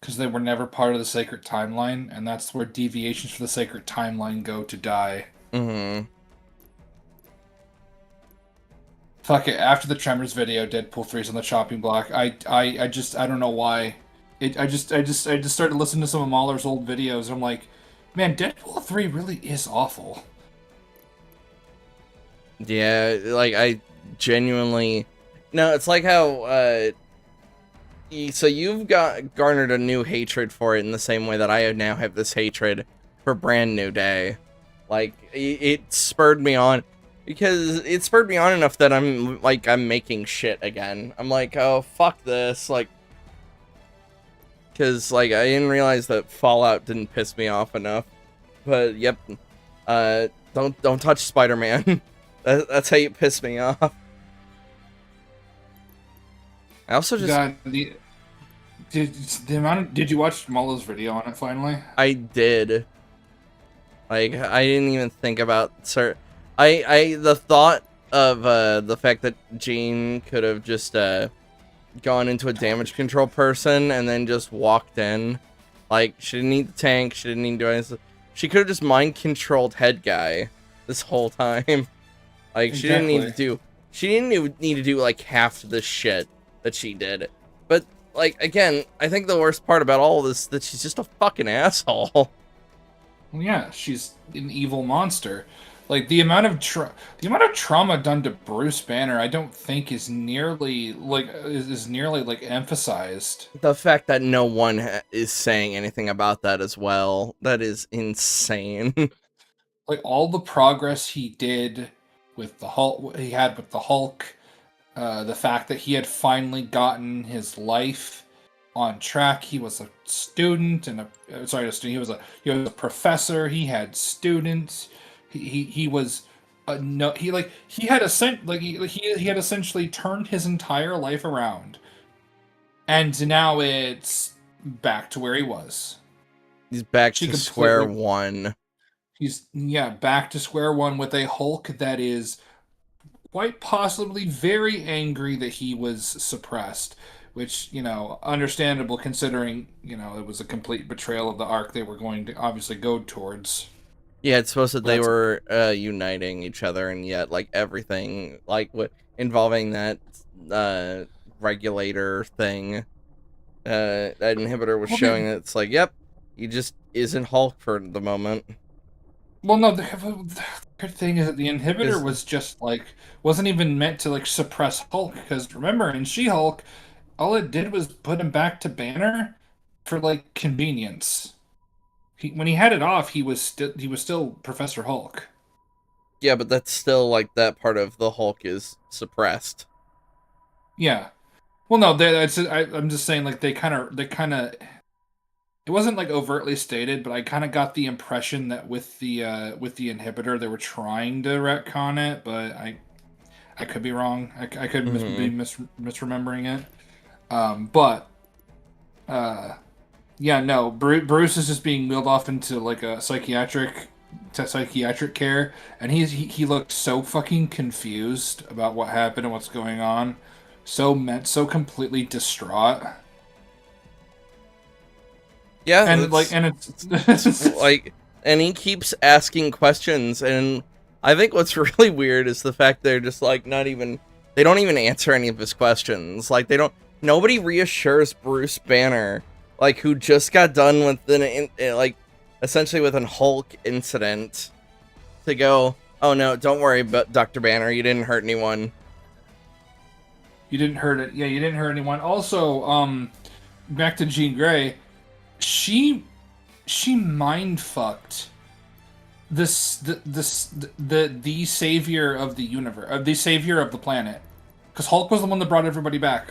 because they were never part of the sacred timeline, and that's where deviations for the sacred timeline go to die. Mm-hmm. Fuck it. After the Tremors video, Deadpool 3's on the chopping block. I don't know why. I just started listening to some of Mahler's old videos, and I'm like, man, Deadpool 3 really is awful. Yeah, like I genuinely no, it's like how so you've got garnered a new hatred for it in the same way that I now have this hatred for Brand New Day. Like it spurred me on because it spurred me on enough that I'm making shit again. I'm like, "Oh, fuck this." Like cuz like I didn't realize that Fallout didn't piss me off enough. But yep, don't touch Spider-Man. That's how you piss me off. I also just God, the amount of, did you watch Mahler's video on it finally? I did. Like I didn't even think about I the thought of the fact that Jean could have just gone into a damage control person and then just walked in. Like she didn't need the tank, she didn't need to do anything. She could have just mind controlled head guy this whole time. Like she didn't need to Exactly. do she didn't even need to do like half the shit that she did. But like again, I think the worst part about all of this is that she's just a fucking asshole. Well, yeah, she's an evil monster. Like the amount of trauma done to Bruce Banner, I don't think is nearly is nearly like emphasized. The fact that no one is saying anything about that as well, that is insane. Like all the progress he did with the Hulk, he had with the Hulk, the fact that he had finally gotten his life on track. He was a student and a student. He was a professor. He had students. He was no he had he had essentially turned his entire life around, and now it's back to where he was. He's back She to square completely one. He's back to square one with a Hulk that is quite possibly very angry that he was suppressed, which, understandable considering, it was a complete betrayal of the arc they were going to obviously go towards. Yeah, it's supposed that But they that's were uniting each other, and yet like everything like what involving that uh regulator thing, that inhibitor was well, showing that it's like, yep, he just isn't Hulk for the moment. no, the good thing is that the inhibitor Because was just wasn't even meant to suppress Hulk, because remember in She-Hulk, all it did was put him back to Banner for convenience. When he had it off, he was still Professor Hulk. yeah, but that's still like that part of the Hulk is suppressed. Yeah. Well, no, I'm just saying they kind of it wasn't overtly stated, but I kind of got the impression that with the inhibitor they were trying to retcon it, but I could be wrong. I could be Hmm. misremembering it. But uh, yeah, no, Bruce is just being wheeled off into a psychiatric care, and he looked so fucking confused about what happened and what's going on, so completely distraught, Yeah, and it's it's like, and he keeps asking questions, and I think what's really weird is the fact they're just like not even they don't even answer any of his questions. Like they don't nobody reassures Bruce Banner, like who just got done with like essentially with an Hulk incident, to go, oh no, don't worry, but Dr. Banner, you didn't hurt anyone. you didn't hurt it. Yeah, you didn't hurt anyone. Also, back to Jean Grey, she she mind fucked the savior of the universe, the savior of the planet, because Hulk was the one that brought everybody back.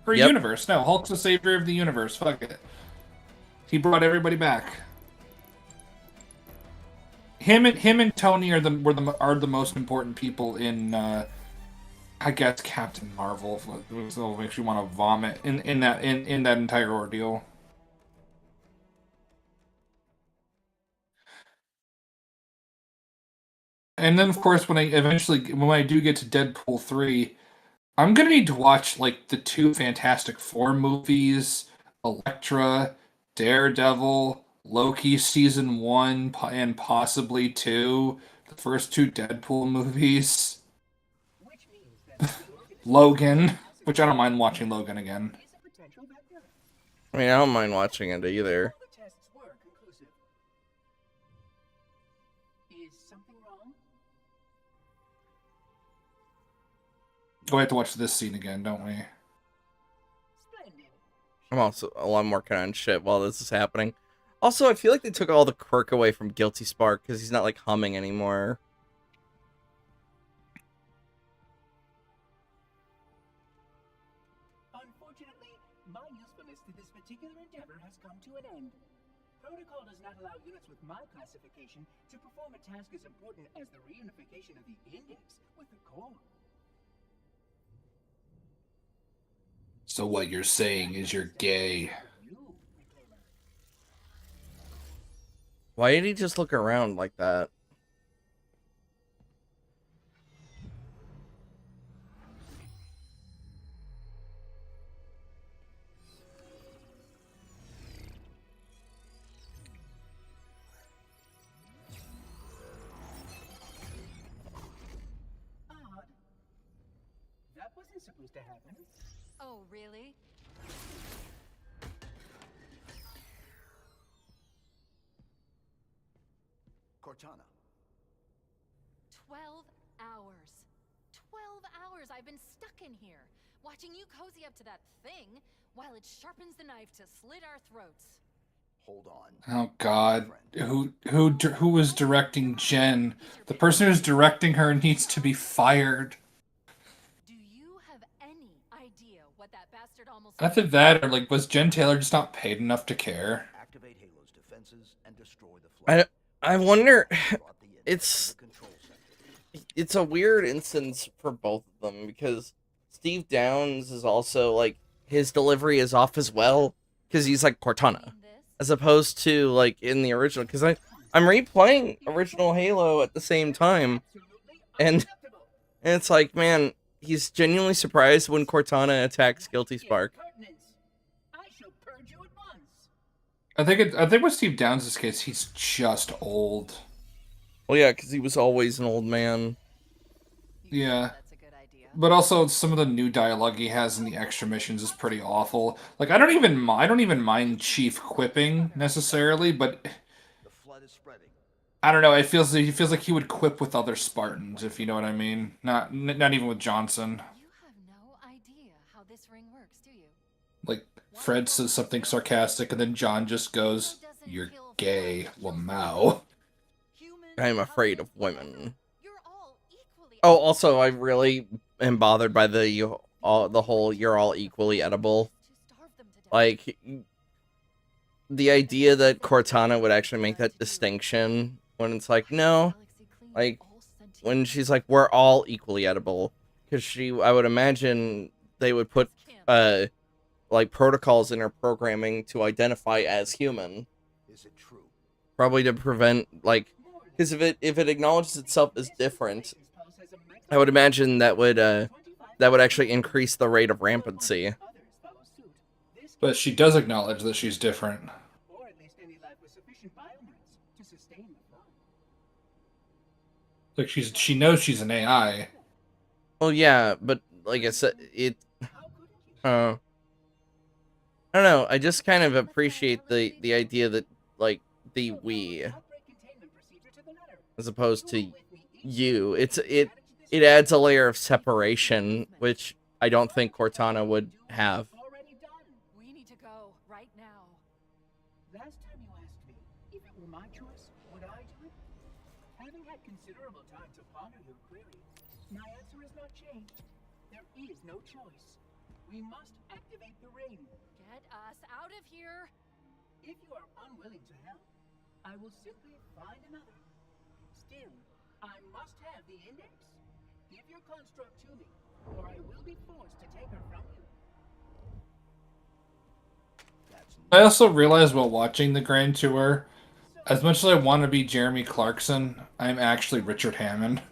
Or Yep. universe. No, Hulk's the savior of the universe. Fuck it. He brought everybody back. Him and Tony are the most important people in I guess Captain Marvel. So makes you want to vomit in that entire ordeal. And then of course when I do get to Deadpool 3, I'm gonna need to watch the two Fantastic Four movies, Elektra, Daredevil, Loki season 1 and possibly 2, the first 2 Deadpool movies, Logan, which I don't mind watching Logan again. I mean, I don't mind watching it either. We have to watch this scene again, don't we? I'm working on shit while this is happening. Also, I feel like they took all the quirk away from Guilty Spark because he's not like humming anymore. Unfortunately, my usefulness to this particular endeavor has come to an end. Protocol does not allow units with my classification to perform a task as important as the reunification of the index with the core. So what you're saying is you're gay. Why did he just look around like that? Odd. That wasn't supposed to happen. Oh, really? Cortana. 12 hours. 12 hours I've been stuck in here, watching you cozy up to that thing while it sharpens the knife to slit our throats. Hold on. Oh God, who was directing Jen? The person who's directing her needs to be fired. Do you have any idea what that bastard almost Either that, or like, was Jen Taylor just not paid enough to care? Activate Halo's defenses and destroy the flood. I wonder. It's a weird instance for both of them because Steve Downes is also like his delivery is off as well because he's like Cortana as opposed to like in the original because I'm replaying original Halo at the same time and it's like, man, he's genuinely surprised when Cortana attacks Guilty Spark. I think with Steve Downes' case, he's just old. Well, yeah, because he was always an old man. Yeah. That's a good idea. But also, some of the new dialogue he has in the extra missions is pretty awful. Like, I don't even mind Chief quipping necessarily, but The flood is spreading. I don't know. He feels like he would quip with other Spartans, if you know what I mean. Not even with Johnson. You have no idea how this ring works, do you? Like, Fred says something sarcastic, and then John just goes, "You're gay, Lamau." I'm afraid of women. You're all equally Oh, also, I really am bothered by the whole "you're all equally edible." to starve them to death. Like, the idea that Cortana would actually make that distinction when it's like, no, like, when she's like, we're all equally edible. Because I would imagine they would put, like, protocols in her programming to identify as human. Is it true? Probably to prevent, like, because if it acknowledges itself as different, I would imagine that would actually increase the rate of rampancy. But she does acknowledge that she's different. Or at least any life with sufficient biomass to sustain the flood. Like, she knows she's an AI. Well, yeah, but like I said, How couldn't you? I don't know. I just kind of appreciate the idea that like the we Outbreak containment procedure to the letter. as opposed to you. It adds a layer of separation, which I don't think Cortana would have. Already done. We need to go right now. Last time you asked me if it were my choice, would I do it? Having had considerable time to ponder your query, my answer has not changed. There is no choice. We must activate the ring. Get us out of here. If you are unwilling to help, I will simply find another. Still, I must have the index. Give your construct to me, or I will be forced to take her from you. That's I also realized while watching the Grand Tour, as much as I want to be Jeremy Clarkson, I'm actually Richard Hammond.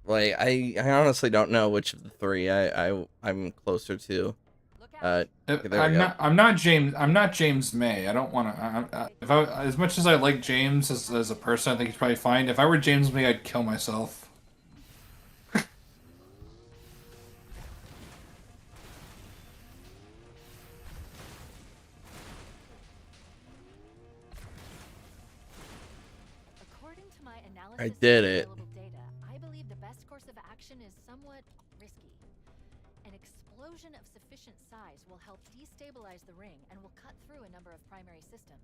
Like, I honestly don't know which of the three I'm closer to. Look out. Okay, there we go. I'm not James May. I don't want to. If I, as much as I like James as a person, I think he's probably fine. If I were James May, I'd kill myself. According to my analysis I of did it. available data, I believe the best course of action is somewhat risky. An explosion of sufficient size will help destabilize the ring and will cut through a number of primary systems.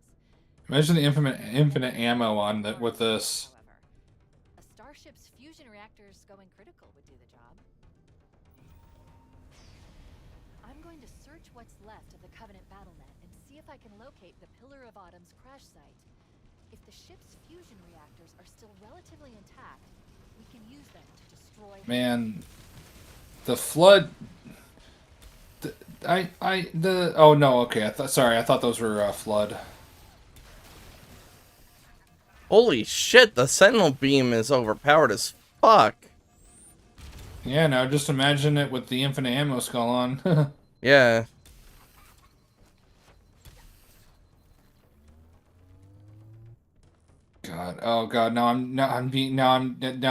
Imagine the infinite ammo on that with this. However, a starship's fusion reactors going critical would do the job. I'm going to search what's left of the Covenant BattleNet and see if I can locate the Pillar of Autumn's crash site. If the ship's fusion reactors are still relatively intact, we can use them to destroy. Man, the flood. Oh no, okay. Sorry, I thought those were flood. Holy shit, the Sentinel beam is overpowered as fuck. Yeah, now just imagine it with the infinite ammo skull on. Yeah. God, oh god, now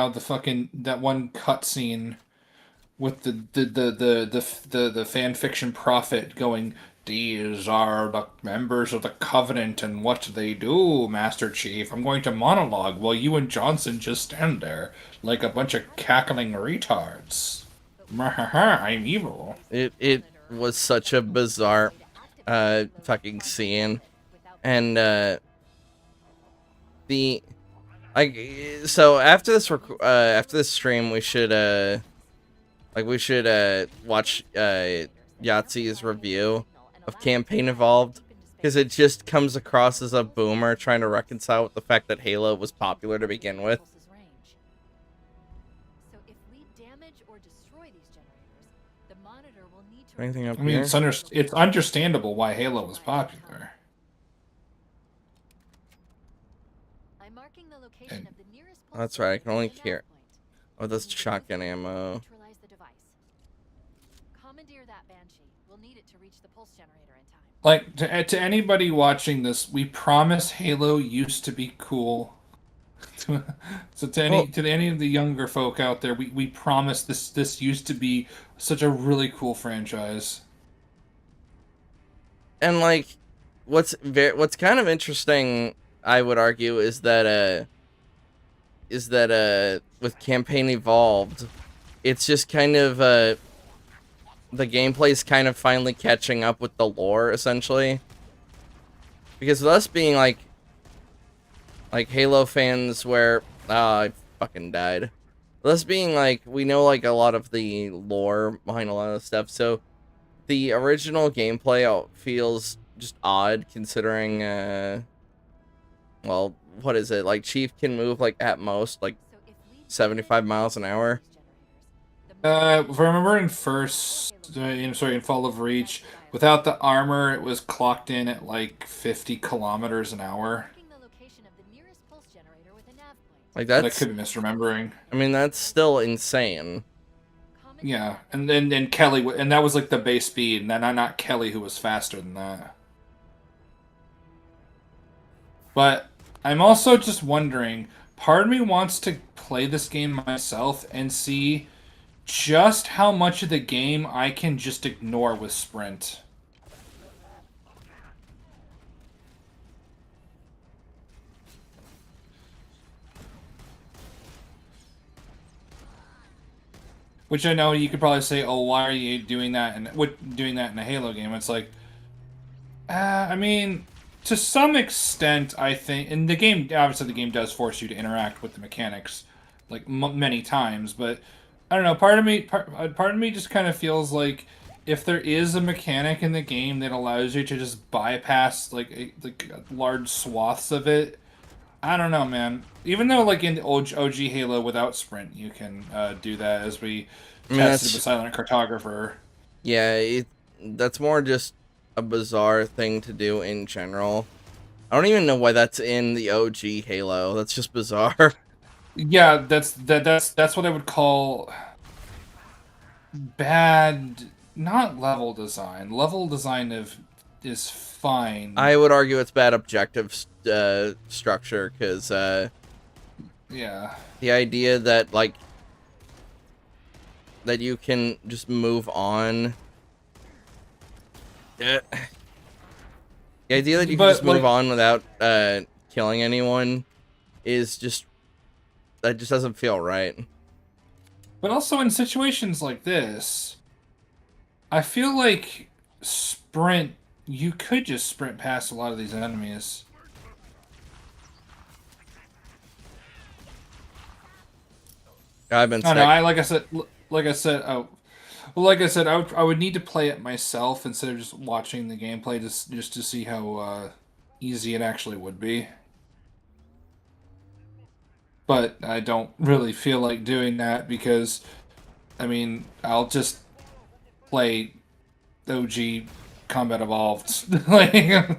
the fucking that one cutscene with the fan fiction prophet going, "These are the members of the Covenant and what they do, Master Chief. I'm going to monologue while you and Johnson just stand there like a bunch of cackling retards. I'm evil." It was such a bizarre fucking scene. And so after this stream we should watch Yahtzee's review of Campaign Evolved, because it just comes across as a boomer trying to reconcile with the fact that Halo was popular to begin with. So if we damage or destroy these generators, the monitor will need to Anything up I mean, here? it's understandable why Halo was popular. I'm marking the location And- of the nearest Oh, that's right, I can only pulse hear. generator Oh, that's point. shotgun ammo. Neutralize the device. Commandeer that Banshee. We'll need it to reach the pulse generator in time. Like, to anybody watching this, we promise Halo used to be cool. So to any of the younger folk out there, we promise this used to be such a really cool franchise. And like, what's kind of interesting, I would argue, is that with Campaign Evolved, it's just kind of the gameplay's kind of finally catching up with the lore, essentially. Because with us being like Halo fans, where I fucking died. With us being like, we know like a lot of the lore behind a lot of stuff, so the original gameplay feels just odd, considering well, what is it, like Chief can move like at most like So if we 75 miles an hour. If I remember in in Fall of Reach, without the armor, it was clocked in at like 50 kilometers an hour. Marking the location of the nearest pulse generator with a nav point. Like, But I that's, could be misremembering. I mean, that's still insane. Commandeer Yeah, and then Kelly, and that was like the base speed, and then not Kelly who was faster than that. But I'm also just wondering, part of me wants to play this game myself and see just how much of the game I can just ignore with sprint. Which I know you could probably say, "Oh, why are you doing that?" And doing that in a Halo game, it's like, I mean, to some extent, I think, in the game, obviously, the game does force you to interact with the mechanics, like many times. But I don't know. Part of me just kind of feels like if there is a mechanic in the game that allows you to just bypass like large swaths of it, I don't know, man. Even though, like, in the OG Halo without sprint, you can do that, as we I mean, tested with Silent Cartographer. Yeah, that's more just a bizarre thing to do in general. I don't even know why that's in the OG Halo. That's just bizarre. Yeah, that's what I would call bad, not level design. Level design is fine. I would argue it's bad objective structure, because Yeah. the idea that like that you can just move on. The idea that you can But just move like, on without killing anyone is just, that just doesn't feel right. but also in situations like this, I feel like sprint. You could just sprint past a lot of these enemies. I've been I don't know. sick. Like I said, well, like I said, I would need to play it myself instead of just watching the gameplay, just to see how easy it actually would be. But I don't really feel like doing that because, I mean, I'll just play OG Combat Evolved. Like, if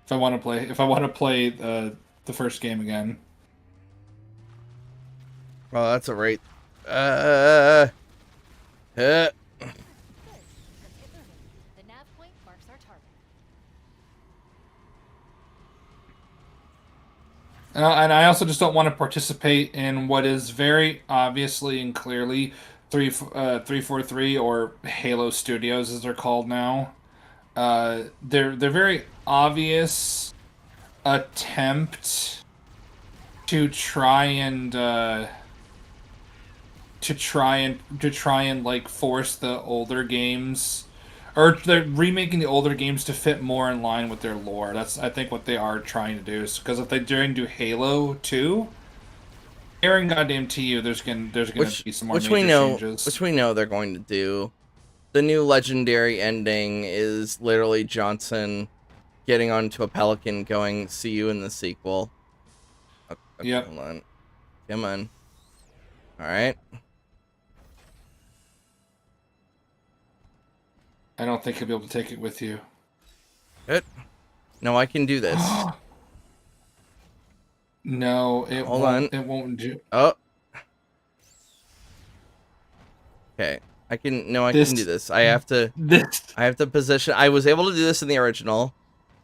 if I want to play the first game again. Oh, that's a rate. Good. Let's get moving. The nav point marks our target. And I also just don't want to participate in what is very obviously and clearly 343 or Halo Studios as they're called now. They're very obvious attempt to try and to try and like force the older games, or they're remaking the older games to fit more in line with their lore. That's, I think, what they are trying to do. Because if they during do Halo 2, Aaron goddamn to you, there's gonna be some more Which major we know, changes. which we know they're going to do. The new legendary ending is literally Johnson getting onto a pelican, going, "See you in the sequel." Okay, Yep. hold on. Come on. All right. I don't think you'll be able to take it with you. Good. No, I can do this. No, it Hold won't. on. It won't do. Oh. Okay. I can. No, I This can do this. I have to position. I was able to do this in the original.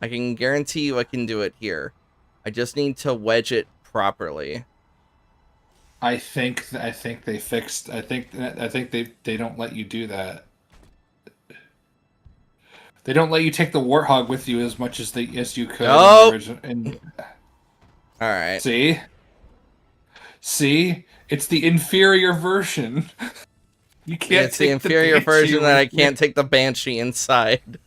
I can guarantee you I can do it here. I just need to wedge it properly. I think they fixed. I think they don't let you do that. They don't let you take the warthog with you as much as you could Oh! in the original. All right. See, it's the inferior version. You can't. It's the take inferior Banshee version that I with you. can't take the Banshee inside.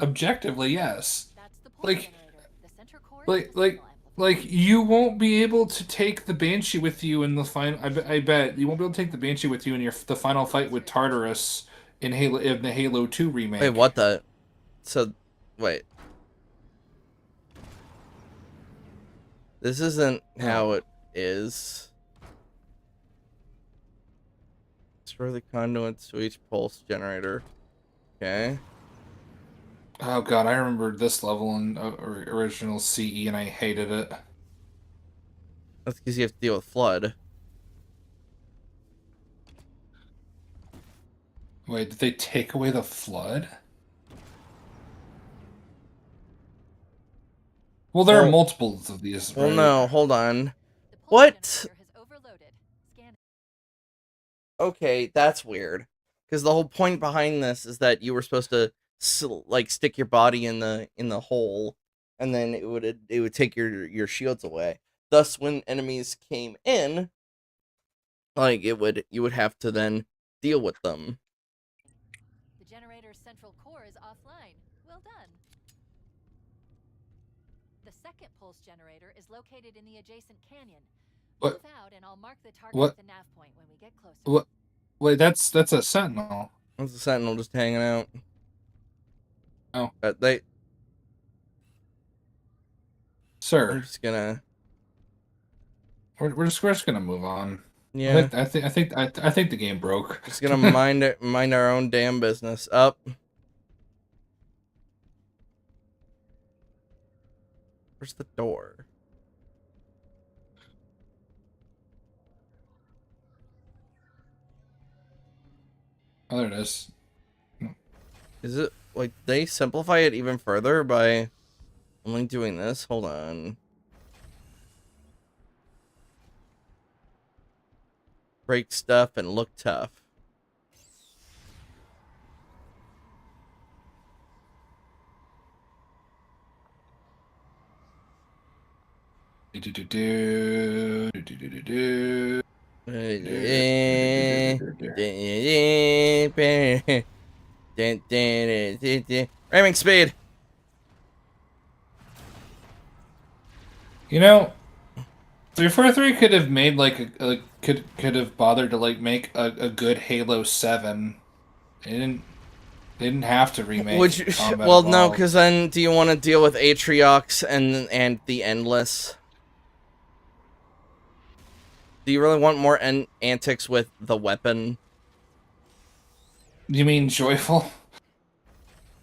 Objectively, yes. That's the pulse Like- generator. The center core is Like the like signal amplifier. like you won't be able to take the Banshee with you in the final. I bet you won't be able to take the Banshee with you in the final fight with Tartarus in the Halo 2 remake. Wait, what the? So, wait. This isn't how it is. Destroy the conduits to each pulse generator. Okay. Oh god, I remember this level in original CE and I hated it. That's because you have to deal with flood. Wait, did they take away the flood? Well, there are Well- multiples of these. Well, right? no, hold on. The pulse What? generator has overloaded. Scan. Okay, that's weird. Because the whole point behind this is that you were supposed to like stick your body in the hole, and then it would take your shields away. Thus, when enemies came in, like you would have to then deal with them. The generator's central core is offline. Well done. The second pulse generator is located in the adjacent canyon. What? Move out and I'll mark the target What? at the nav point when we get closer. What? Wait, that's a sentinel. That's the sentinel just hanging out. Oh. But I'm Sir, just gonna. we're just gonna move on. Yeah. I think the game broke. Just gonna mind our own damn business. Up. Where's the door? Oh, there it is. Is it like they simplify it even further by only doing this? Hold on. Break stuff and look tough. Do-do-do-do, Ramming speed. You know, 343 could have made could have bothered to like make a good Halo 7. They didn't have to remake Would you? Combat Well, no, Evolved. because then do you want to deal with Atriox and the Endless? Do you really want more antics with the weapon? You mean Joyful?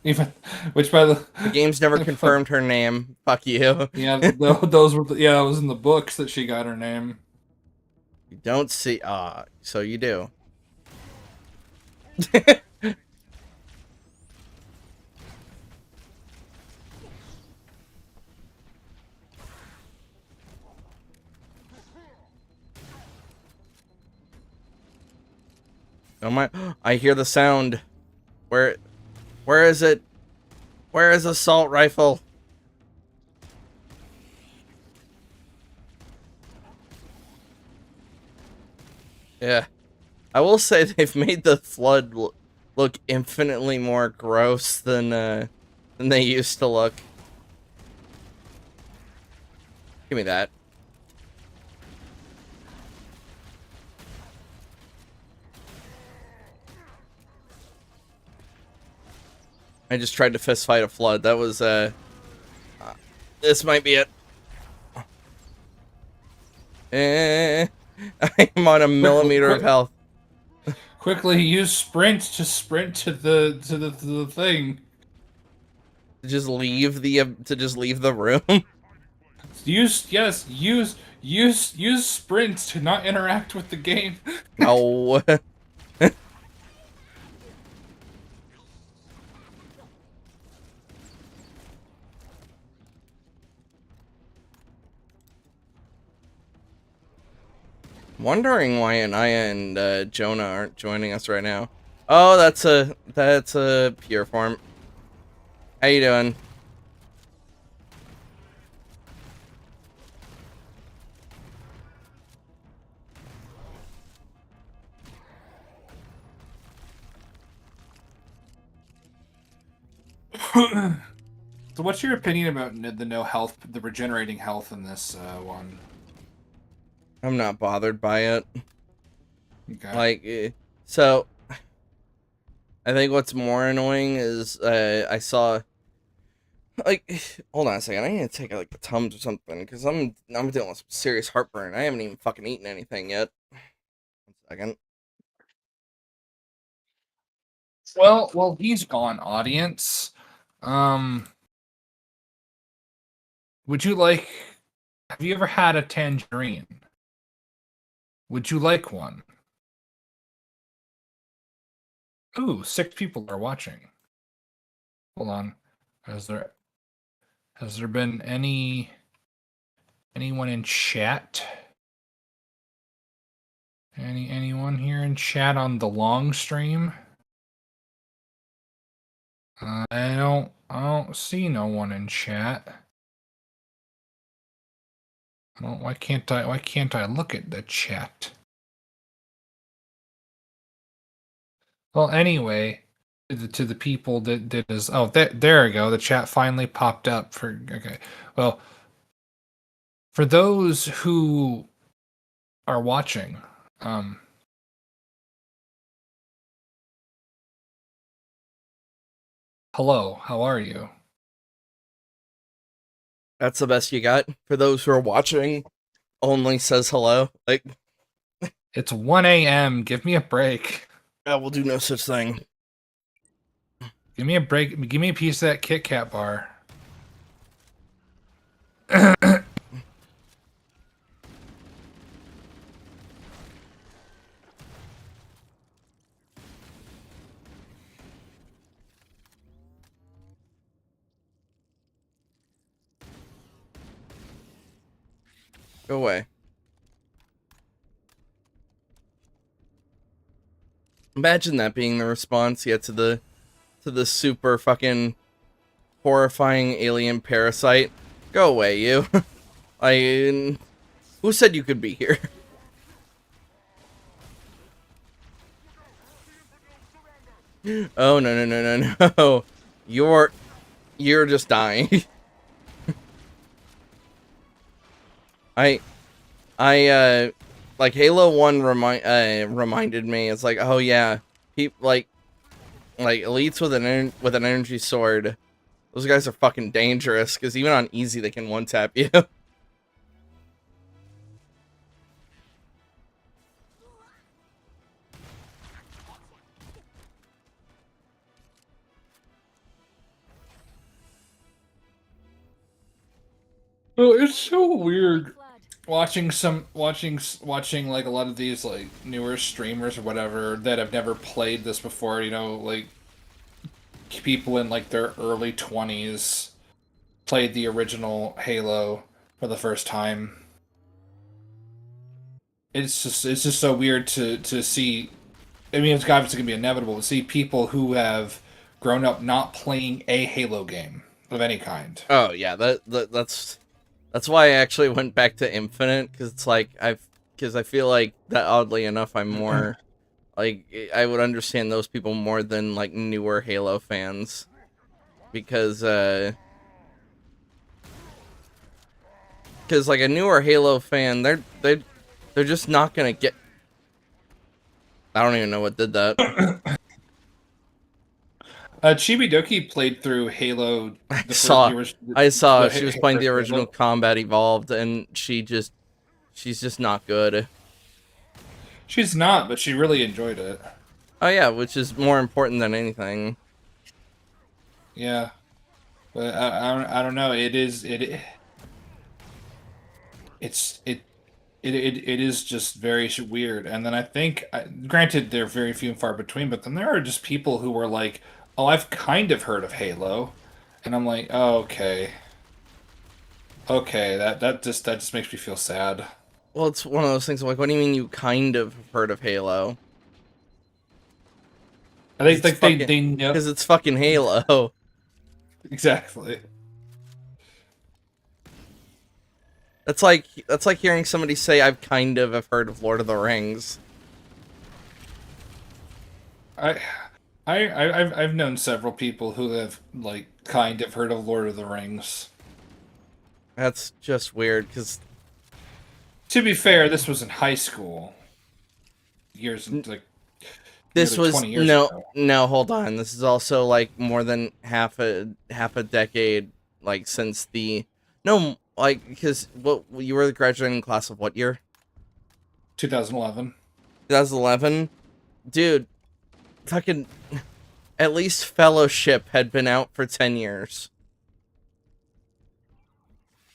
Even which by the The game's never confirmed her name. Fuck you. yeah, those were that was in the books that she got her name. You don't see. So you do. Oh my! I hear the sound. Where is it? Where is assault rifle? Yeah, I will say they've made the flood look infinitely more gross than they used to look. Give me that. I just tried to fist fight a flood. That was this might be it. I'm on a millimeter of health. Quickly use sprint to sprint to the thing. Just leave the room. Use sprint to not interact with the game. No. Wondering why Anaya and Jonah aren't joining us right now. Oh, that's a pure form. How you doing? So, what's your opinion about the regenerating health in this one? I'm not bothered by it. Okay. Like, so I think what's more annoying is I saw, like, hold on a second. I need to take like the Tums or something because I'm dealing with some serious heartburn. I haven't even fucking eaten anything yet. 1 second. Well, he's gone, audience. Would you like? Have you ever had a tangerine? Would you like one? Ooh, 6 people are watching. Hold on. Has there been anyone in chat? Anyone here in chat on the long stream? I don't see no one in chat. Why can't I look at the chat? Well, anyway, to the people that is there we go. The chat finally popped up okay. Well, for those who are watching, hello, how are you? That's the best you got for those who are watching. Only says hello. Like, It's 1 a.m. Give me a break. I will do no such thing. Give me a break. Give me a piece of that Kit Kat bar. Go away. Imagine that being the response yet to the super fucking horrifying alien parasite. Go away, you. Who said you could be here? Oh no. You're just dying. Like Halo 1 reminded me. It's like, oh yeah, like elites with an energy sword. Those guys are fucking dangerous because even on easy they can one tap you. Well, it's so weird Flood. watching like a lot of these like newer streamers or whatever that have never played this before, you know, like people in like their early 20s played the original Halo for the first time. It's just so weird to see. I mean, it's obviously gonna be inevitable to see people who have grown up not playing a Halo game of any kind. Oh yeah, that's why I actually went back to Infinite, because it's like because I feel like that oddly enough I'm more like I would understand those people more than like newer Halo fans, because like a newer Halo fan, they're just not gonna get. I don't even know what did that. Chibidoki played through Halo. I saw she was playing the original Combat Evolved, and she's just not good. She's not, but she really enjoyed it. Oh yeah, which is more important than anything. Yeah, but I don't know. It is just very weird. And then I think, granted, they're very few and far between, but then there are just people who are like, "Oh, I've kind of heard of Halo," and I'm like, "Oh, okay, that just makes me feel sad." Well, it's one of those things. I'm like, what do you mean you kind of heard of Halo? I think like they know Because it's fucking Halo. exactly. That's like hearing somebody say, "I've kind of have heard of Lord of the Rings." I've known several people who have like kind of heard of Lord of the Rings. That's just weird, because To be fair, this was in high school. Years like this nearly was 20 years no, ago. no. Hold on, this is also like more than half a decade, like since the no, like because what you were the graduating class of what year? 2011. 2011, dude. Fucking, at least Fellowship had been out for 10 years.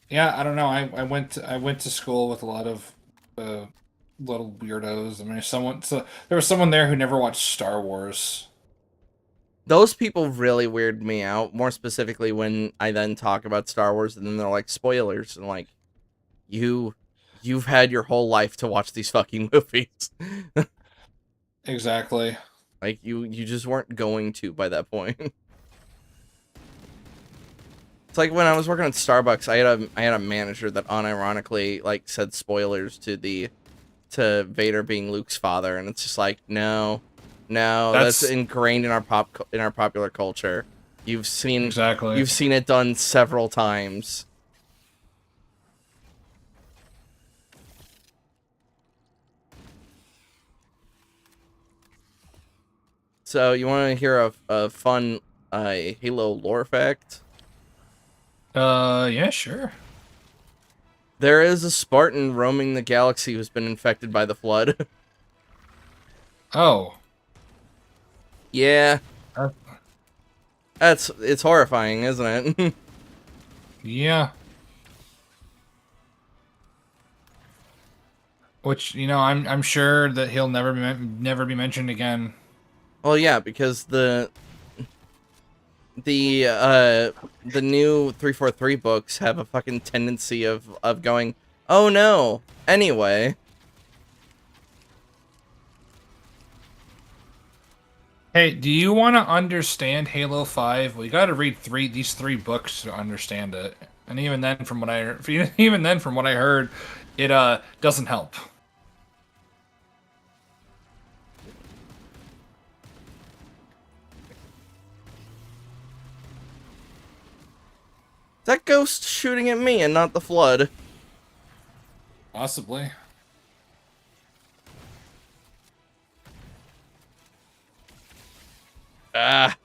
Yeah, I don't know. I went to school with a lot of little weirdos. I mean, there was someone there who never watched Star Wars. Those people really weird me out, more specifically when I then talk about Star Wars and then they're like, spoilers, and like, you've had your whole life to watch these fucking movies. Exactly. Like, you just weren't going to by that point. It's like when I was working at Starbucks, I had a manager that unironically like said spoilers to Vader being Luke's father, and it's just like, no, that's ingrained in our popular culture. You've seen it done several times. So you want to hear a fun Halo lore fact? Yeah, sure. There is a Spartan roaming the galaxy who's been infected by the Flood. Oh. Yeah. It's horrifying, isn't it? Yeah. Which, you know, I'm sure that he'll never be mentioned again. Well, yeah, because the new 343 books have a fucking tendency of going, Oh no. Anyway. Hey, do you want to understand Halo 5? Well, you got to read these three books to understand it. And even then, from what I heard, it doesn't help. That ghost shooting at me and not the flood. Possibly. Ah.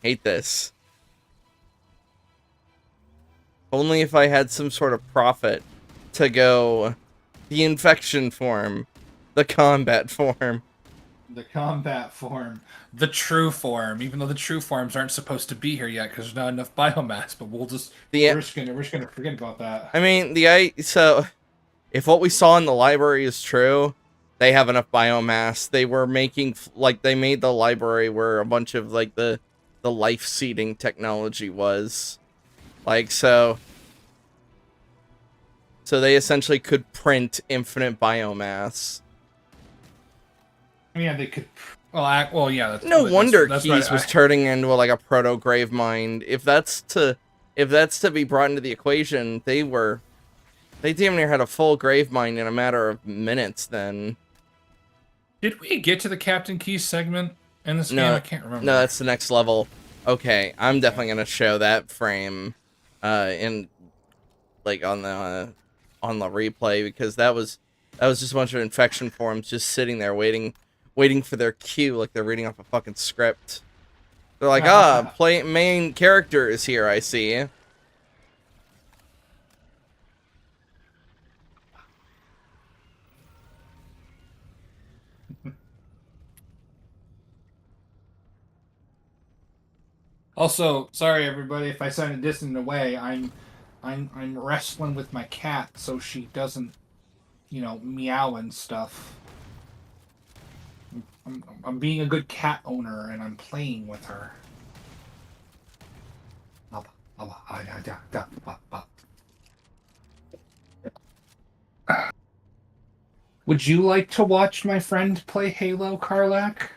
Hate this. Only if I had some sort of profit to go the infection form, the combat form. The combat form. The true form, even though the true forms aren't supposed to be here yet because there's not enough biomass, but we're just gonna forget about that. I mean, so if what we saw in the library is true, they have enough biomass. They were making, like, they made the library where a bunch of, like, the life seeding technology was. Like, so they essentially could print infinite biomass. Yeah, they could. Well, yeah. No wonder that's Keys right. was turning into like a proto grave mind. If that's to be brought into the equation, they damn near had a full grave mind in a matter of minutes. Then Did we get to the Captain Keys segment in this game? I can't remember. No, that's the next level. Okay, I'm definitely gonna show that frame, in like on the replay, because that was just a bunch of infection forms just sitting there waiting for their cue, like they're reading off a fucking script. They're like, main character is here, I see. Also, sorry everybody if I sounded distant away. I'm wrestling with my cat so she doesn't, meow and stuff. I'm being a good cat owner and I'm playing with her. Would you like to watch my friend play Halo, Karlak?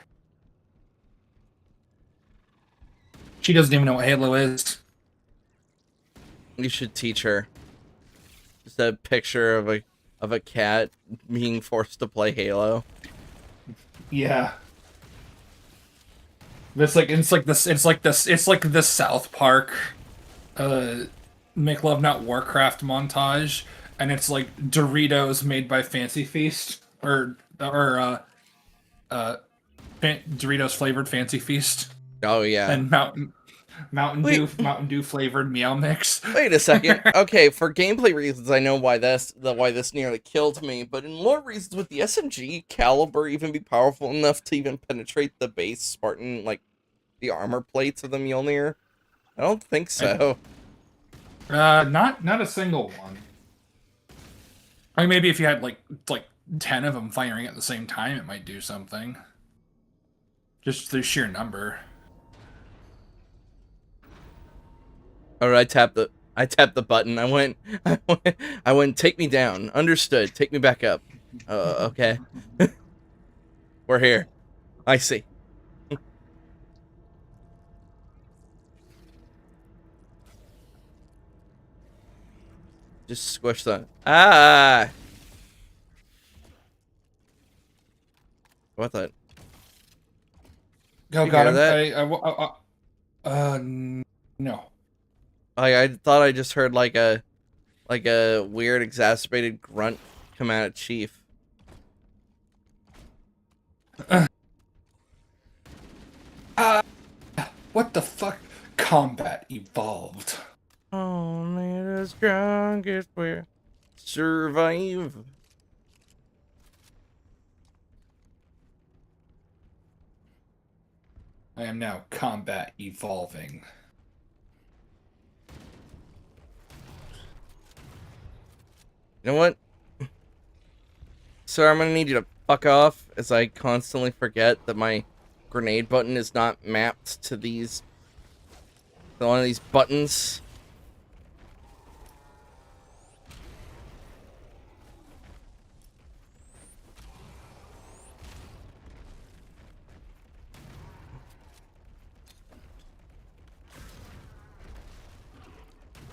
She doesn't even know what Halo is. You should teach her. Just a picture of a cat being forced to play Halo. Yeah. It's like the South Park Make Love Not Warcraft montage, and it's like Doritos made by Fancy Feast or Doritos flavored Fancy Feast. Oh yeah. And Mountain Dew flavored Meow Mix. Wait a second. Okay, for gameplay reasons, I know why this nearly killed me, but in lore reasons, would the SMG caliber even be powerful enough to even penetrate the base Spartan, like the armor plates of the Mjolnir? I don't think so. Not a single one. I mean, maybe if you had like 10 of them firing at the same time, it might do something. Just the sheer number. Alright, I tapped the button. I went, take me down. Understood. Take me back up. Okay. We're here. I see. Just squish the... Ah! What the... Oh You god, hear no. I thought I just heard like a weird exacerbated grunt come out of Chief. What the fuck? Combat evolved. Only the strongest will survive. I am now combat evolving. You know what? Sir, I'm gonna need you to fuck off as I constantly forget that my grenade button is not mapped to one of these buttons.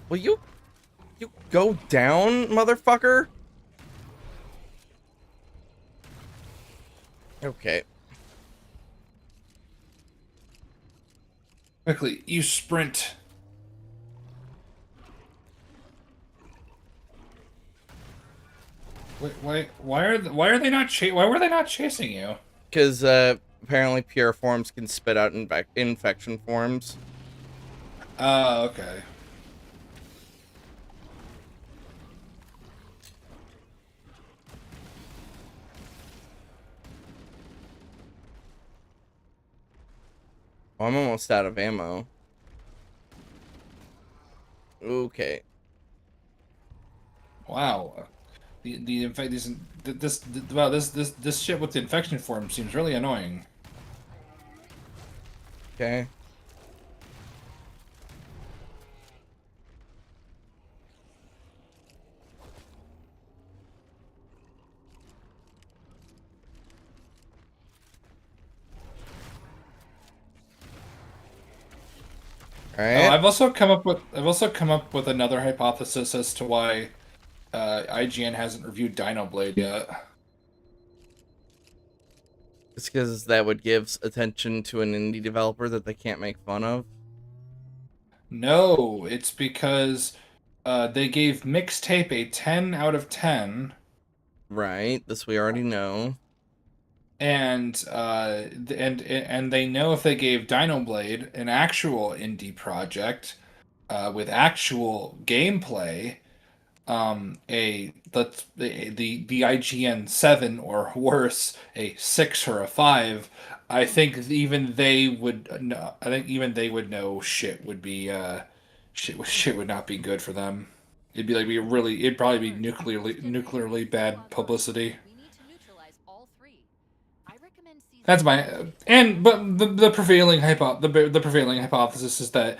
Will you go down, motherfucker? Okay. Quickly, you sprint. Wait, why are they not why were they not chasing you? Because apparently pure forms can spit out infection forms. Oh, okay. Well, I'm almost out of ammo. Okay. Wow. The infect this shit with the infection form seems really annoying. Okay. All right. I've also come up with another hypothesis as to why IGN hasn't reviewed Dino Blade yet. It's because that would give attention to an indie developer that they can't make fun of. No, it's because they gave Mixtape a 10 out of 10. Right. This we already know. And they know if they gave Dino Blade an actual indie project with actual gameplay, the IGN 7 or worse, a 6 or a 5, I think even they would know. I think even they would know shit would be shit would not be good for them. It'd probably be nuclearly bad publicity. We need to neutralize all three. I recommend seizing That's but the prevailing the prevailing hypothesis is that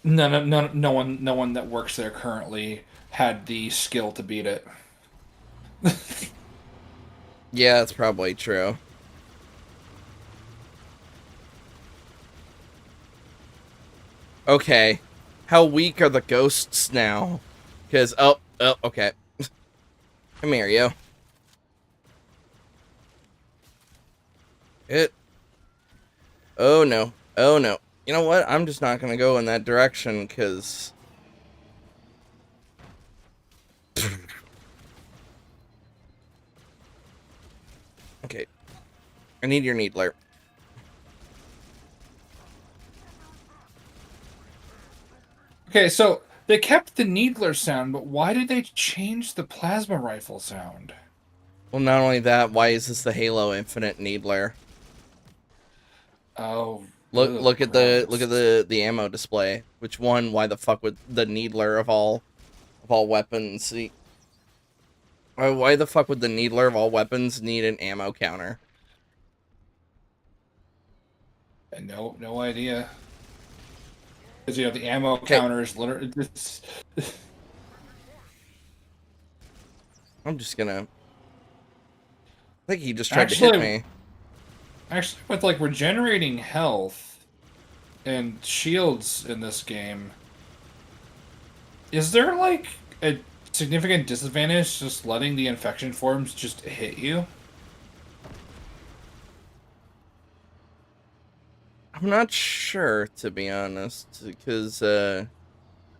no one that works there currently had the skill to beat it. Yeah, that's probably true. Okay. How weak are the ghosts now? Because, okay. Come here, you. Oh, no. Oh, no. You know what? I'm just not gonna go in that direction, because... Okay. I need your needler. Okay, so they kept the Needler sound, but why did they change the plasma rifle sound? Well, not only that, why is this the Halo Infinite Needler? Oh, Look at the ammo display. Which one? Why the fuck would the Needler of all weapons see? Why the fuck would the Needler of all weapons need an ammo counter? No idea. Because the ammo counter is literally. I'm just gonna. I think he just tried to hit me. Actually, with like regenerating health and shields in this game, is there like a significant disadvantage just letting the infection forms just hit you? I'm not sure, to be honest, because I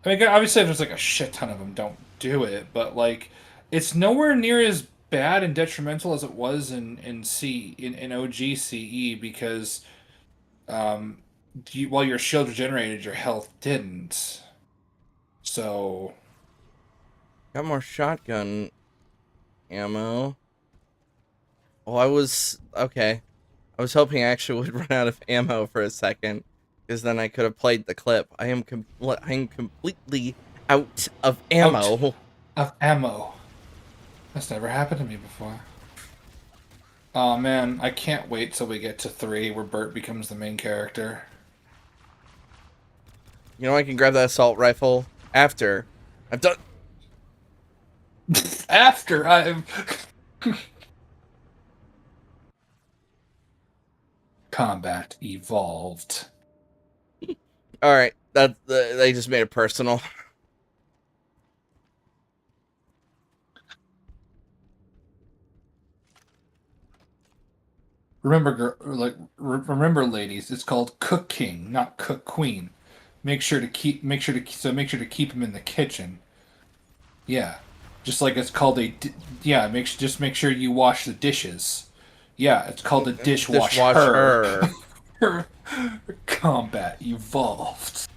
mean, obviously, if there's like a shit ton of them, don't do it. But like, it's nowhere near as bad and detrimental as it was in OG CE because while your shield regenerated, your health didn't. So got more shotgun ammo. Well, I was hoping I actually would run out of ammo for a second, because then I could have played the clip. I am completely out of ammo. Of ammo. That's never happened to me before. Oh man, I can't wait till we get to 3 where Bert becomes the main character. You know, I can grab that assault rifle after I've done. After I've combat evolved. All right, that they just made it personal. Remember, ladies, it's called Cook King, not Cook Queen. Make sure to keep him in the kitchen. Yeah, just like it's called yeah. Just make sure you wash the dishes. Yeah, it's called a dishwasher. Dishwasher. Combat evolved.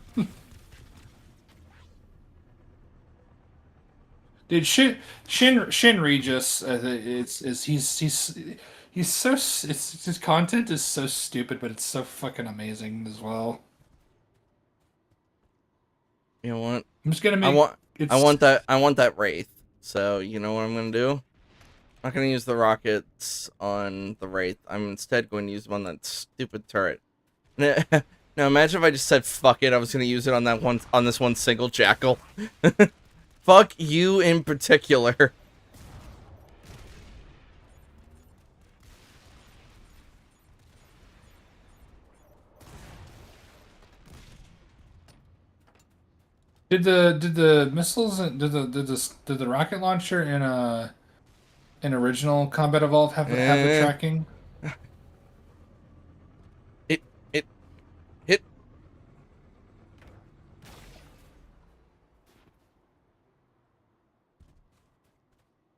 Dude, Shin Regis, he's so his content is so stupid, but it's so fucking amazing as well. You know what? I'm just gonna make. I want that wraith. So you know what I'm gonna do? I'm not gonna use the rockets on the wraith. I'm instead going to use them on that stupid turret. Now imagine if I just said fuck it. I was gonna use it on this one single jackal. Fuck you in particular. Did the missiles did the rocket launcher in original Combat Evolved have the tracking? It hit.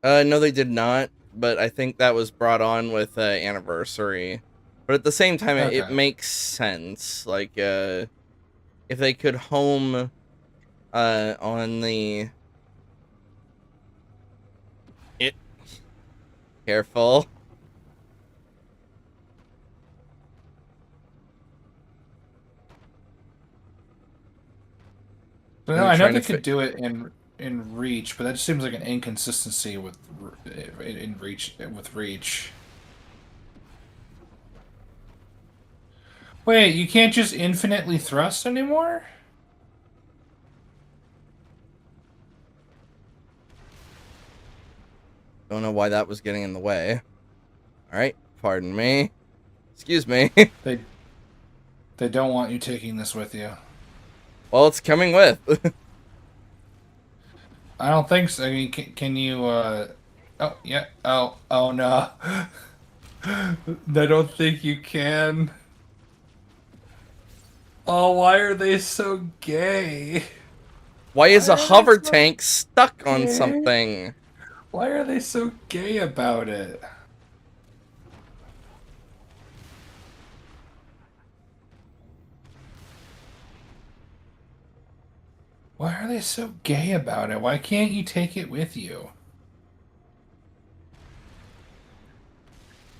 No, they did not. But I think that was brought on with Anniversary. But at the same time, it makes sense. Like, if they could home on the careful. But no, I know they could do it in Reach, but that just seems like an inconsistency with Reach. Wait, you can't just infinitely thrust anymore? Don't know why that was getting in the way. Alright, pardon me. Excuse me. They don't want you taking this with you. Well, it's coming with. I don't think so. I mean, can you, Oh, yeah. Oh no. I don't think you can. Oh, why are they so gay? Why is a hover tank stuck on something? Why are they so gay about it? Why are they so gay about it? Why can't you take it with you?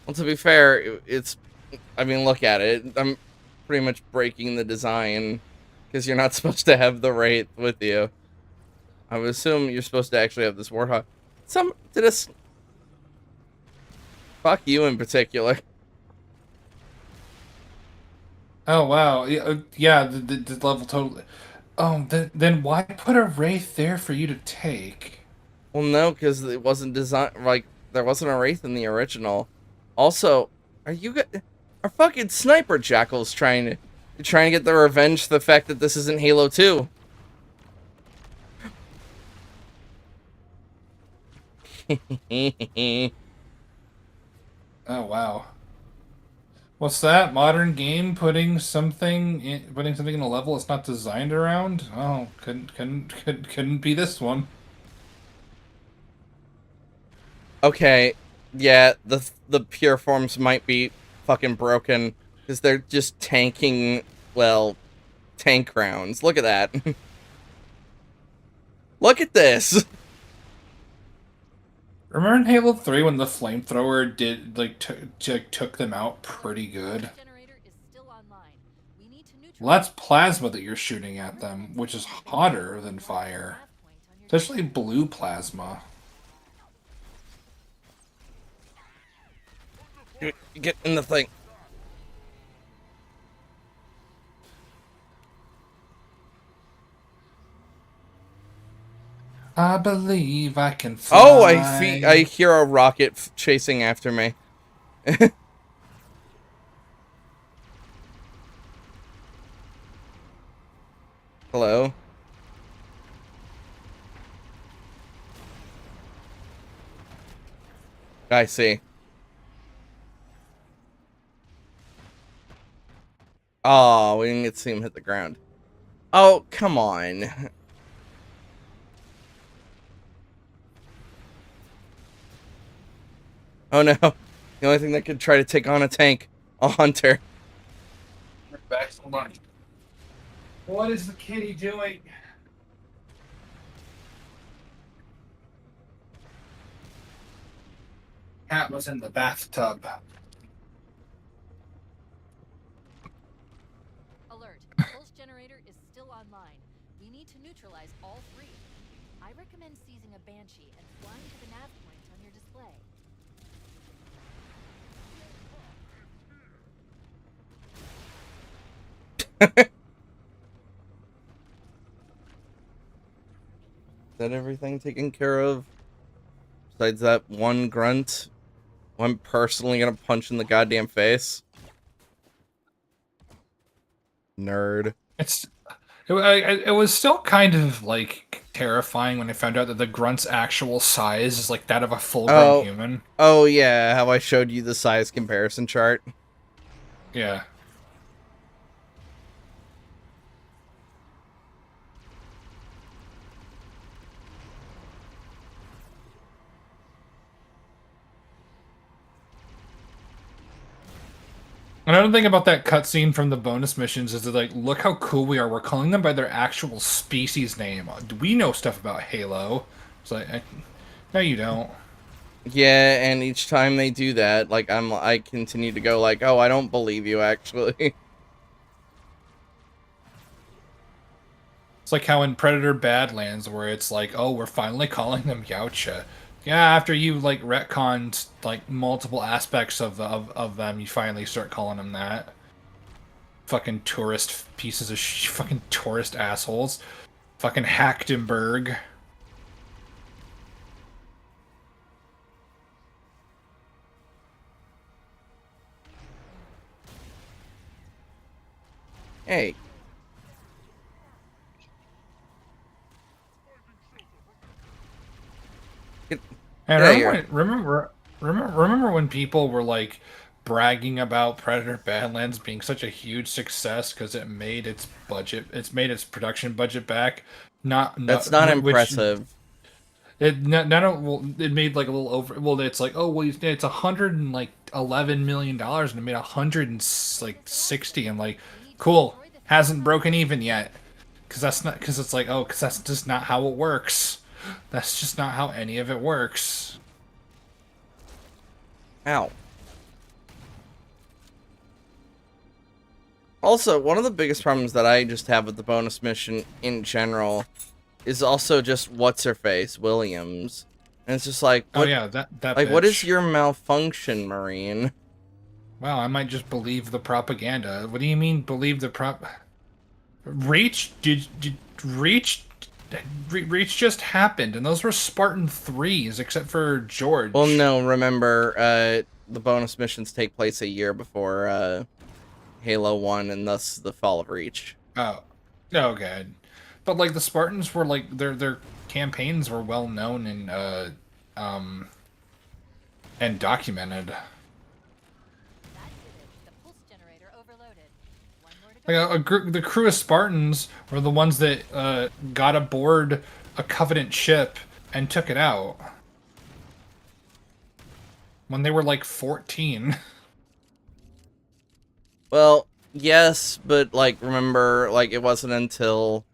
Well, to be fair, it's... I mean, look at it. I'm pretty much breaking the design because you're not supposed to have the Wraith with you. I would assume you're supposed to actually have this Warthog. Fuck you in particular. Oh wow, yeah, the level totally. Oh, then why put a Wraith there for you to take? Well, no, because it wasn't designed... Like, there wasn't a Wraith in the original. Also, are fucking sniper jackals trying to get the revenge for the fact that this isn't Halo 2? Oh wow. What's that? Modern game putting something in a level it's not designed around? Oh, couldn't be this one. Okay, yeah, the pure forms might be fucking broken because they're just tanking, well, tank rounds. Look at that. Look at this. Remember in Halo 3 when the flamethrower did took them out pretty good? Well, that's plasma that you're shooting at them, which is hotter than fire. Especially blue plasma. Get in the thing. I believe I can fly. Oh, I hear a rocket chasing after me. Hello? I see. Oh, we didn't get to see him hit the ground. Oh, come on. Oh no. The only thing that could try to take on a tank. A hunter. Back to lunch. What is the kitty doing? Cat was in the bathtub. Alert. The pulse generator is still online. We need to neutralize all three. I recommend seizing a Banshee and flying to the nav point on your display. Is that everything taken care of? Besides that one grunt? who I'm personally gonna punch in the goddamn face? Nerd. It was still kind of like terrifying when I found out that the grunt's actual size is like that of a full-grown human. Oh yeah, how I showed you the size comparison chart. Yeah. Another thing about that cutscene from the bonus missions is that, like, look how cool we are. We're calling them by their actual species name. We know stuff about Halo. It's like, no, you don't. Yeah, and each time they do that, like, I continue to go like, oh, I don't believe you, actually. It's like how in Predator Badlands, where it's like, oh, we're finally calling them Yautja. Yeah, after you, like, retconned, like, multiple aspects of them, you finally start calling them that. Fucking tourist pieces of fucking tourist assholes. Fucking Hackdenberg. Hey. And remember when people were like bragging about Predator Badlands being such a huge success because it made its production budget back. That's not impressive. It made like a little over. Well, it's like, oh well, it's $111 million and it made 160. I'm like, cool, hasn't broken even yet. Because it's like, oh, because that's just not how it works. That's just not how any of it works. Ow. Also, one of the biggest problems that I just have with the bonus mission in general is also just what's-her-face, Williams. And it's just like, oh yeah, that like, bitch. what is your malfunction, Marine? Wow, I might just believe the propaganda. What do you mean, believe the Reach just happened, and those were Spartan 3s, except for George. Well, no, remember, the bonus missions take place a year before, Halo 1, and thus the fall of Reach. Oh, okay. But, like, the Spartans were, like, their campaigns were well known and documented. Like the crew of Spartans were the ones that got aboard a Covenant ship and took it out when they were like 14. Well, yes, but like remember, like it wasn't until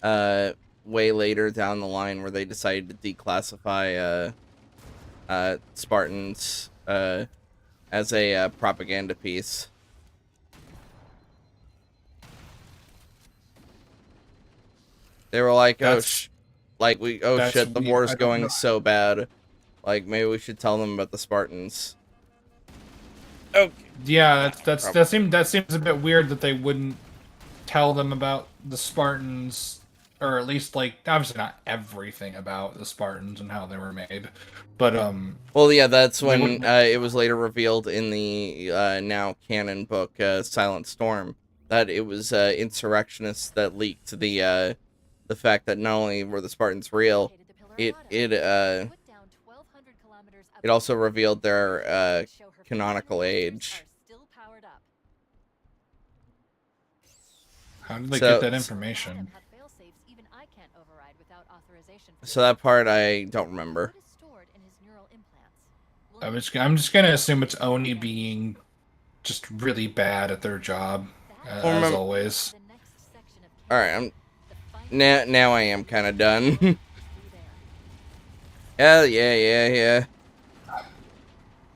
way later down the line where they decided to declassify Spartans as a propaganda piece. They were like, oh, shit, the war's going so bad. Like, maybe we should tell them about the Spartans. Okay. Yeah, Probably. that seems a bit weird that they wouldn't tell them about the Spartans, or at least like obviously not everything about the Spartans and how they were made, but Well, yeah, that's they when wouldn't. it was later revealed in the now canon book, Silent Storm, that it was insurrectionists that leaked the fact that not only were the Spartans real, Located the Pillar of it Autumn. it Put down 1,200 kilometers up it also the revealed their to show her canonical fusion reactors age. are still powered up. How did they So- get that Pillar of information? Autumn have fail-safes even I can't override without authorization from So that part I don't remember. What is stored in his neural implants? I'm just gonna assume it's Oni being just really bad at their job, That Well, as remember- always. the next section of All right, I'm the final now I am kind of done. is through there. yeah.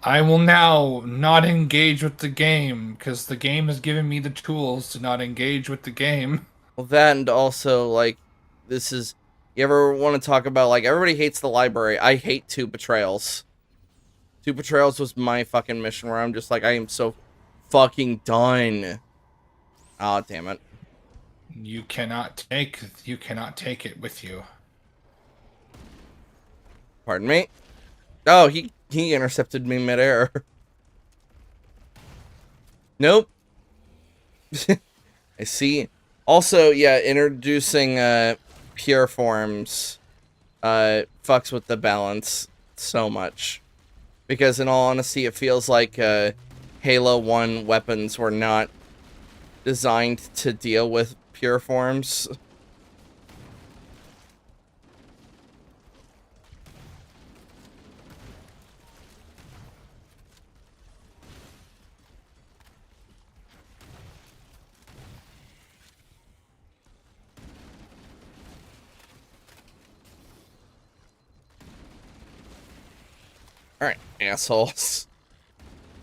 I will now not engage with the game because the game has given me the tools to not engage with the game. Well, that and also like this is. You ever want to talk about like everybody hates the library? I hate Two Betrayals. Two Betrayals was my fucking mission where I'm just like I am so fucking done. Oh damn it! You cannot take it with you. Pardon me. Oh, he intercepted me midair. Nope. I see. Also, yeah, introducing pure forms fucks with the balance so much. Because in all honesty, it feels like Halo 1 weapons were not designed to deal with pure forms. Alright, assholes.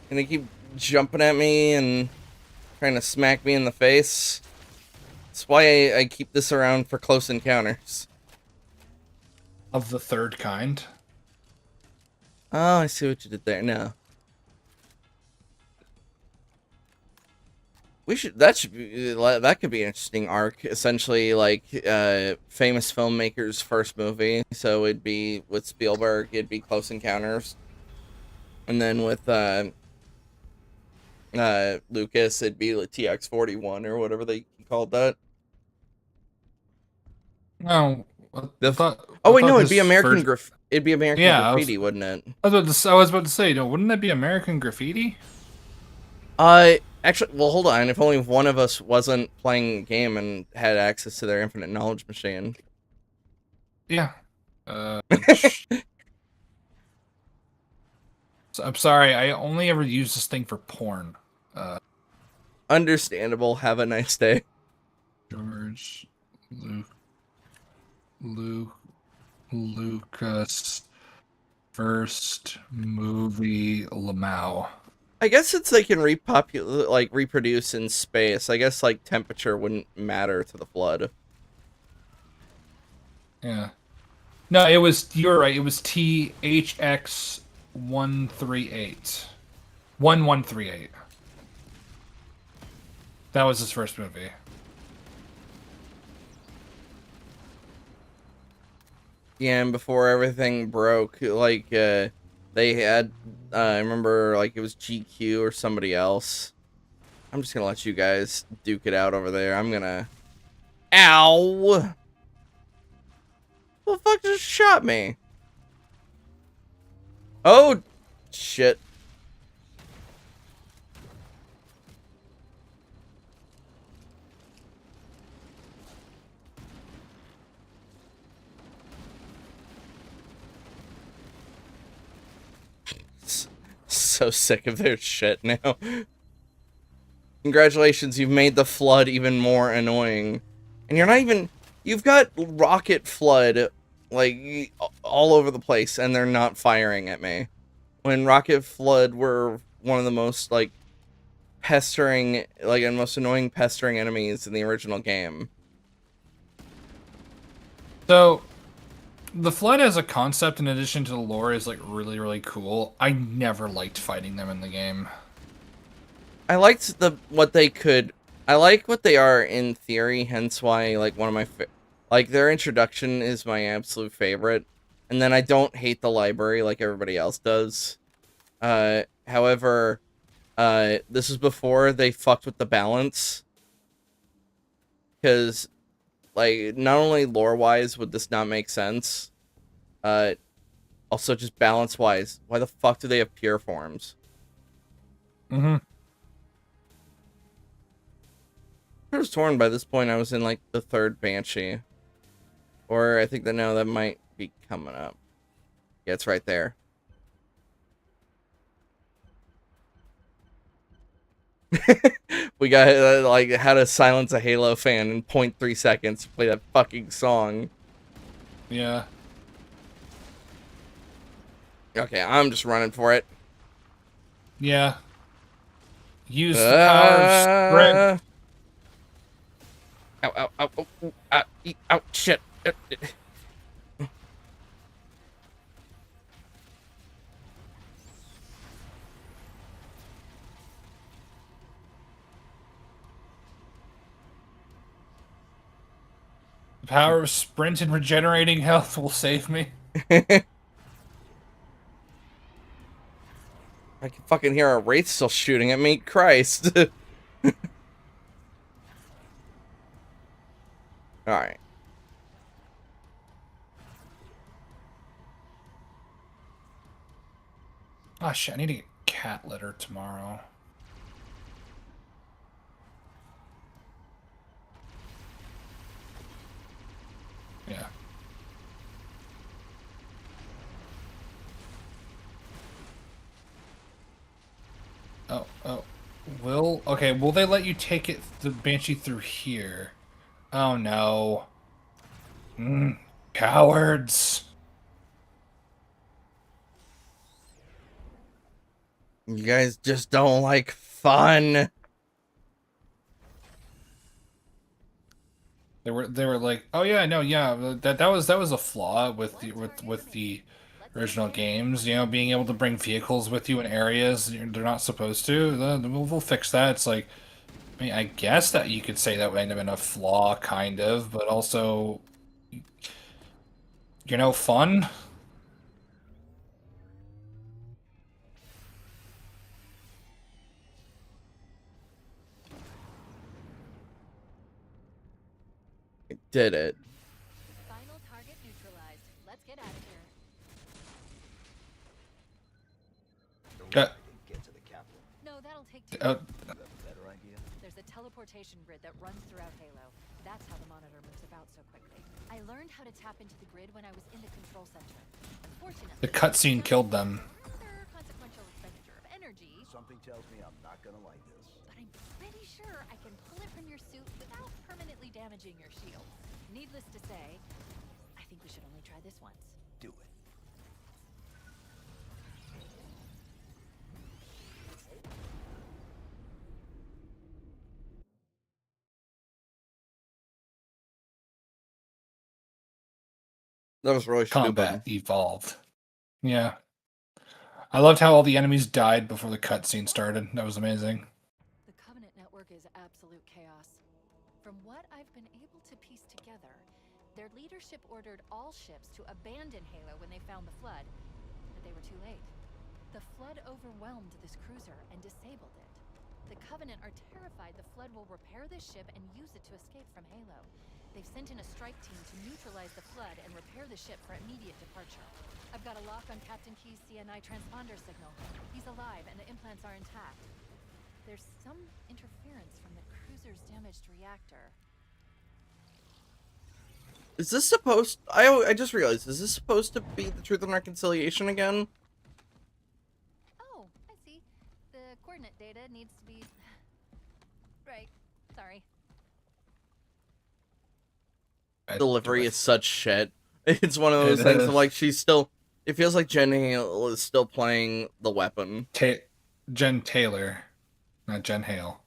Gonna keep jumping at me and trying to smack me in the face. That's why I keep this around for close encounters. Of the third kind. Oh, I see what you did there. No. That could be an interesting arc. Essentially, like, famous filmmaker's first movie. So it'd be with Spielberg, it'd be Close Encounters. And then with, Lucas, it'd be like TX-41 or whatever they called that. No. Oh wait, no, it'd be American it'd be American Yeah, Graffiti, wouldn't it? I was about to say, no, wouldn't that be American Graffiti? Actually, well, hold on. If only one of us wasn't playing a game and had access to their infinite knowledge machine. Yeah. So, I'm sorry, I only ever use this thing for porn. Understandable. Have a nice day. George Lucas first movie Lamau. I guess it's they can reproduce in space. I guess like temperature wouldn't matter to the flood. Yeah. No, you're right, it was THX 138. 1138. That was his first movie. Yeah, and before everything broke, like they had I remember like it was GQ or somebody else. I'm just gonna let you guys duke it out over there. I'm gonna. Ow! Who the fuck just shot me? Oh, shit. So sick of their shit now. Congratulations, you've made the flood even more annoying. And you're not even... You've got rocket flood, like, all over the place, and they're not firing at me. When rocket flood were one of the most, like, pestering, like, and most annoying pestering enemies in the original game. So, the Flood as a concept, in addition to the lore, is like really, really cool. I never liked fighting them in the game. I liked what they could. I like what they are in theory. Hence why like one of my like their introduction is my absolute favorite. And then I don't hate the library like everybody else does. However, this is before they fucked with the balance. Because, like, not only lore-wise would this not make sense, also just balance-wise. Why the fuck do they have pure forms? Mm-hmm. I was torn by this point. I was in, like, the 3rd Banshee. Or I think that now that might be coming up. Yeah, it's right there. We got, like, how to silence a Halo fan in 0.3 seconds to play that fucking song. Yeah. Okay, I'm just running for it. Yeah. Use the power of sprint. Ow, ow, ow, ow, ow, ow, shit. The power of sprint and regenerating health will save me. I can fucking hear a wraith still shooting at me. Christ. Alright. Oh shit, I need to get cat litter tomorrow. Yeah. Oh. Will they let you take it, the Banshee, through here? Oh no. Cowards. You guys just don't like fun. They were like, oh yeah, no, yeah, that was a flaw with the original games. You know, being able to bring vehicles with you in areas they're not supposed to. We'll fix that. It's like, I mean, I guess that you could say that might have been a flaw, kind of, but also, you know, fun. I did it. Final target neutralized. Let's get out of here. Get to the capital. No, that'll take 2 Uh, You have a better idea? There's a teleportation grid that runs throughout Halo. That's how the monitor moves about so quickly. I learned how to tap into the grid when I was in the control center. Unfortunately, the cutscene killed them. rather consequential expenditure of energy, Something tells me I'm not gonna like this. but I'm pretty sure I can pull it from your suit without permanently damaging your shield. Needless to say, I think we should only try this once. Do it. That was really Combat stupid. evolved. Yeah. I loved how all the enemies died before the cutscene started. That was amazing. The Covenant network is absolute chaos. From what I've been able to piece together, their leadership ordered all ships to abandon Halo when they found the Flood, but they were too late. The Flood overwhelmed this cruiser and disabled it. The Covenant are terrified the Flood will repair this ship and use it to escape from Halo. They've sent in a strike team to neutralize the Flood and repair the ship for immediate departure. I've got a lock on Captain Key's CNI transponder signal. He's alive and the implants are intact. There's some interference from the cruiser's damaged reactor. Is this supposed... I just realized, is this supposed to be the Truth and Reconciliation again? Oh, I see. The coordinate data needs to be... Right. Sorry. Delivery is such shit. It's one of those things of like, she's still... It feels like Jen Hale is still playing the weapon. Jen Taylor, not Jen Hale.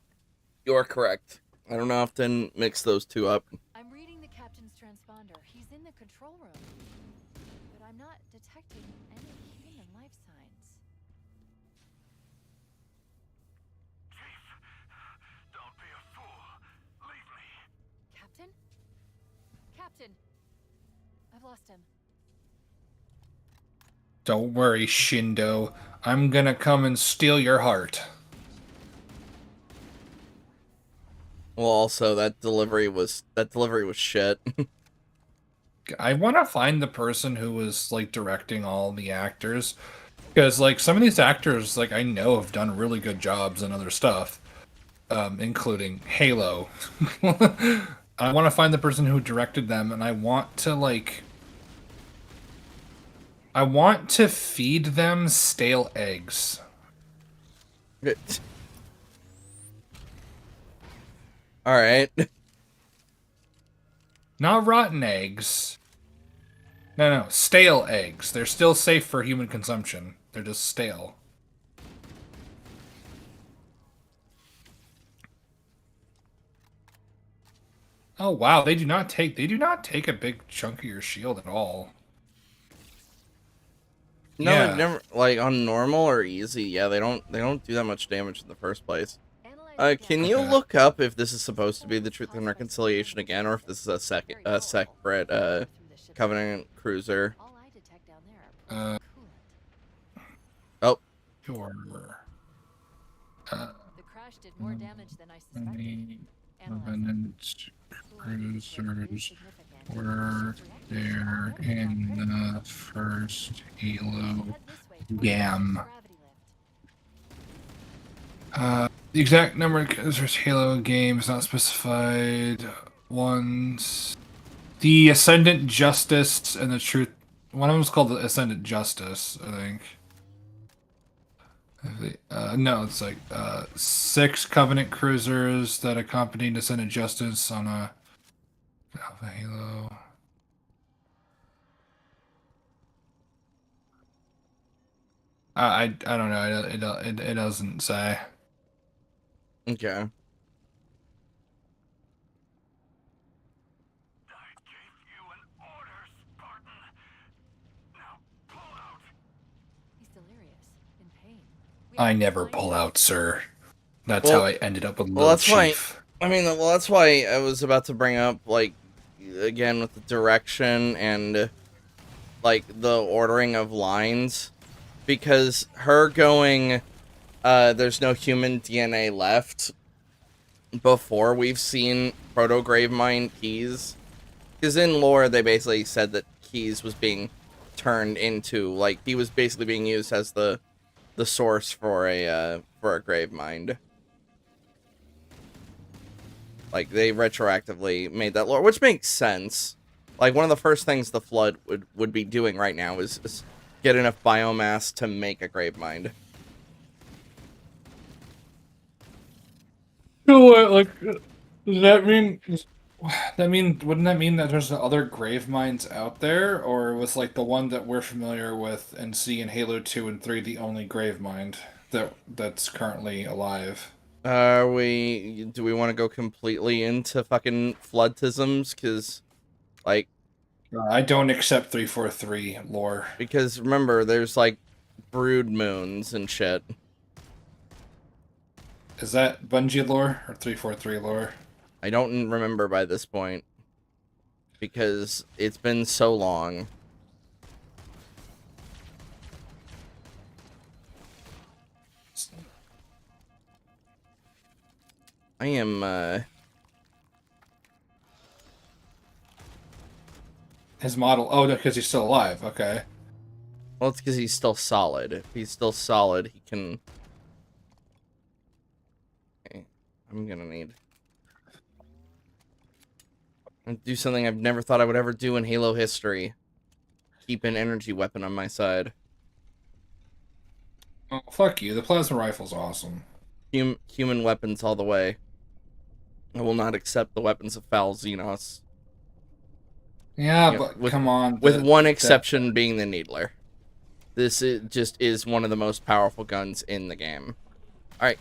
You're correct. I don't often mix those two up. I'm reading the captain's transponder. He's in the control room. But I'm not detecting any human life signs. Chief, Captain! I've lost him. Don't worry, Shindo. I'm gonna come and steal your heart. Well, also that delivery was shit. I want to find the person who was like directing all the actors, because like some of these actors, like I know, have done really good jobs and other stuff, including Halo. I want to find the person who directed them, and I want to feed them stale eggs. All right. Not rotten eggs. No, stale eggs. They're still safe for human consumption. They're just stale. Oh wow, they do not take a big chunk of your shield at all. No, Yeah. it never, like on normal or easy. Yeah, they don't do that much damage in the first place. Can you Okay. look up if this is supposed to be the Truth and Reconciliation again, or if this is a separate Covenant cruiser? All I detect down there Uh, are coolant. Oh, Sure. The crash did more damage than I suspected. Any Analyze Covenant Coolant was very cruisers significant. were Ships reacted there to in gravity. the first Halo Head this way towards Gam. gravity lift. The exact number of cruisers Halo games not specified. Ones. The Ascendant Justice and the Truth. One of them is called the Ascendant Justice, I think. No, it's like 6 Covenant cruisers that accompanied Ascendant Justice on a Alpha Halo. I don't know. It doesn't say. okay. He's delirious, in pain. I never pull out, sir. That's Well- how I ended up with well, Lil that's why- Chief. I mean, well, that's why I was about to bring up, like, again with the direction and like the ordering of lines, because her going, there's no human DNA left before we've seen Proto Gravemind Keyes, because in lore they basically said that Keyes was being turned into, like, he was basically being used as the source for a Gravemind. Like, they retroactively made that lore, which makes sense. Like, one of the first things the Flood would be doing right now is get enough biomass to make a Gravemind. Does that mean? Wouldn't that mean that there's other grave mines out there, or was like the one that we're familiar with and see in Halo 2 and 3 the only grave mine that's currently alive? Do we want to go completely into fucking Floodtisms? Because, like, I don't accept 343 lore. because remember, there's, like, brood moons and shit. Is that Bungie lore or 343 lore? I don't remember by this point. Because it's been so long. I am, His model. Oh, no, because he's still alive. Okay. well, it's because he's still solid. If he's still solid, he can... Okay, I'm gonna need... do something I've never thought I would ever do in Halo history. Keep an energy weapon on my side. Oh, fuck you. The plasma rifle's awesome. Human weapons all the way. I will not accept the weapons of foul Xenos. Yeah, Yeah, but with- come on. With one exception being the Needler. This just is one of the most powerful guns in the game. Alright.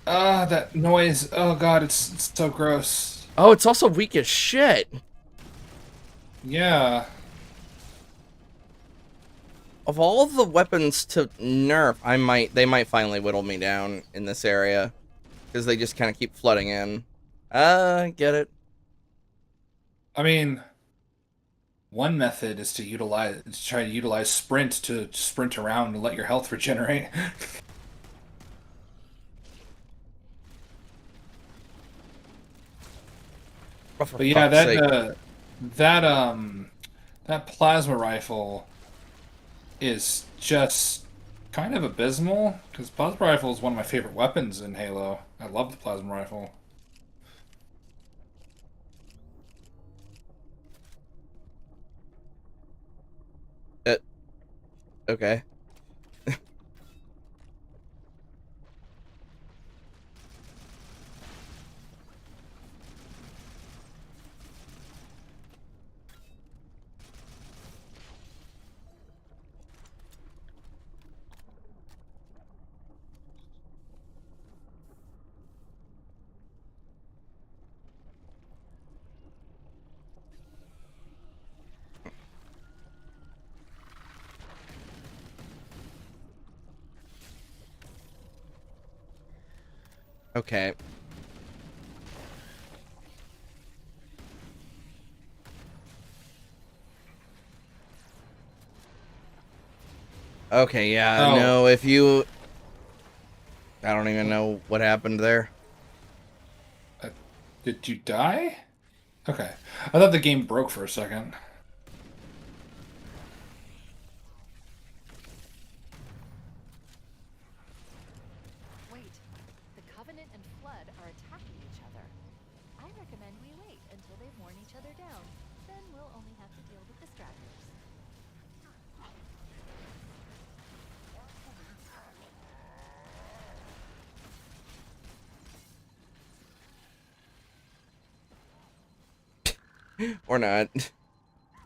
That noise. Oh god, it's so gross. Oh, it's also weak as shit. Yeah. Of all the weapons to nerf, they might finally whittle me down in this area. Because they just kind of keep flooding in. Get it. I mean, one method is to try to utilize sprint to sprint around and let your health regenerate. Oh, for But yeah, fuck's sake. that plasma rifle is just kind of abysmal because plasma rifle is one of my favorite weapons in Halo. I love the plasma rifle. Okay. Okay. Okay, yeah, Oh. no, if you... I don't even know what happened there. Did you die? Okay. I thought the game broke for a second. Wait, the Covenant and Flood are attacking each other. I recommend we wait until they've worn each other down. Then we'll only have to deal with distractors. Or not.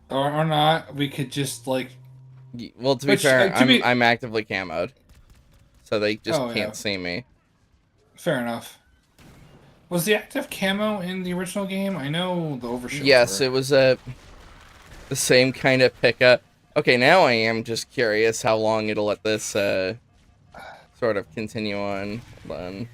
Or not. We could just, like... Well, to be Which, fair, to be- I'm actively camoed. So they just Oh, can't yeah. see me. Fair enough. Was the active camo in the original game? I know the overshields Yes, were. it was the same kind of pickup. Okay, now I am just curious how long it'll let this sort of continue on. Hold on.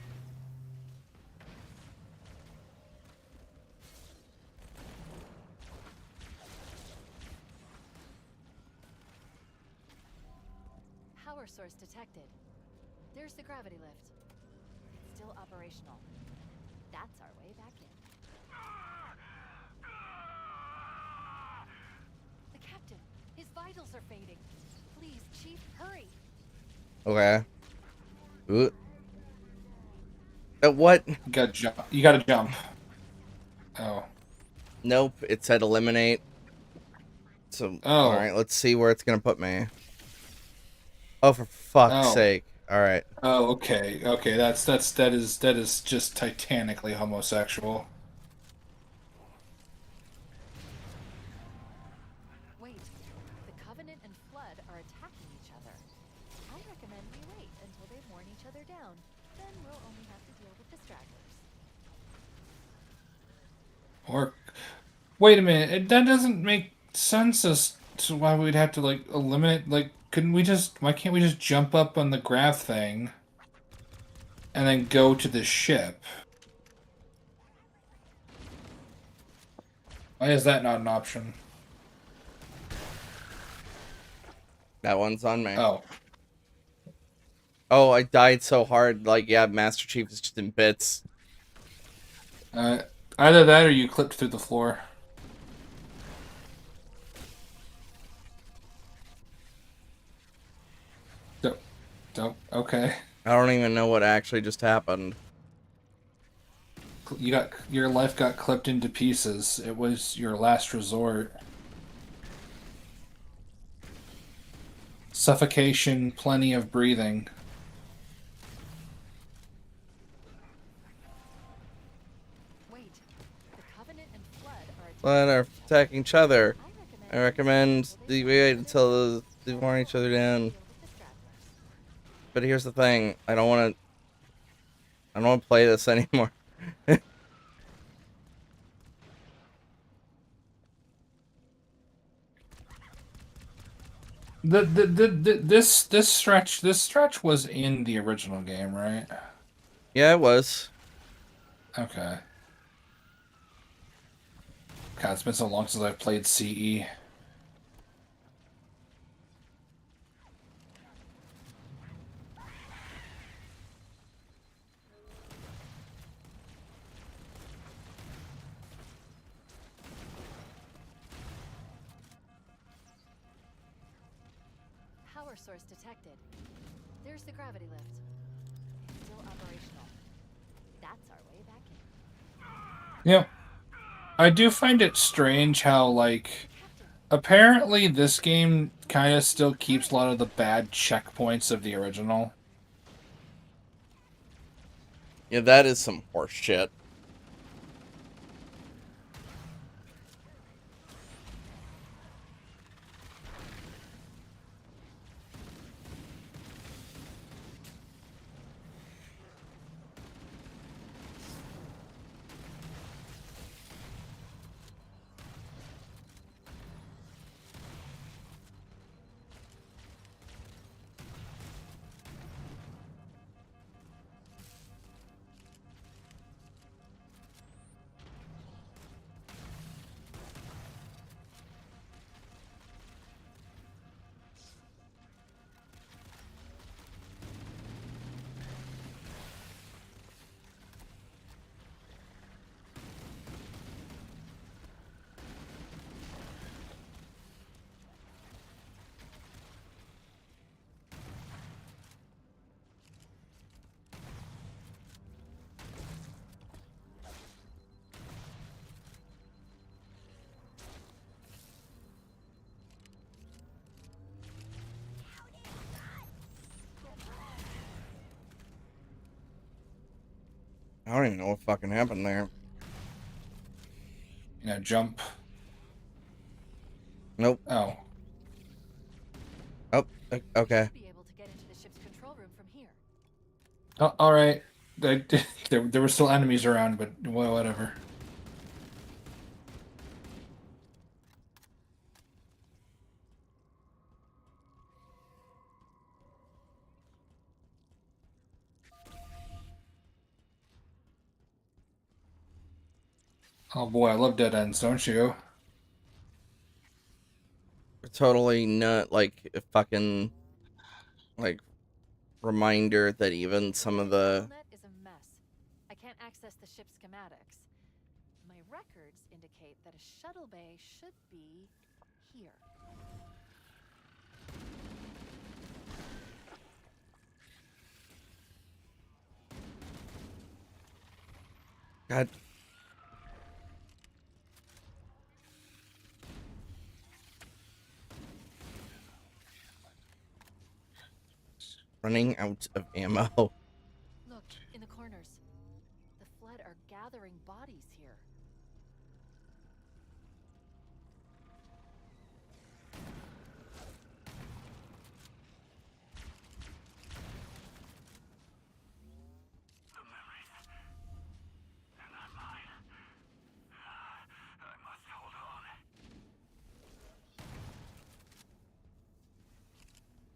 Power source detected. There's the gravity lift. It's still operational. That's our way back in. The captain! His vitals are fading. Please, Chief, hurry! Okay. Ooh. What? You gotta jump. You gotta jump. Oh. Nope, it said eliminate. So, Oh. alright, let's see where it's gonna put me. Oh, for fuck's Oh. sake. Alright. Oh, okay. Okay, that is just titanically homosexual. Wait, the Covenant and Flood are attacking each other. I recommend we wait until they've worn each other down. Then we'll only have to deal with distractors. Or wait a minute, that doesn't make sense as to why we'd have to like eliminate couldn't we just why can't we just jump up on the grav thing and then go to the ship? Why is that not an option? That one's on me. Oh. Oh, I died so hard. Like, yeah, Master Chief is just in bits. Either that or you clipped through the floor. Okay. I don't even know what actually just happened. Your life got clipped into pieces. It was your last resort. Suffocation, plenty of breathing. Wait, the Covenant and Flood are But are attacking each other. I I recommend we wait until they warn each other down. deal with distractors. But here's the thing. I don't want to play this anymore. This stretch was in the original game, right? Yeah, it was. Okay. God, it's been so long since I've played CE. Power source detected. There's the gravity lift. It's still operational. That's our way back in. Yeah. I do find it strange how, like, Captain, apparently this game kind of still keeps a lot of the bad checkpoints of the original. Yeah, that is some horse shit. I don't even know what fucking happened there. Jump. Nope. Oh. Oh, okay. be able to get into the ship's control room from here. Oh, all right. There were still enemies around, but well, whatever. Oh boy, I love dead ends, don't you? Totally not like a fucking like reminder that even some of the Net is a mess. I can't access the ship's schematics. My records indicate that a shuttle bay should be here. God. Running out of ammo. Look, in the corners. The Flood are gathering bodies here.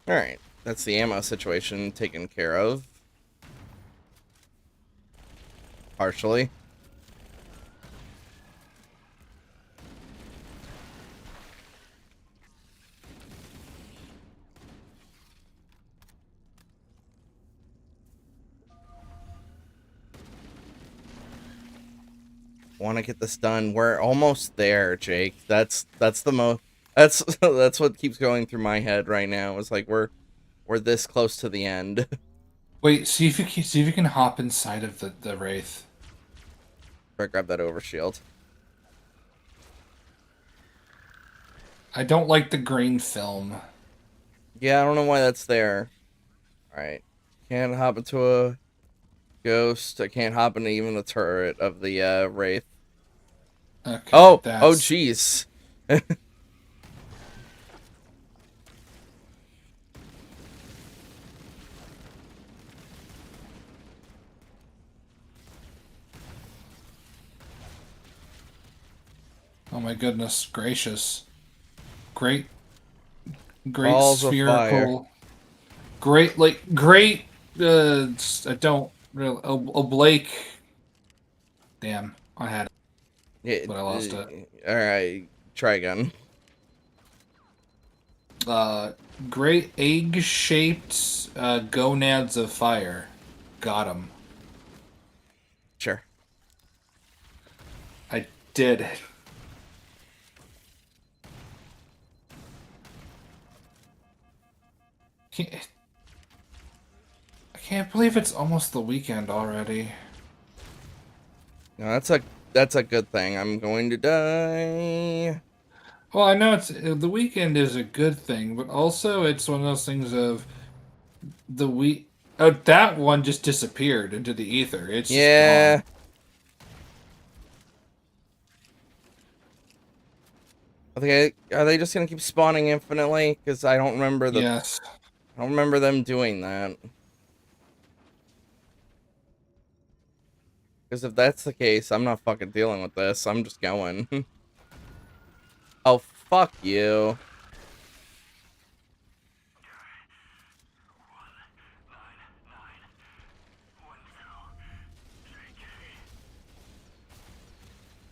Alright, that's the ammo situation taken care of. Partially. Want to get this done. We're almost there, Jake. That's the most. That's what keeps going through my head right now. It's like we're this close to the end. Wait, see if you can hop inside of the wraith. I grab that overshield. I don't like the green film. Yeah, I don't know why that's there. Alright. Can't hop into a ghost. I can't hop into even the turret of the wraith. Okay, Oh that's... jeez. Oh my goodness gracious. Great Balls of spherical. Great, I don't really... Oblique. Damn, I had it. Yeah, but I lost it. Alright, try again. Great egg-shaped gonads of fire. Got him. Sure. I did it. I can't believe it's almost the weekend already. No, that's a good thing. I'm going to die. Well, I know it's the weekend is a good thing, but also it's one of those things of the week. Oh, that one just disappeared into the ether. It's just Yeah. gone. Are they just gonna keep spawning infinitely? Because I don't remember Yes. I don't remember them doing that. Because if that's the case, I'm not fucking dealing with this. I'm just going. Oh, fuck you.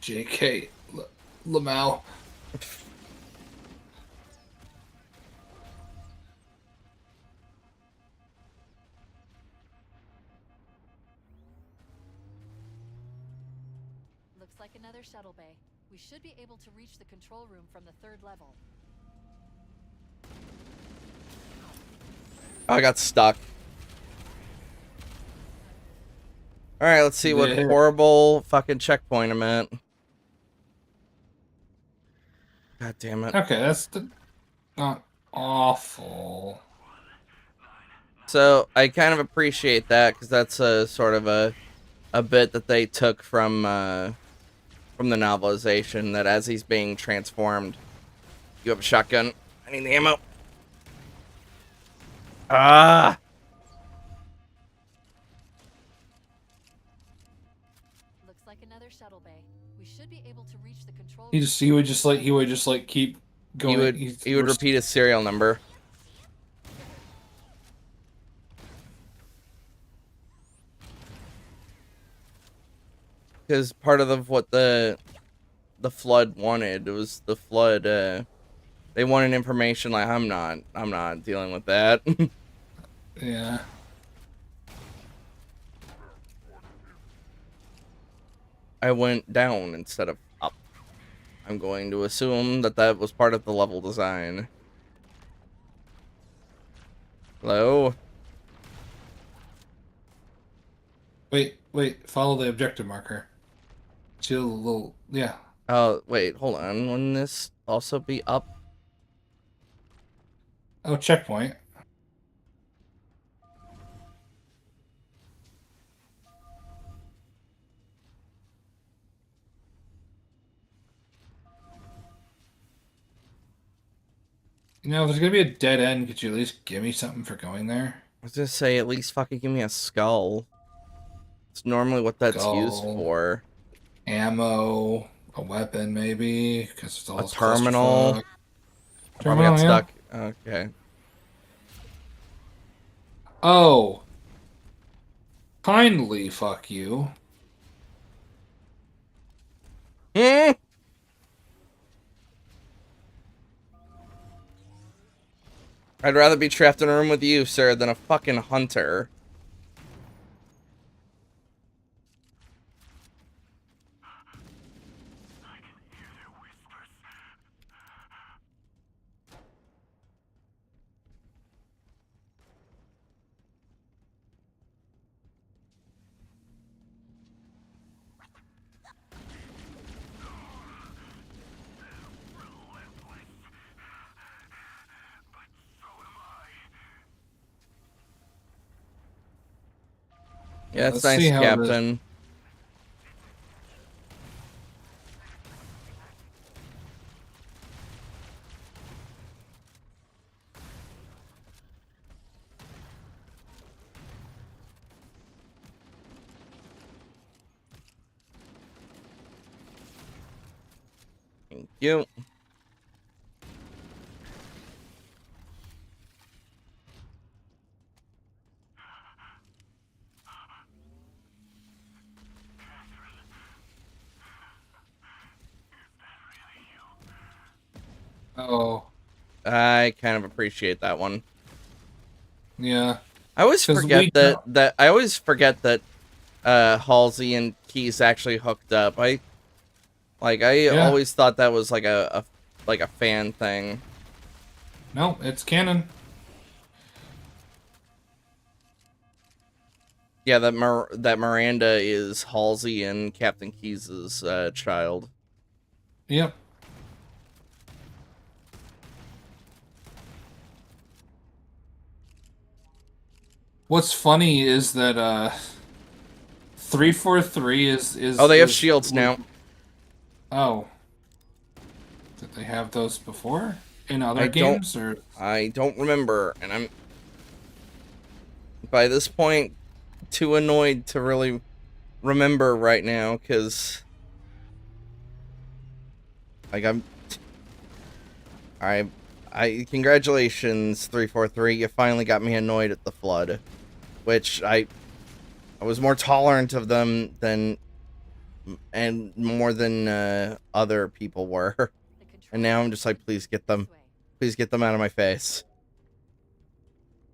J.K. Lamau. Looks like another shuttle bay. We should be able to reach the control room from the 3rd level. Oh, I got stuck. Alright, let's see what Yeah. horrible fucking checkpoint I'm at. God damn it. Okay, that's not awful. So, I kind of appreciate that, because that's a sort of a bit that they took from the novelization, that as he's being transformed, you have a shotgun. I need the ammo. Ah! Looks like another shuttle bay. We should be able to reach the control He room. would just like keep going. He would repeat his serial number. Because part of what the Flood wanted was the Flood. They wanted information. Like, I'm not dealing with that. Yeah. I went down instead of up. I'm going to assume that was part of the level design. Hello? Wait. Follow the objective marker. See a little. Yeah. Oh, wait, hold on. Wouldn't this also be up? Oh, checkpoint. You know, if there's gonna be a dead end, could you at least give me something for going there? I was gonna say, at least fucking give me a skull. It's normally what that's used Skull. for. Ammo, a weapon maybe, because it's all A this terminal. clusterfuck. Probably got Terminal, yeah. stuck. Okay. Oh. Kindly fuck you. Hmm? I'd rather be trapped in a room with you, sir, than a fucking hunter. Yeah, Let's it's nice, see how Captain. Thank you. Oh, I kind of appreciate that one. yeah. I always 'Cause forget we that I always forget that Halsey and Keyes actually hooked up. I Yeah. always thought that was like a fan thing. No, it's canon. Yeah, that Miranda is Halsey and Captain Keyes' child. Yep. What's funny is that 343 Oh, they have is shields now. oh. Did they have those before in I other don't games or I don't remember, and I'm by this point too annoyed to really remember right now, because like I congratulations 343, you finally got me annoyed at the Flood, which I was more tolerant of them than and more than other people were. The And now I'm control just like, please get this them. way. Please get them out of my face.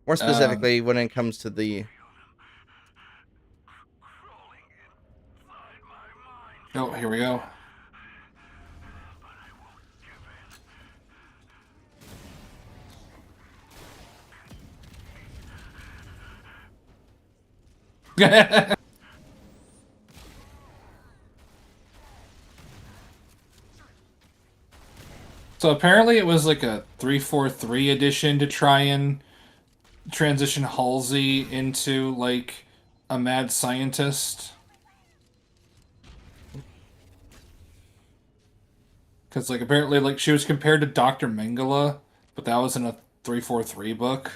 More um specifically, when it comes to the... oh, here we go. So apparently it was like a 343 edition to try and transition Halsey into like a mad scientist. Because like apparently like she was compared to Dr. Mengele, but that was in a 343 book.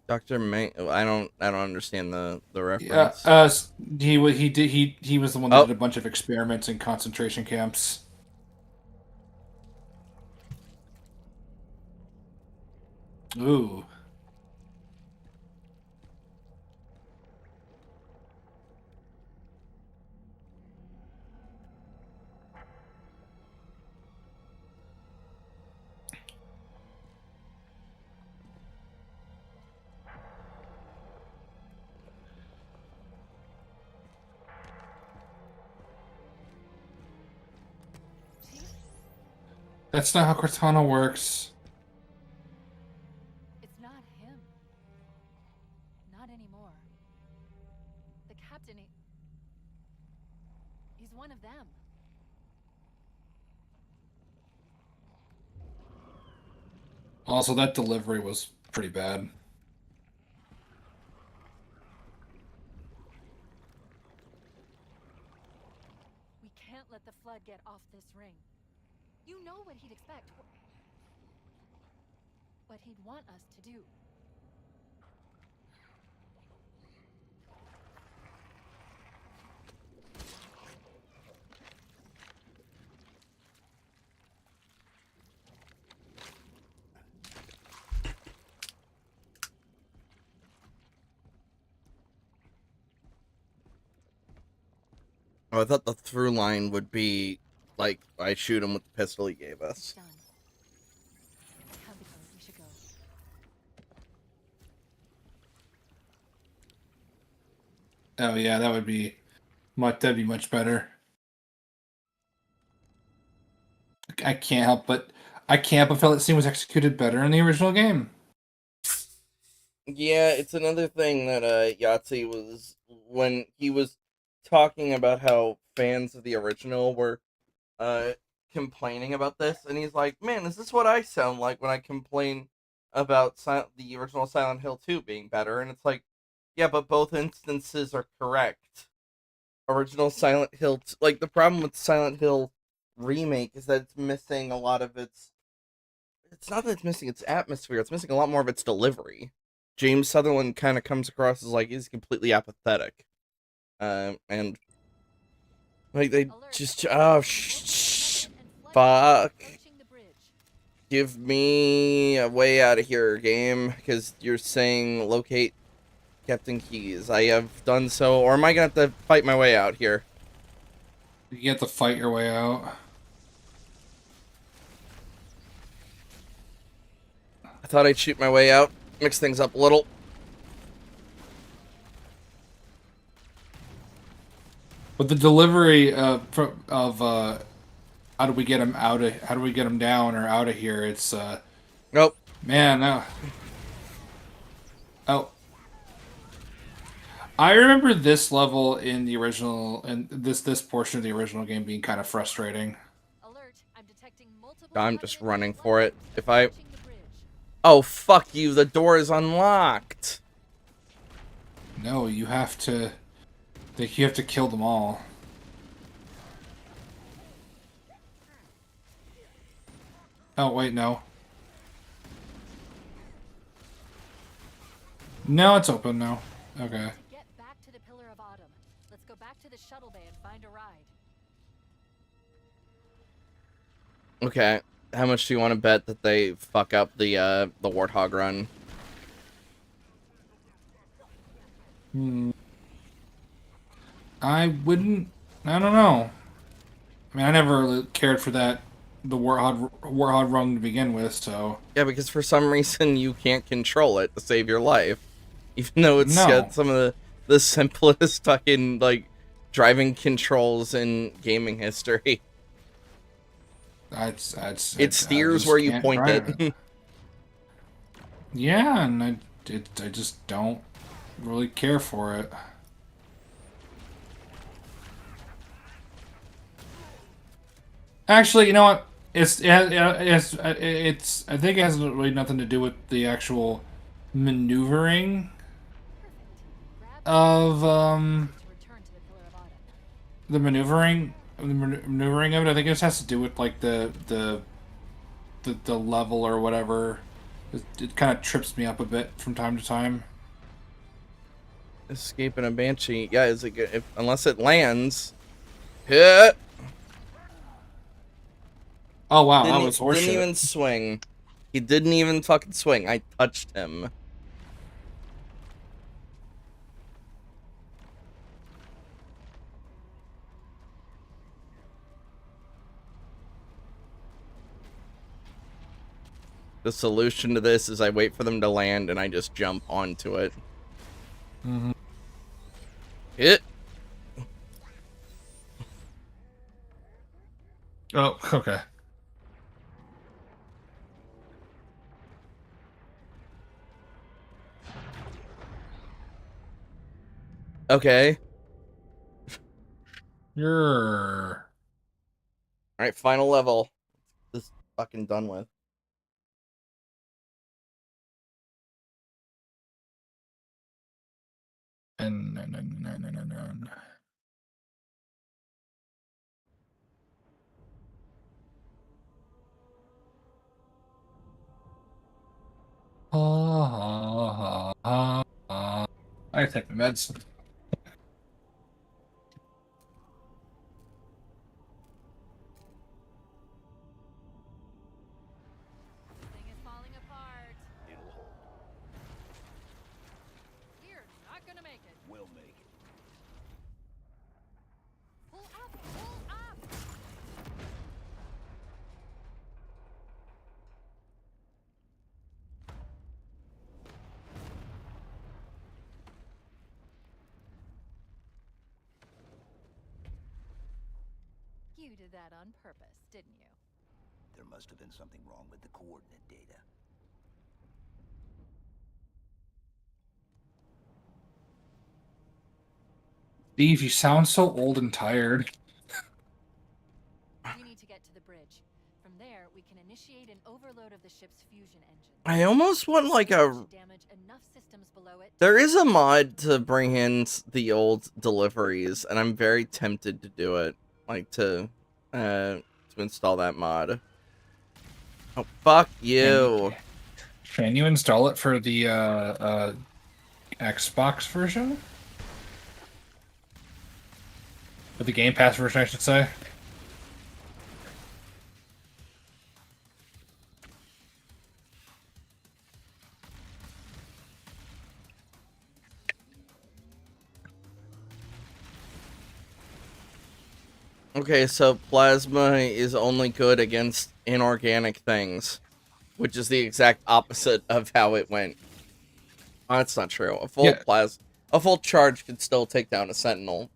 Dr. Meng... I don't understand the Yeah, reference. he was the one that Oh, did a bunch of experiments in concentration camps. Ooh. Chief, That's not how Cortana works. it's not him. Not anymore. The captain, he's one of them. Also, that delivery was pretty bad. We can't let the Flood get off this ring. You know what he'd expect. What he'd want us to do. I thought the through line would be, like, I shoot him with the pistol he gave us. Done. Time to go. We should go. Oh yeah, that'd be much better. I can't but feel that scene was executed better in the original game. Yeah, it's another thing that Yahtzee was, when he was talking about how fans of the original were complaining about this, and he's like, man, is this what I sound like when I complain about the original Silent Hill 2 being better? And it's like, yeah, but both instances are correct. Original Silent Hill like, the problem with Silent Hill remake is that it's missing a lot of it's not that it's missing its atmosphere, it's missing a lot more of its delivery. James Sutherland kind of comes across as like he's completely apathetic. And like they Alert. just Captain and Flood fuck. approaching the bridge. Give me a way out of here, game, because you're saying locate Captain Keyes. I have done so, or am I gonna have to fight my way out here? You have to fight your way out. I thought I'd shoot my way out, mix things up a little. But the delivery of how do we get him out of how do we get him down or out of here? It's Nope. man. Oh, I remember this level in the original and this portion of the original game being kind of frustrating. Alert, I'm detecting multiple I'm just Covenant running blood for it. vessels If I... approaching the bridge. Oh, fuck you. The door is unlocked. No, you have to. You have to kill them all. Oh wait, no. No, it's open now. Okay. To get back to the Pillar of Autumn, let's go back to the shuttle bay and find a ride. Okay. How much do you want to bet that they fuck up the Warthog run? I wouldn't. I don't know. I mean, I never really cared for the Warthog run to begin with, so. Yeah, because for some reason you can't control it to save your life. Even though it's No. got some of the simplest fucking, like, driving controls in gaming history. It It steers where you point it. Yeah, and I just don't really care for it. Actually, you know what? It's I think it has really nothing to do with the actual maneuvering Grab of to return to the Pillar of Autumn. the maneuvering of it. I think it just has to do with like the level or whatever. It kind of trips me up a bit from time to time. Escaping a Banshee. Yeah, is it good? Unless it lands. Hit! Oh wow, that Didn't, was horseshit. didn't even swing. He didn't even fucking swing. I touched him. The solution to this is I wait for them to land and I just jump onto it. Mhm. Hit! Oh, okay. Okay. You're. Alright, final level. This is fucking done with. And. I take my meds. Thing is falling apart. It'll hold. We're not gonna make it. We'll make it. Pull up! Pull up! You did that on purpose, didn't you? There must have been something wrong with the coordinate data. Steve, you sound so old and tired. We need to get to the bridge. From there, we can initiate an overload of the ship's fusion engine. I almost want like a... Damage enough systems below it. There is a mod to bring in the old deliveries, and I'm very tempted to do it. Like, to install that mod. Oh, fuck you. Can you install it for the Xbox version? Or the Game Pass version, I should say. Okay, so plasma is only good against inorganic things. which is the exact opposite of how it went. Oh, that's not true. Yeah. A full charge could still take down a Sentinel.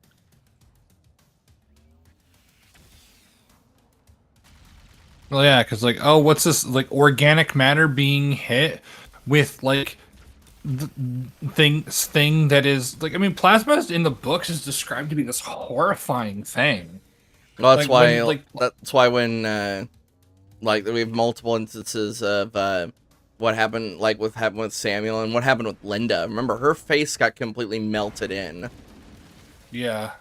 Well, yeah, because like, oh, what's this? Like organic matter being hit with like thing that is like, I mean, plasma in the books is described to be this horrifying thing. Well, that's Like, why. when, That's why when like we have multiple instances of what happened, like happened with Samuel and what happened with Linda. Remember, her face got completely melted in. yeah.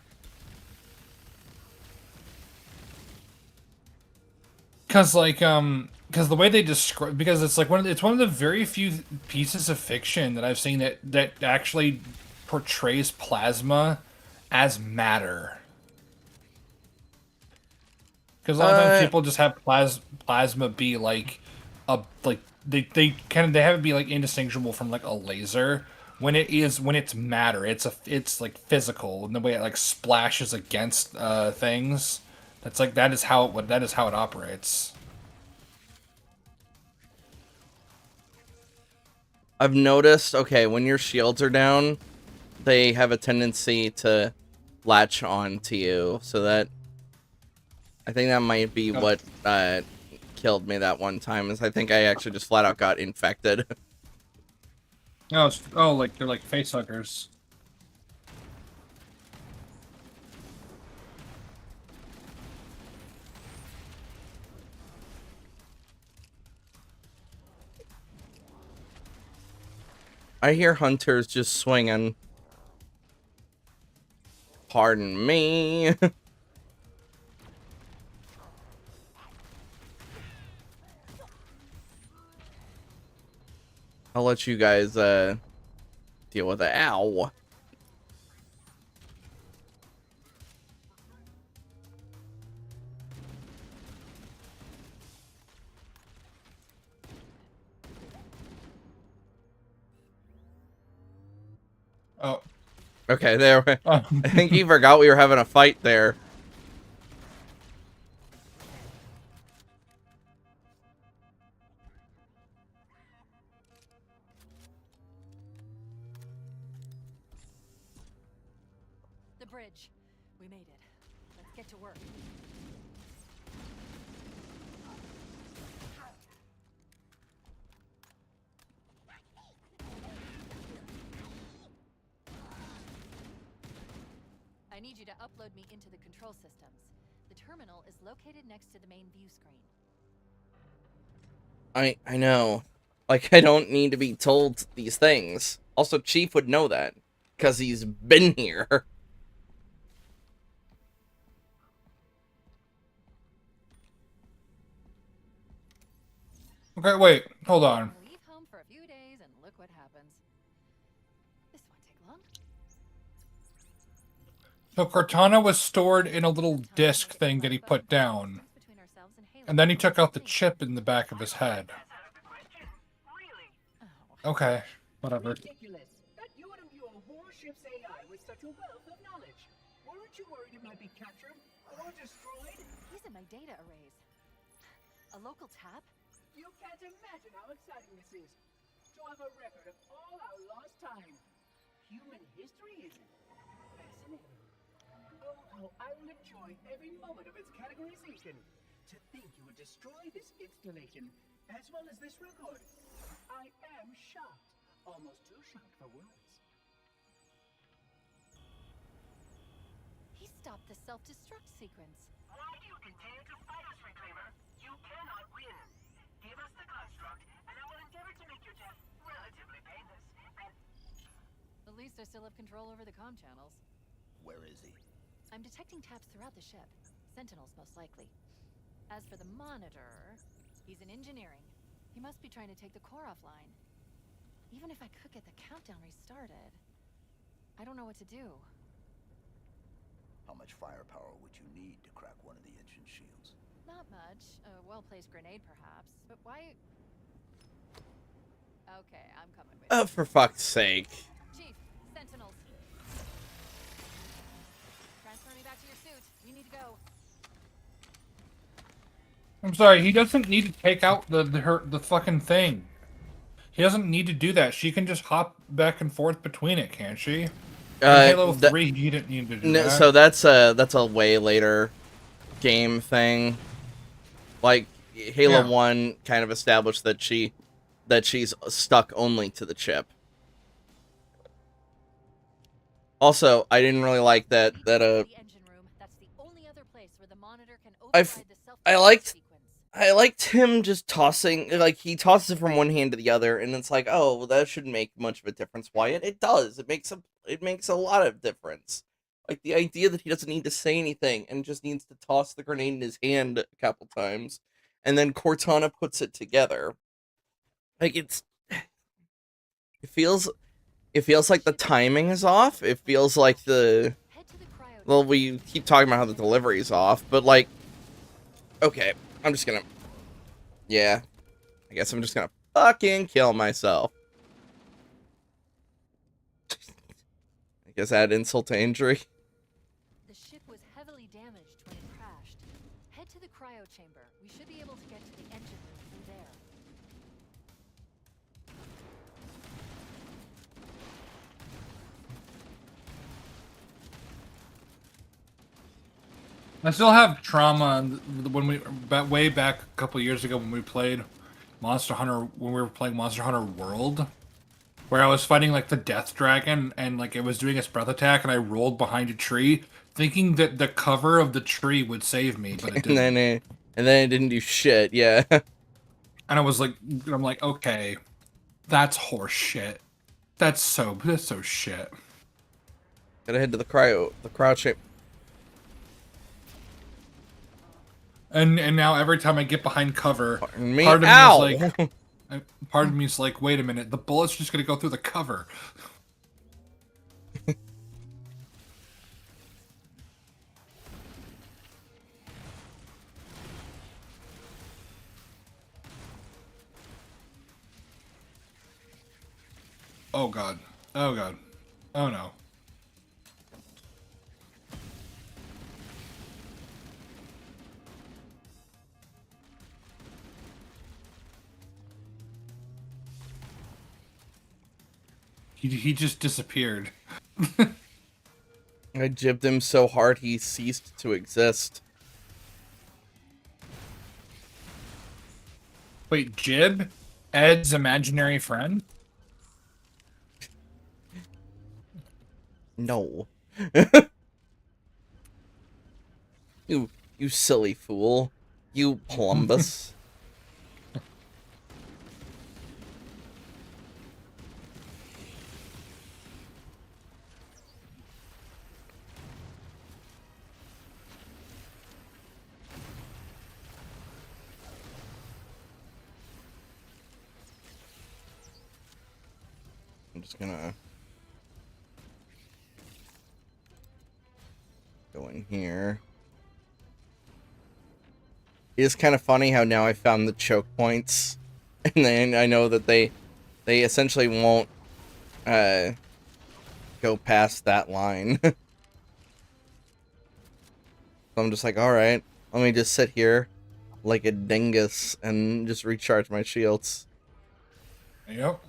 Because because the way they describe, because it's like it's one of the very few pieces of fiction that I've seen that actually portrays plasma as matter. Because a lot of times people just have plasma be like a like they have it be like indistinguishable from like a laser, when it's matter. It's like physical, and the way it like splashes against things. That is how it operates. I've noticed, okay, when your shields are down, they have a tendency to latch on to you, so that I think that might be what killed me that one time, is I think I actually just flat out got infected. Like they're like face huggers. I hear hunters just swinging. Pardon me. I'll let you guys deal with it. Ow. Oh. Okay, there. I think he forgot we were having a fight there. The bridge. We made it. Let's get to work. I need you to upload me into the control systems. The terminal is located next to the main view screen. I know. Like, I don't need to be told these things. Also, Chief would know that, because he's been here. Okay, wait, hold on. Leave home for a few days and look what happens. This won't take long. So Cortana was stored in a little disc thing that he put down. And then he took out the chip in the back of his head. Okay, whatever. Ridiculous. That you would imbue a warship's AI with such a wealth of knowledge. Weren't you worried it might be captured or destroyed? These are my data arrays. A local tap? You can't imagine how exciting this is. To have a record of all our lost time. Human history is fascinating. Oh, how I will enjoy every moment of its categorization. To think you would destroy this installation, as well as this record. I am shocked. Almost too shocked for words. He stopped the self-destruct sequence. Why do you continue to fight us, Reclaimer? You cannot win. Give us the construct, and I will endeavor to make your death relatively painless. At least I still have control over the comm channels. Where is he? I'm detecting taps throughout the ship. Sentinels, most likely. As for the monitor, he's in engineering. He must be trying to take the core offline. Even if I could get the countdown restarted, I don't know what to do. How much firepower would you need to crack one of the engine shields? Not much. A well-placed grenade, perhaps. But why... Okay, I'm coming with you. For fuck's sake. Chief, Sentinels. Transfer me back to your suit. You need to go. I'm sorry, he doesn't need to take out the fucking thing. He doesn't need to do that. She can just hop back and forth between it, can't she? In Halo 3, he didn't need to do that. So that's a way later game thing. Like Halo 1 kind of established that she's stuck only to the chip. Also, I didn't really like that I liked him just tossing, like, he tosses it from one hand to the other, and it's like, oh, well, that shouldn't make much of a difference, Wyatt. It does. It makes a lot of difference. Like, the idea that he doesn't need to say anything and just needs to toss the grenade in his hand a couple times, and then Cortana puts it together. Like, it feels like the timing is off. It feels like well, we keep talking about how the delivery is off, but, like, okay, I'm just gonna... Yeah. I guess I'm just gonna fucking kill myself. I guess add insult to injury. The ship was heavily damaged when it crashed. Head to the cryo chamber. We should be able to get to the engine room through there. I still have trauma when way back a couple years ago when we played Monster Hunter, when we were playing Monster Hunter World, where I was fighting like the Death Dragon and like it was doing its breath attack and I rolled behind a tree thinking that the cover of the tree would save me, but it didn't. And then it didn't do shit, yeah. And I'm like, okay, that's horse shit. That's so shit. Gotta head to the cryo chamber. And now every time I get behind cover, part of me is like, wait a minute, the bullet's just gonna go through the cover. Oh god. Oh god. Oh no. He just disappeared. I jibbed him so hard he ceased to exist. Wait, Jib? Ed's imaginary friend? No. You silly fool. You plumbus. I'm just gonna go in here. It's kind of funny how now I found the choke points, and then I know that they essentially won't go past that line. So I'm just like, all right, let me just sit here like a dingus and just recharge my shields. Yep.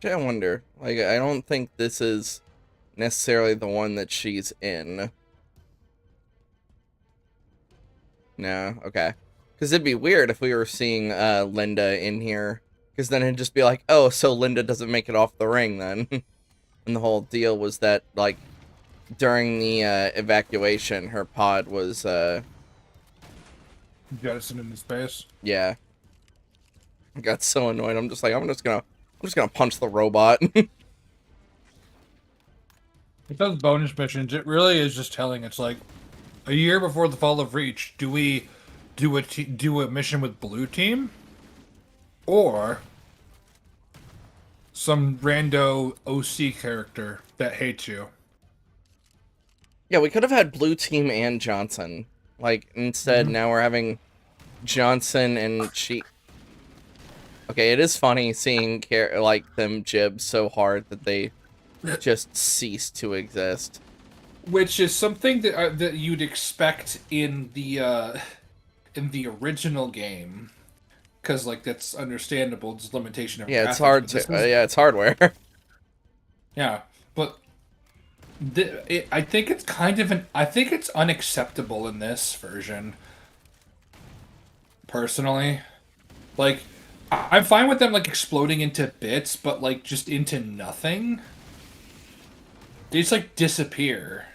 I wonder, like, I don't think this is necessarily the one that she's in. No, okay. Because it'd be weird if we were seeing Linda in here. Because then it'd just be like, oh, so Linda doesn't make it off the ring then. And the whole deal was that, like, during the evacuation, her pod was, jettisoned into space. Yeah. I got so annoyed. I'm just like, I'm just gonna punch the robot. With those bonus missions, it really is just telling. It's like a year before the fall of Reach. Do we do a mission with Blue Team, or some rando OC character that hates you. Yeah, we could have had Blue Team and Johnson. Like, instead, now we're having Johnson and she. Okay, it is funny seeing like them jib so hard that they just cease to exist. Which is something that that you'd expect in the original game, because like that's understandable. It's limitation of Yeah, it's graphics, hard but to. this was- Yeah, it's hardware. yeah, but I think it's kind of I think it's unacceptable in this version. Personally, like I'm fine with them like exploding into bits, but like just into nothing. They just like disappear.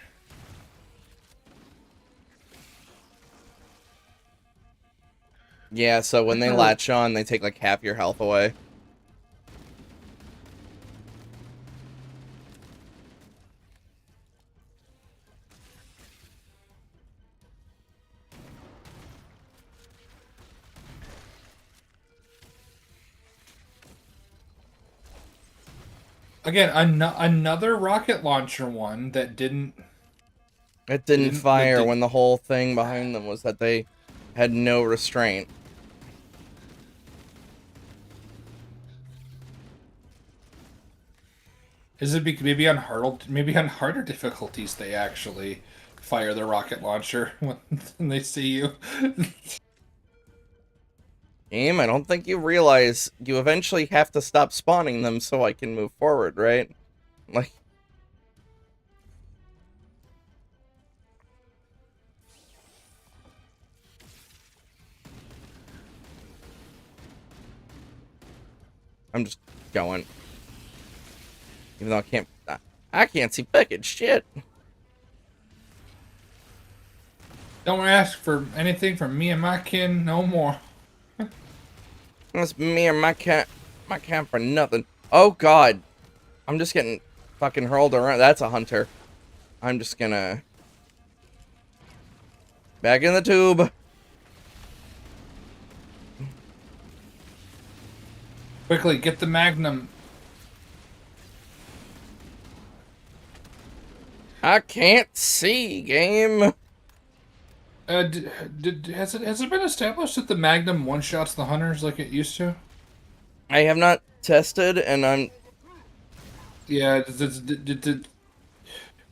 Yeah, so when they latch on, they take like half your health away. Again, another rocket launcher one that didn't. It didn't Didn't- fire did- when the whole thing behind them was that they had no restraint. Is it maybe on harder difficulties they actually fire the rocket launcher when they see you? Game, I don't think you realize you eventually have to stop spawning them so I can move forward, right? Like, I'm just going. Even though I can't see Beckett, shit. Don't ask for anything from me and my kin no more. That's me and my cat for nothing. Oh god. I'm just getting fucking hurled around. That's a hunter. I'm just gonna... Back in the tube. Quickly, get the Magnum. I can't see, game. Has it been established that the Magnum one-shots the hunters like it used to? I have not tested, and I'm... Yeah,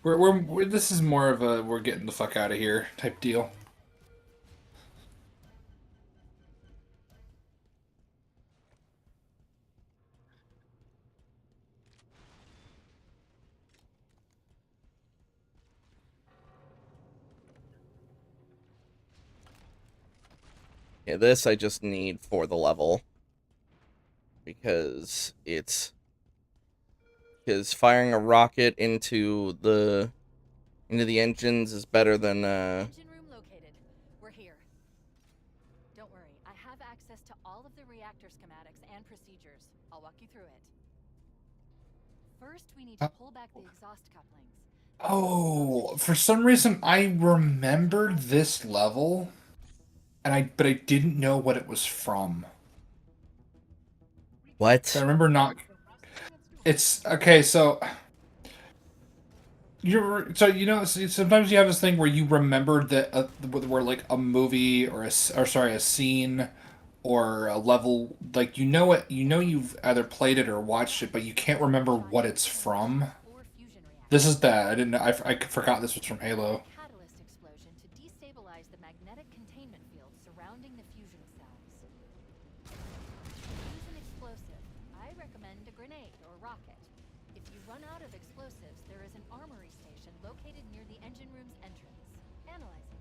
we're this is more of a we're getting the fuck out of here type deal. Yeah, this I just need for the level. Because it's... Because firing a rocket into the engines is better than, Engine room located. We're here. Don't worry, I have access to all of the reactor schematics and procedures. I'll walk you through it. First, we need to pull back the exhaust couplings. Oh, for some reason I remembered this level, but I didn't know what it was from. What? I remember not. It's okay. So sometimes you have this thing where you remember that where like a movie or a scene or a level, like you've either played it or watched it, but you can't remember what it's from. Or fusion reactors. This is that. I didn't know. I forgot this was from Halo. Catalyst explosion to destabilize the magnetic containment field surrounding the fusion cells. Use an explosive. I recommend a grenade or rocket. If you run out of explosives, there is an armory station located near the engine room's entrance. Analyzing.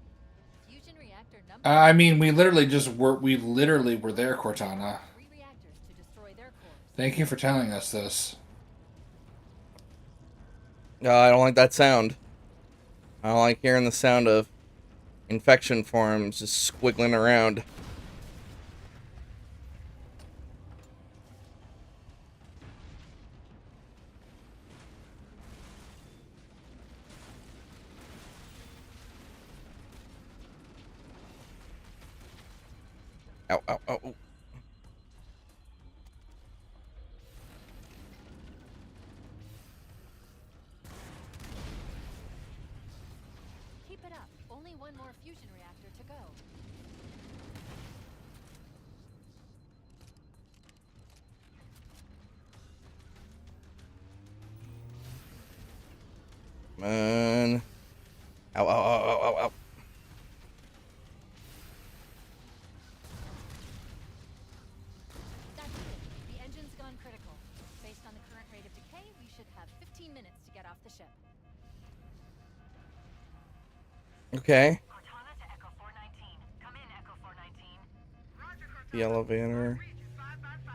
Fusion reactor number I mean, we literally were there, Cortana. 3 reactors to destroy their cores. Thank you for telling us this. I don't like that sound. I don't like hearing the sound of infection forms just squiggling around. Ow, ow, ow. fusion reactor to go. Come on. Ow, ow, ow, ow, ow, ow. That's it. The engine's gone critical. Based on the current rate of decay, we should have 15 minutes to get off the ship. Okay. Cortana to Echo 419. Come in, Echo 419. Roger, Cortana. The elevator. Reach you 5 by 5.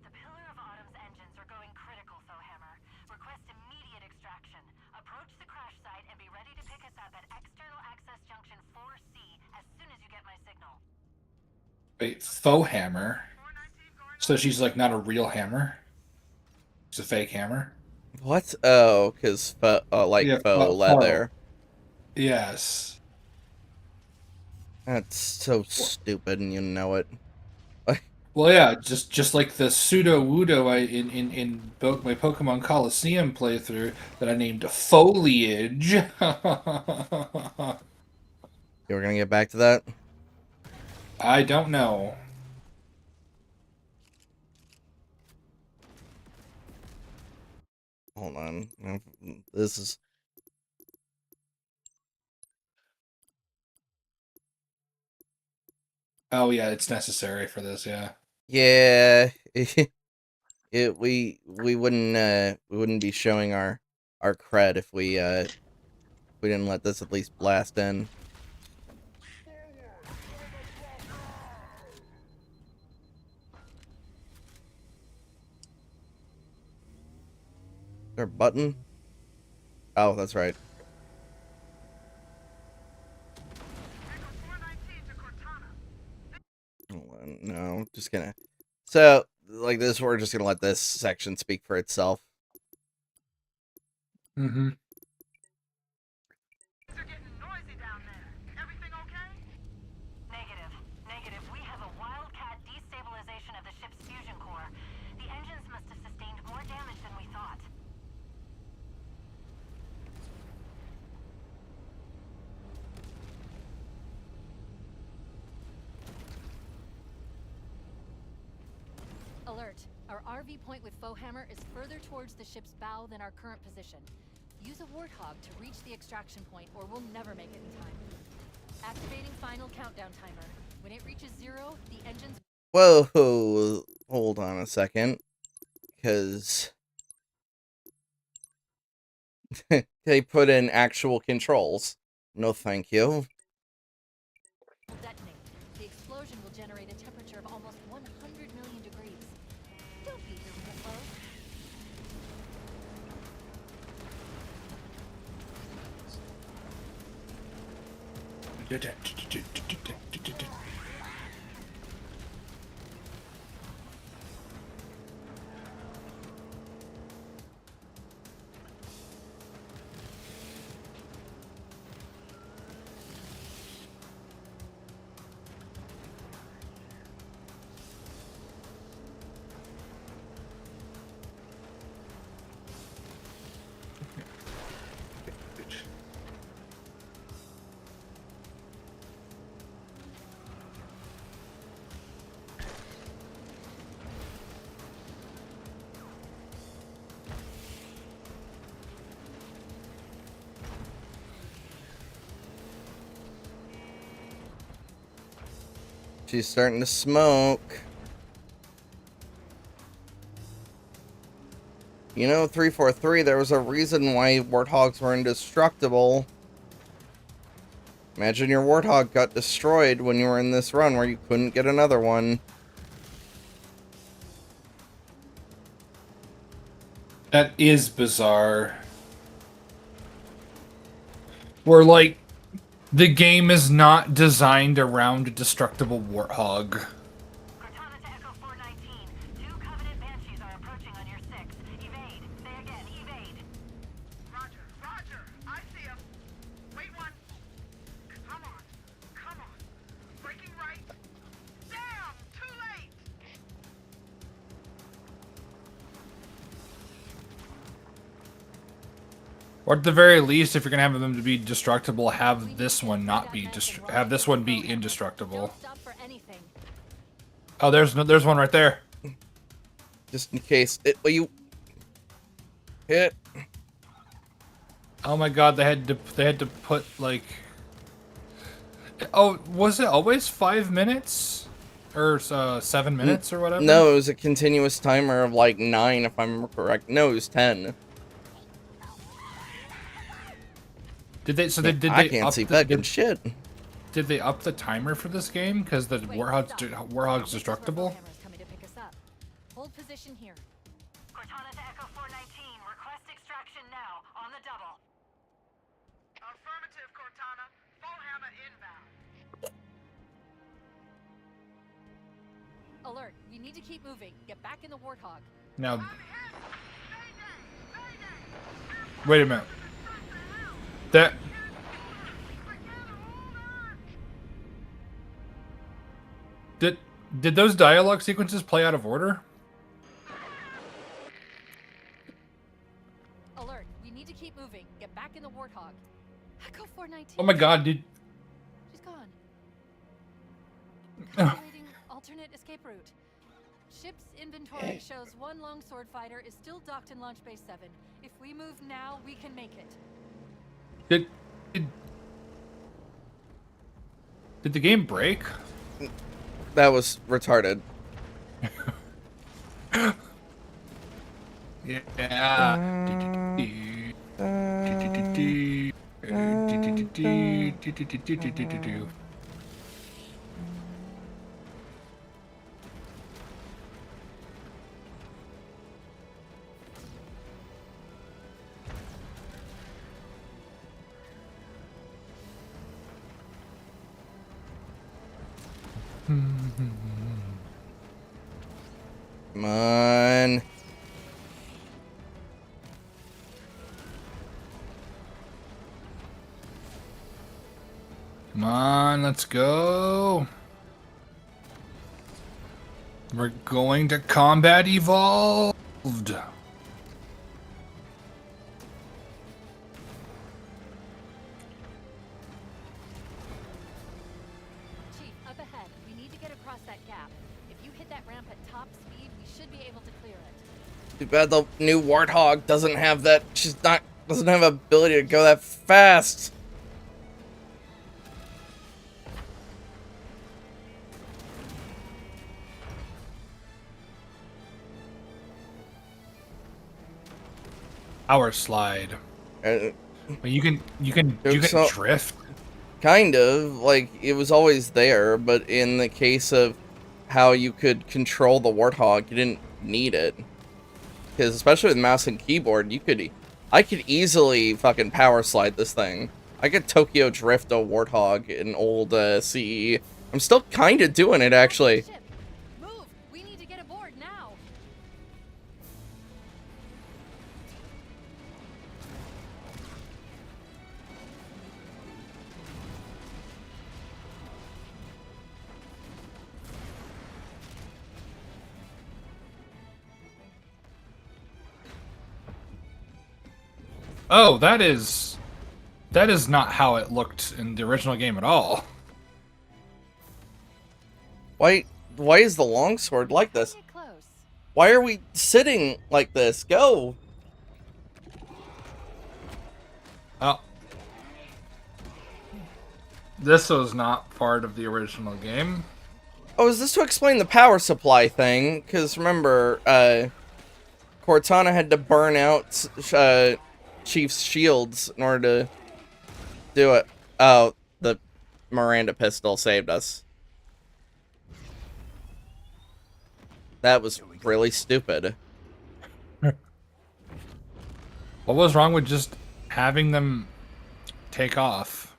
The Pillar of Autumn's engines are going critical, Fohammer. Request immediate extraction. Approach the crash site and be ready to pick us up at external access junction 4C as soon as you get my signal. Wait, faux hammer. 419 going. So she's like not a real hammer. It's a fake hammer. What? Oh, because like Yeah, faux leather. Yes. That's so stupid, and you know it. Well, yeah, just like the pseudo Wudo my Pokemon Coliseum playthrough that I named Foliage. You were gonna get back to that? I don't know. Hold on. This is. Oh yeah, it's necessary for this. Yeah. Yeah. We wouldn't be showing our cred if we didn't let this at least blast in. Is there a button? Oh, that's right. Echo 419 to Cortana. Hold on. No, just gonna. So, like this, we're just gonna let this section speak for itself. Mm-hmm. Things are getting noisy down there. Everything okay? Negative. Negative. We have a wildcat destabilization of the ship's fusion core. The engines must have sustained more damage than we thought. Alert. Our RV point with Fohammer is further towards the ship's bow than our current position. Use a Warthog to reach the extraction point or we'll never make it in time. Activating final countdown timer. When it reaches 0, the engines... Whoa, hold on a second, because they put in actual controls. No, thank you. will detonate. The explosion will generate a temperature of almost 100 million degrees. Don't beat your real clothes. She's starting to smoke. You know, 343, there was a reason why Warthogs were indestructible. Imagine your Warthog got destroyed when you were in this run where you couldn't get another one. That is bizarre. Where, like, the game is not designed around a destructible Warthog. Cortana to Echo 419. 2 Covenant Banshees are approaching on your 6. Evade. Say again, evade. Roger, Roger. I see him. Wait one. Come on. Come on. Breaking right. Damn! Too late! Or at the very least, if you're gonna have them to be destructible, have this one not be have this one be indestructible. Don't stop for anything. Oh, there's one right there. Just in case it. Will you hit? Oh my god, they had to put like. Oh, was it always 5 minutes, or 7 minutes or whatever? No, it was a continuous timer of like 9, if I'm correct. No, it was 10. Did they? So did I they can't up see the, fucking shit. did they up the timer for this game? Because the Wait, Warhog's stop. Warhog's This is destructible. Hammer's coming to pick us up. Hold position here. Cortana to Echo 419. Request extraction now. On the double. Affirmative, Cortana. Full hammer inbound. Alert. We need to keep moving. Get back in the Warthog. Now, wait a minute. That. Did those dialogue sequences play out of order? Alert. We need to keep moving. Get back in the Warthog. Echo 419. Oh my god, dude. She's gone. Calculating alternate escape route. Ship's inventory shows one longsword fighter is still docked in Launch Base 7. If we move now, we can make it. Did the game break? That was retarded. Yeah. Come on. Come on, let's go. We're going to combat evolved. Chief, up ahead. We need to get across that gap. If you hit that ramp at top speed, we should be able to clear it. Too bad the new Warthog doesn't have that. Doesn't have ability to go that fast. Power slide. Uh, But you can So- drift. Kind of, like, it was always there, but in the case of how you could control the Warthog, you didn't need it. Because especially with mouse and keyboard, I could easily fucking power slide this thing. I could Tokyo Drift a Warthog in old CE. I'm still kind of doing it, actually. Ship, move! We need to get aboard now. Oh, that is not how it looked in the original game at all. Why is the longsword like this? Get close. Why are we sitting like this? Go! Oh. This was not part of the original game. Oh, is this to explain the power supply thing? Because remember, Cortana had to burn out Chief's shields in order to do it. Oh, the Miranda pistol saved us. That was really stupid. What was wrong with just having them take off?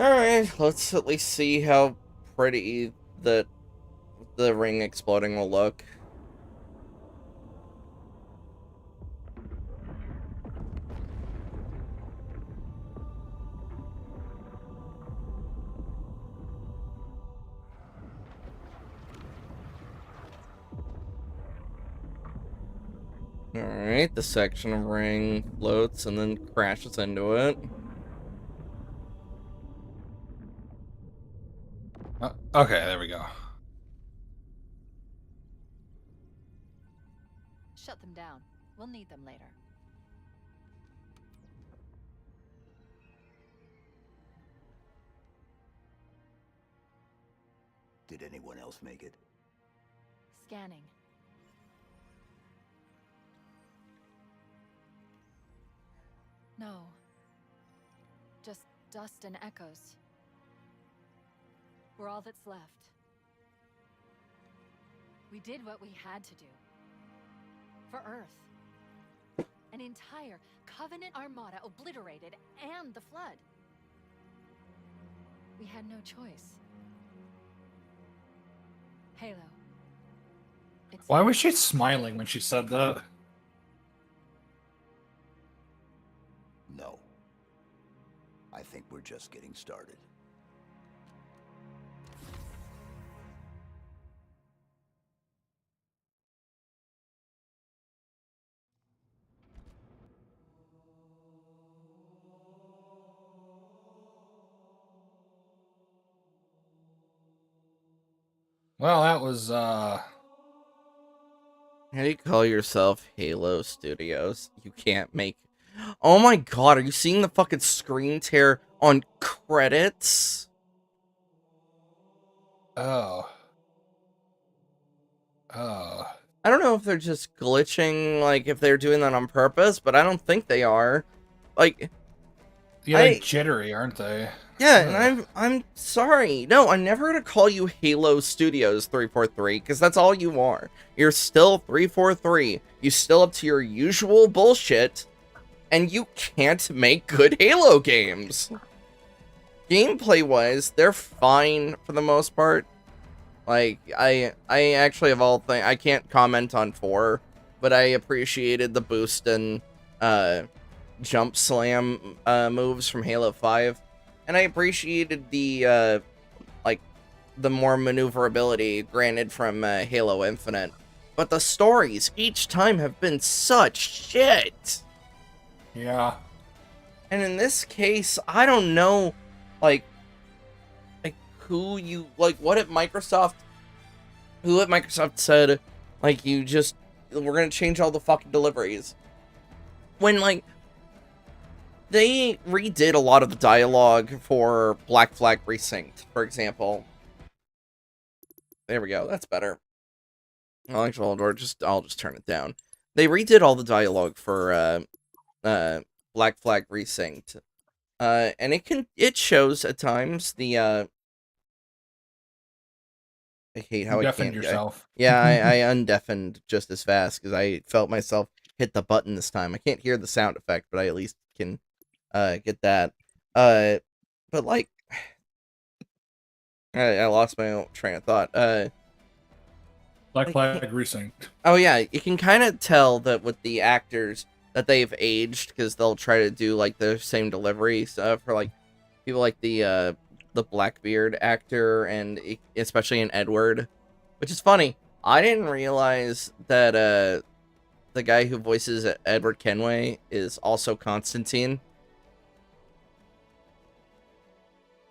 Alright, let's at least see how pretty the ring exploding will look. Alright, the section of ring floats and then crashes into it. Okay, there we go. Shut them down. We'll need them later. Did anyone else make it? Scanning. No. Just dust and echoes. We're all that's left. We did what we had to do. For Earth. An entire Covenant armada obliterated, and the Flood. We had no choice. Halo. It's Why was she smiling when she said that? No. I think we're just getting started. Well, that was How do you call yourself Halo Studios? You can't make... Oh my god, are you seeing the fucking screen tear on credits? Oh. I don't know if they're just glitching, like, if they're doing that on purpose, but I don't think they are. Like... Yeah, they're jittery, aren't they? Yeah, and I'm sorry. No, I'm never gonna call you Halo Studios 343, because that's all you are. You're still 343. You still up to your usual bullshit, and you can't make good Halo games. Gameplay-wise, they're fine for the most part. Like, I actually of all things, I can't comment on 4, but I appreciated the boost and jump slam moves from Halo 5. And I appreciated the, like, the more maneuverability granted from Halo Infinite. But the stories each time have been such shit. Yeah. And in this case, I don't know, like who you, like, what if Microsoft, who at Microsoft said, like, we're gonna change all the fucking deliveries. When, like, they redid a lot of the dialogue for Black Flag Resynced, for example. There we go, that's better. Well, actually, I'll just turn it down. They redid all the dialogue for Black Flag Resynced. And it shows at times the I hate how You I deafened can't. yourself. Yeah, I undeafened just as fast because I felt myself hit the button this time. I can't hear the sound effect, but I at least can get that. But like, I lost my own train of thought. Black Flag Resynced. Oh yeah, you can kind of tell that with the actors that they've aged because they'll try to do like the same delivery for like people like the Blackbeard actor and especially in Edward, which is funny. I didn't realize that the guy who voices Edward Kenway is also Constantine.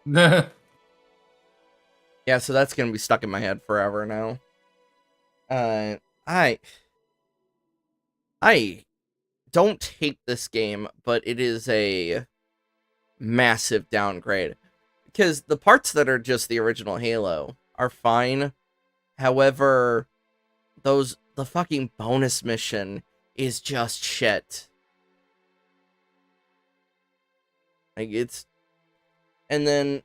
Yeah, so that's gonna be stuck in my head forever now. I don't hate this game, but it is a massive downgrade. Because the parts that are just the original Halo are fine. However, the fucking bonus mission is just shit. Like, it's... And then,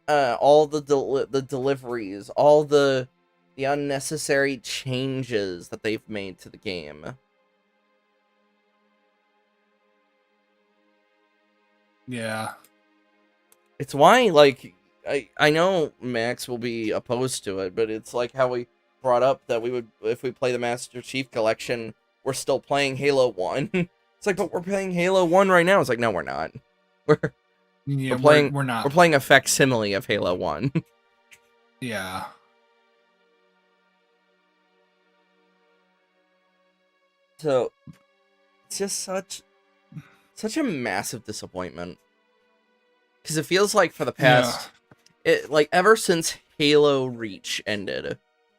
all the deliveries, all the unnecessary changes that they've made to the game. Yeah. It's why, like, I know Max will be opposed to it, but it's like how we brought up that we would, if we play the Master Chief Collection, we're still playing Halo 1. It's like, but we're playing Halo 1 right now. It's like, no, we're not. We're playing, we're not. We're playing a facsimile of Halo 1. Yeah. So, it's just such a massive disappointment. Because it feels like for the past, ever since Halo Reach ended,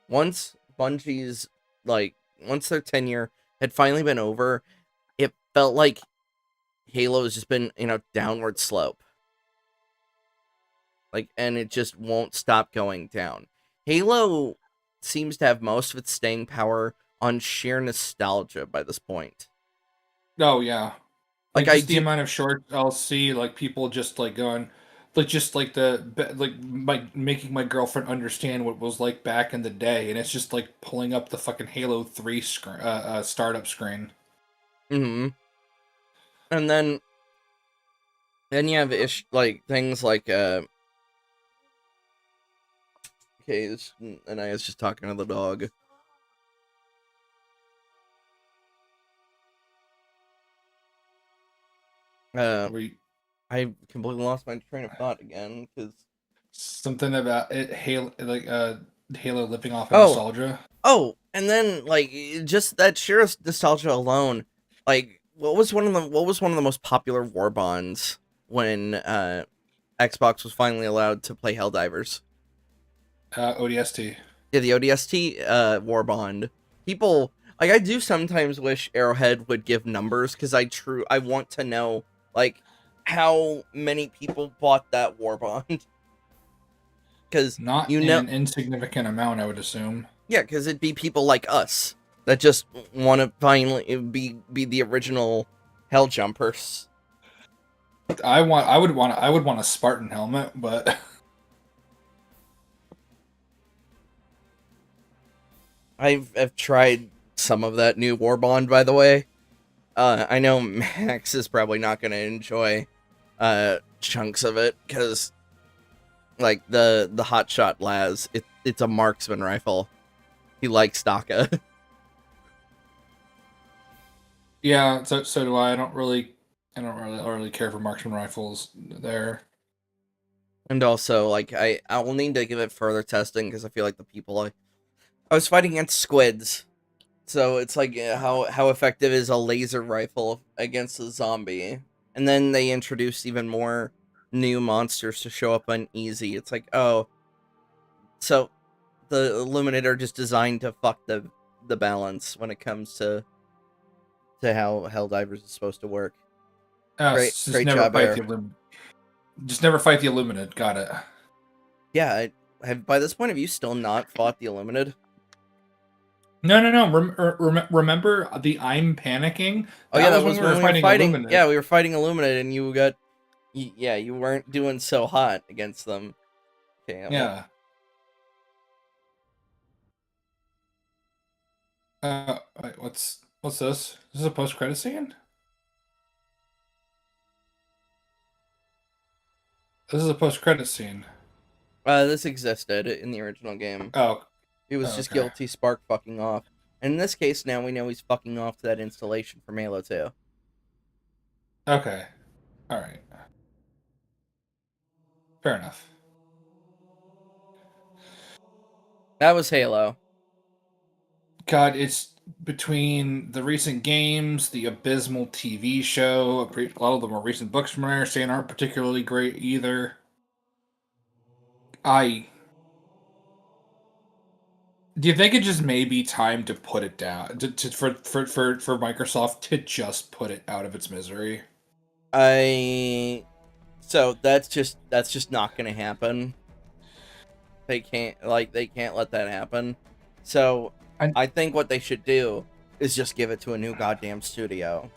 once Bungie's, once their tenure had finally been over, it felt like Halo has just been, downward slope. And it just won't stop going down. Halo seems to have most of its staying power on sheer nostalgia by this point. Oh yeah. Like, Just the amount of shorts I'll see, people just going, making my girlfriend understand what it was like back in the day, and it's just pulling up the fucking Halo 3 startup screen. Mm-hmm. And then you have things like okay, and I was just talking to the dog. I completely lost my train of thought again because something about it, Halo, Halo living off of nostalgia. Oh, and then just that sheer nostalgia alone, what was one of the most popular war bonds when Xbox was finally allowed to play Helldivers? ODST. Yeah, the ODST war bond. People I do sometimes wish Arrowhead would give numbers because I want to know how many people bought that war bond. Because not an insignificant amount, I would assume. Yeah, because it'd be people like us that just want to finally be the original hell jumpers. I would want a Spartan helmet, but I've tried some of that new war bond, by the way. I know Max is probably not going to enjoy chunks of it because the hotshot Laz, it's a marksman rifle. He likes DACA. Yeah, so do I. I don't really care for marksman rifles there. And also, I will need to give it further testing because I feel like the people I was fighting against squids, so it's how effective is a laser rifle against a zombie? And then they introduced even more new monsters to show up on easy. It's so the Illuminator just designed to fuck the balance when it comes to how Helldivers is supposed to work. Great job, just never fight the Illuminate. Got it. Yeah, by this point, have you still not fought the Illuminate? No. Remember the I'm panicking? That was when we were fighting Illuminate. Yeah, we were fighting Illuminate, and you weren't doing so hot against them. Okay, yeah. Wait, what's this? Is this a post-credit scene? This is a post-credit scene. This existed in the original game. Oh. He was just guilty Spark fucking off. And in this case, now we know he's fucking off to that installation from Halo 2. Okay. Alright. Fair enough. That was Halo. God, it's between the recent games, the abysmal TV show, a lot of the more recent books from what I understand aren't particularly great either. Do you think it just may be time to put it down for Microsoft to just put it out of its misery? So that's just not gonna happen. They can't let that happen. So I think what they should do is just give it to a new goddamn studio.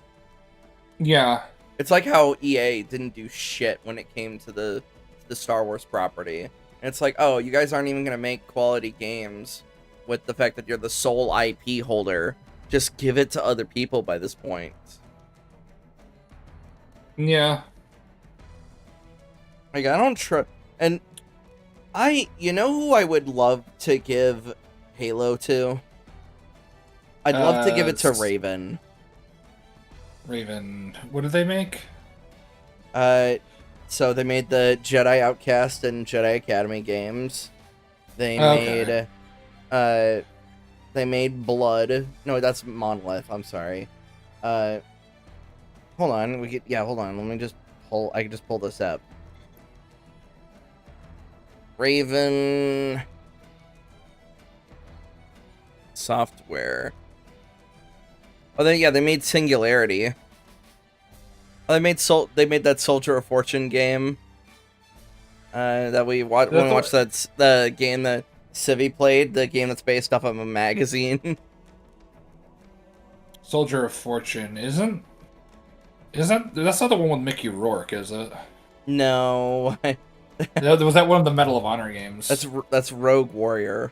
Yeah. It's like how EA didn't do shit when it came to the Star Wars property. And it's oh, you guys aren't even gonna make quality games with the fact that you're the sole IP holder. Just give it to other people by this point. Yeah. I don't trust. And you know who I would love to give Halo to? I'd love to give it to Raven. Raven. What did they make? So they made the Jedi Outcast and Jedi Academy games. They made Blood. No, that's Monolith. I'm sorry. hold on. Hold on. Let me just pull. I can just pull this up. Raven Software. Oh, they made Singularity. Oh, they made that Soldier of Fortune game. That we watched. When we watched that's the game that Civi played. The game that's based off of a magazine. Soldier of Fortune isn't that's not the one with Mickey Rourke, is it? No, Was that one of the Medal of Honor games? that's Rogue Warrior.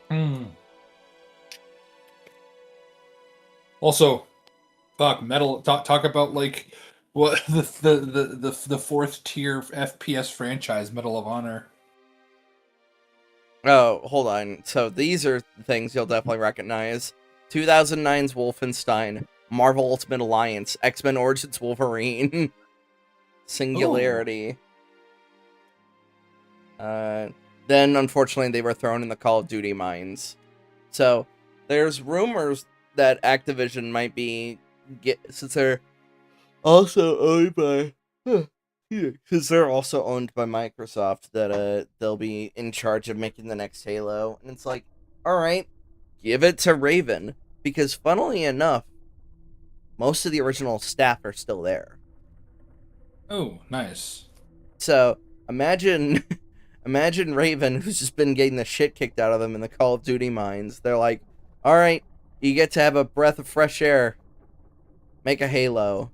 Hmm. Also, fuck metal. Talk about like what the fourth tier FPS franchise, Medal of Honor. Oh, hold on. So these are things you'll definitely recognize. 2009's Wolfenstein, Marvel Ultimate Alliance, X-Men Origins Wolverine, Singularity. Then, unfortunately, they were thrown in the Call of Duty mines. So, there's rumors that Activision might be, since they're also owned by, since they're also owned by Microsoft, that they'll be in charge of making the next Halo. And it's like, alright, give it to Raven. Because, funnily enough, most of the original staff are still there. Oh, nice. So, imagine Raven, who's just been getting the shit kicked out of them in the Call of Duty mines. They're like, alright, you get to have a breath of fresh air. Make a Halo.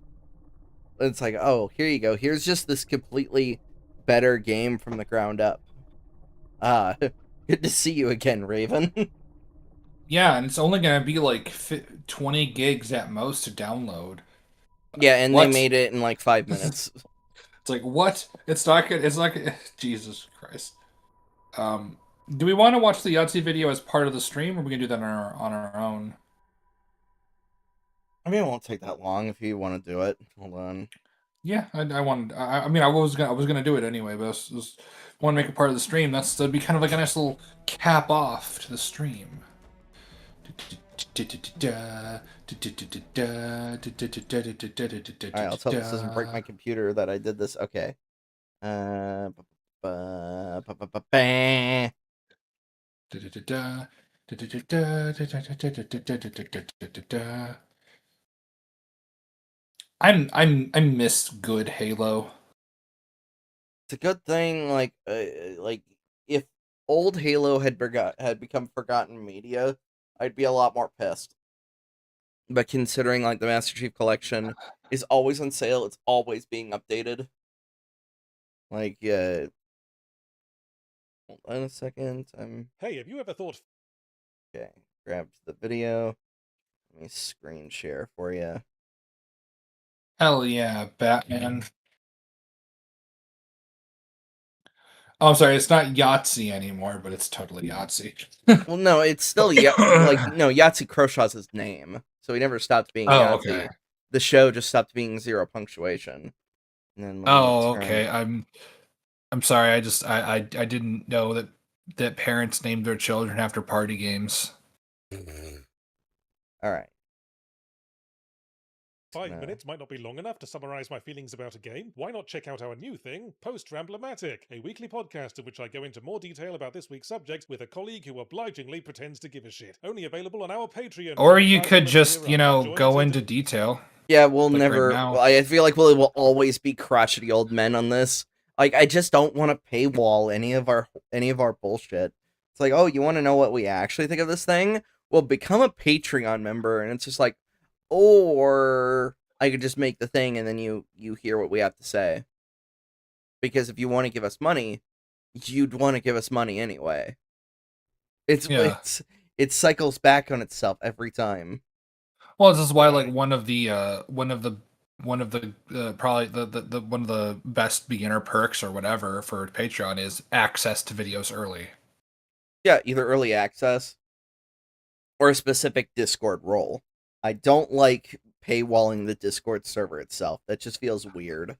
It's like, oh, here you go. Here's just this completely better game from the ground up. Good to see you again, Raven. Yeah, and it's only gonna be like 20 gigs at most to download. Yeah, and What? they made it in like 5 minutes. It's like what? It's not. It's like Jesus Christ. Do we want to watch the Yahtzee video as part of the stream, or we can do that on our own? I mean, it won't take that long if you want to do it. Hold on. Yeah, I wanted. I mean, I was gonna do it anyway, but I was want to make it part of the stream. That'd be kind of like a nice little cap off to the stream. Alright, let's hope this doesn't break my computer that I did this. Okay. I miss good Halo. It's a good thing, like if old Halo had become forgotten media, I'd be a lot more pissed. But considering like the Master Chief Collection is always on sale, it's always being updated. Like, hold on a second. Hey, have you ever thought? Okay. Grabbed the video. Let me screen share for you. Hell yeah, Batman. Oh, I'm sorry, it's not Yahtzee anymore, but it's totally Yahtzee. Well, no, it's still Yahtzee Crowshaw's his name, so he never stopped being Yahtzee. Okay. The show just stopped being zero punctuation. And then Okay. I'm sorry. I didn't know that parents named their children after party games. All right. 5 minutes might not be long enough to summarize my feelings about a game. Why not check out our new thing, Post Ramblematic, a weekly podcast in which I go into more detail about this week's subject with a colleague who obligingly pretends to give a shit. Only available on our Patreon. Or you could just, go into detail. Yeah, we'll Like never. right now. I feel like we'll always be crotchety old men on this. Like, I just don't want to paywall any of our bullshit. It's like, oh, you want to know what we actually think of this thing? Well, become a Patreon member, and it's just like, or I could just make the thing, and then you hear what we have to say. Because if you want to give us money, you'd want to give us money anyway. It cycles back on itself every time. Well, this is why like one of the probably the one of the best beginner perks or whatever for Patreon is access to videos early. Yeah, either early access or a specific Discord role. I don't like paywalling the Discord server itself. That just feels weird.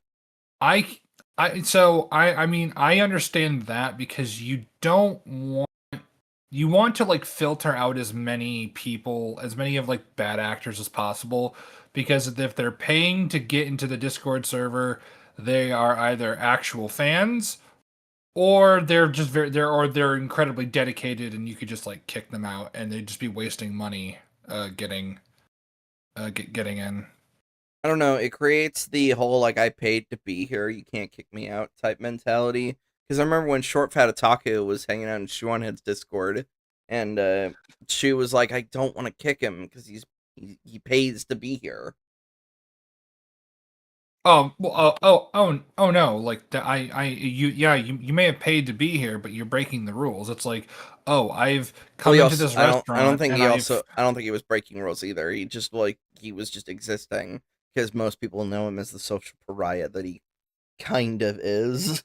I mean I understand that because you don't want you want to like filter out as many people, as many of like bad actors as possible, because if they're paying to get into the Discord server, they are either actual fans or they're just they're incredibly dedicated, and you could just like kick them out, and they'd just be wasting money getting getting in. I don't know. It creates the whole like I paid to be here, you can't kick me out type mentality. Because I remember when Short Fat Otaku was hanging out in Shuonhead's Discord, and she was like, "I don't want to kick him because he pays to be here." Oh no! Like you may have paid to be here, but you're breaking the rules. It's like, oh, I've come into this restaurant. I don't think and I don't think he was breaking rules either. He just he was just existing because most people know him as the social pariah that he kind of is.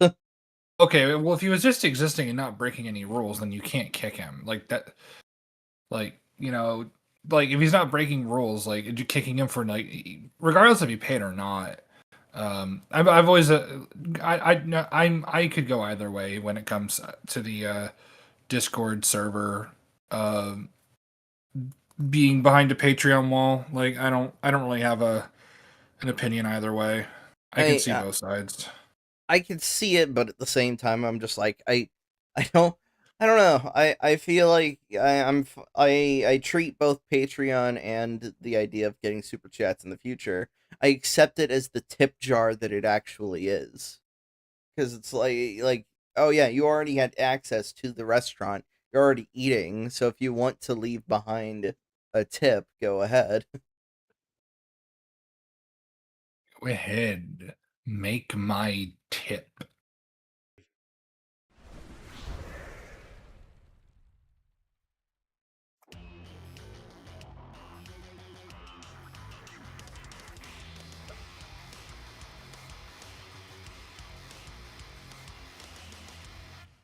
Okay, well, if he was just existing and not breaking any rules, then you can't kick him. Like that, like, like if he's not breaking rules, like you're kicking him for like, regardless if he paid or not. I've always I could go either way when it comes to the Discord server being behind a Patreon wall. Like I don't really have an opinion either way. I can see both sides. I can see it, but at the same time, I'm just like I don't know. I feel like I treat both Patreon and the idea of getting super chats in the future. I accept it as the tip jar that it actually is, because it's like oh yeah, you already had access to the restaurant. You're already eating, so if you want to leave behind a tip, go ahead. Go ahead, make my tip.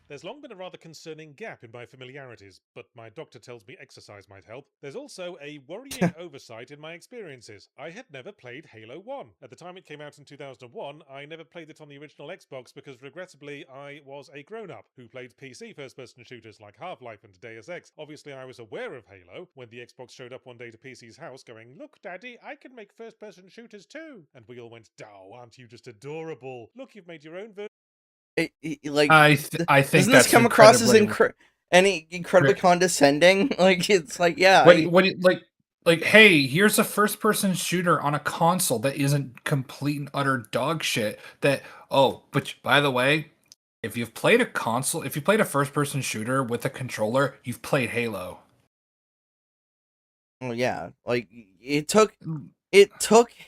There's long been a rather concerning gap in my familiarities, but my doctor tells me exercise might help. There's also a worrying oversight in my experiences. I had never played Halo 1. At the time it came out in 2001, I never played it on the original Xbox because, regrettably, I was a grown-up who played PC first-person shooters like Half-Life and Deus Ex. Obviously, I was aware of Halo when the Xbox showed up one day to PC's house going, "Look, Daddy, I can make first-person shooters too!" And we all went, "Oh, aren't you just adorable? Look, you've made your own version." Like I think doesn't that's this come across as incredibly incredibly condescending? Like it's like yeah, like hey, here's a first person shooter on a console that isn't complete and utter dog shit. That but by the way, if you've played a first person shooter with a controller, you've played Halo. well yeah, like it took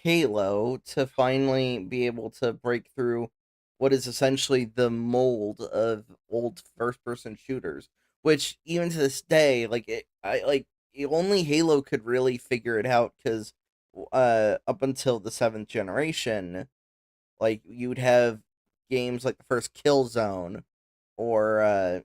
Halo to finally be able to break through what is essentially the mold of old first-person shooters, which even to this day, only Halo could really figure it out because up until the 7th generation, like you would have games like the first Killzone or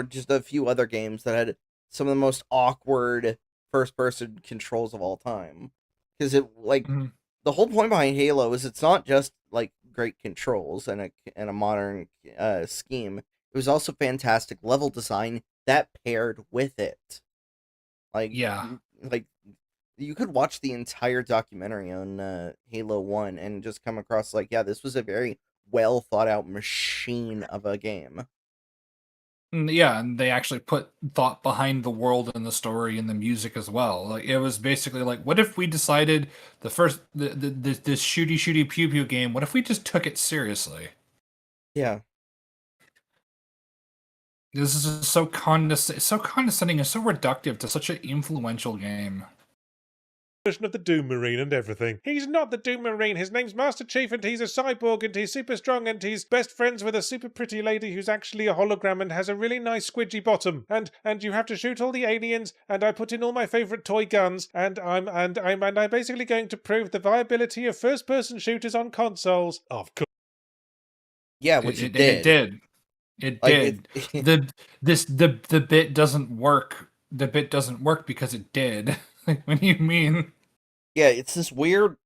just a few other games that had some of the most awkward first-person controls of all time. Because the whole point behind Halo is it's not just like great controls and a modern scheme. It was also fantastic level design that paired with it. Like you could watch the entire documentary on Halo 1 and just come across like, yeah, this was a very well thought out machine of a game. Yeah, and they actually put thought behind the world and the story and the music as well. Like it was basically like, what if we decided this shooty pew pew game? What if we just took it seriously? Yeah, This is so condescending and so reductive to such an influential game. Version of the Doom Marine and everything. He's not the Doom Marine. His name's Master Chief, and he's a cyborg, and he's super strong, and he's best friends with a super pretty lady who's actually a hologram and has a really nice squidgy bottom. And you have to shoot all the aliens. And I put in all my favorite toy guns. And I'm basically going to prove the viability of first-person shooters on consoles. Of course. yeah, which it It did. did. The bit doesn't work. The bit doesn't work because it did. What do you mean? Yeah, it's this weird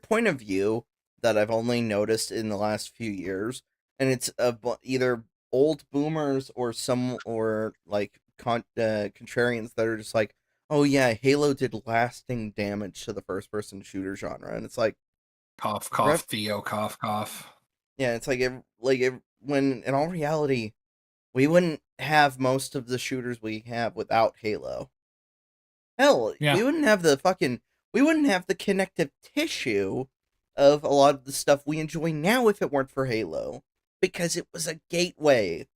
point of view that I've only noticed in the last few years, and it's either old boomers or like contrarians that are just like, oh yeah, Halo did lasting damage to the first person shooter genre, and it's like, Cough, cough, Rep- Theo, cough, cough. yeah, it's like when in all reality, we wouldn't have most of the shooters we have without Halo. Hell, Yeah. we wouldn't have the connective tissue of a lot of the stuff we enjoy now if it weren't for Halo, because it was a gateway.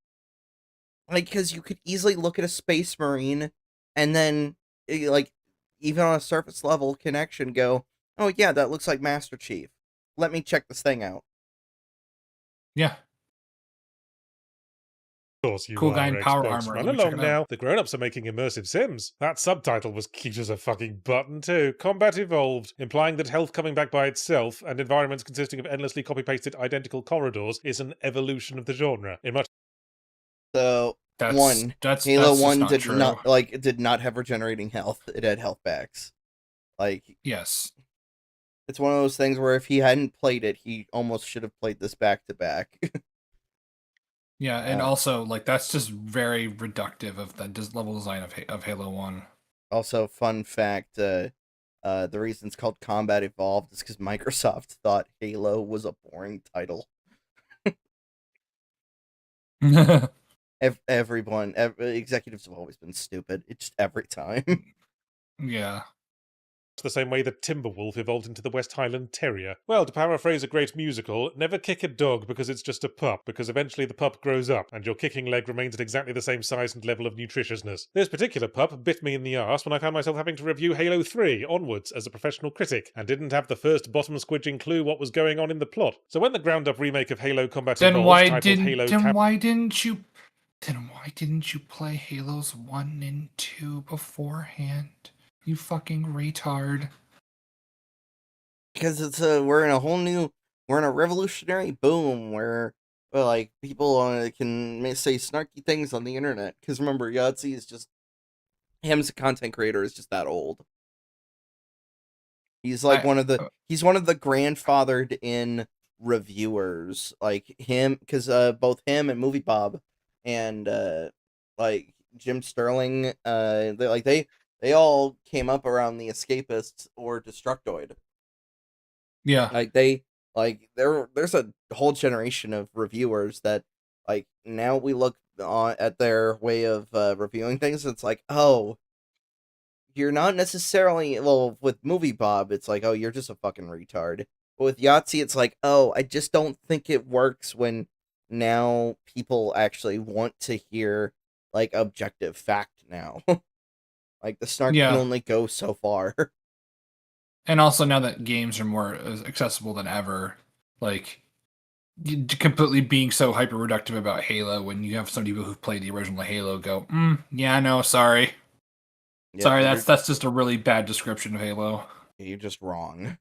Like, because you could easily look at a Space Marine and then, like, even on a surface level connection, go, oh yeah, that looks like Master Chief. Let me check this thing out. Yeah. Of course, you Cool are guy in power Xbox. armor. Run Let me check along it out. now. The grown-ups are making immersive sims. That subtitle was cute as a fucking button too. Combat evolved, implying that health coming back by itself and environments consisting of endlessly copy-pasted identical corridors is an evolution of the genre. In much So That's Halo just 1 not did true. not have regenerating health. It had health packs. Like, Yes. it's one of those things where if he hadn't played it, he almost should have played this back to back. Yeah, and also like that's just very reductive of the level design of Halo 1. Also, fun fact, the reason it's called Combat Evolved is because Microsoft thought Halo was a boring title. Executives have always been stupid. It's just every time. Yeah. the same way that Timberwolf evolved into the West Highland Terrier. Well, to paraphrase a great musical, never kick a dog because it's just a pup, because eventually the pup grows up, and your kicking leg remains at exactly the same size and level of nutritiousness. This particular pup bit me in the arse when I found myself having to review Halo 3 onwards as a professional critic, and didn't have the first bottom-squidging clue what was going on in the plot. So when the ground-up remake of Halo Combat Evolved titled Halo why didn't you play Halos 1 and 2 beforehand? You fucking retard. Because we're in a revolutionary boom where, well, like, people can say snarky things on the internet. Because remember, Yahtzee is just, him as a content creator is just that old. He's like he's one of the grandfathered in reviewers, like him, because both him and Movie Bob and like Jim Sterling, they all came up around the Escapists or Destructoid. Yeah. There's a whole generation of reviewers that, like, now we look at their way of reviewing things, and it's like, oh, you're not necessarily, well, with Movie Bob, it's like, oh, you're just a fucking retard. But with Yahtzee, it's like, oh, I just don't think it works when now people actually want to hear, like, objective fact now. Like, the snark can only go so far. And also now that games are more accessible than ever, like, completely being so hyper reductive about Halo when you have some people who've played the original Halo go, yeah, no, sorry. Yeah, sorry, that's just a really bad description of Halo. You're just wrong.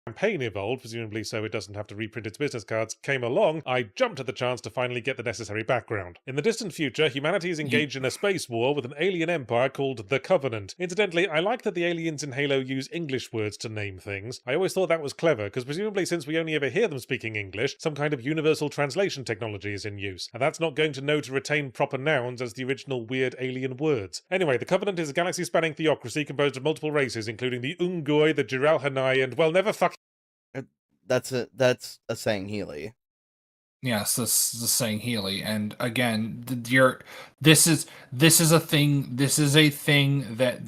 Campaign evolved, presumably so it doesn't have to reprint its business cards, came along, I jumped at the chance to finally get the necessary background. In the distant future, humanity is engaged in a space war with an alien empire called the Covenant. Incidentally, I like that the aliens in Halo use English words to name things. I always thought that was clever, because presumably since we only ever hear them speaking English, some kind of universal translation technology is in use, and that's not going to know to retain proper nouns as the original weird alien words. Anyway, the Covenant is a galaxy-spanning theocracy composed of multiple races, including the Ungoi, the Jiralhanai, and, well, never fuck. That's a Sangheili. Yes, this is a Sangheili, and again, this is a thing that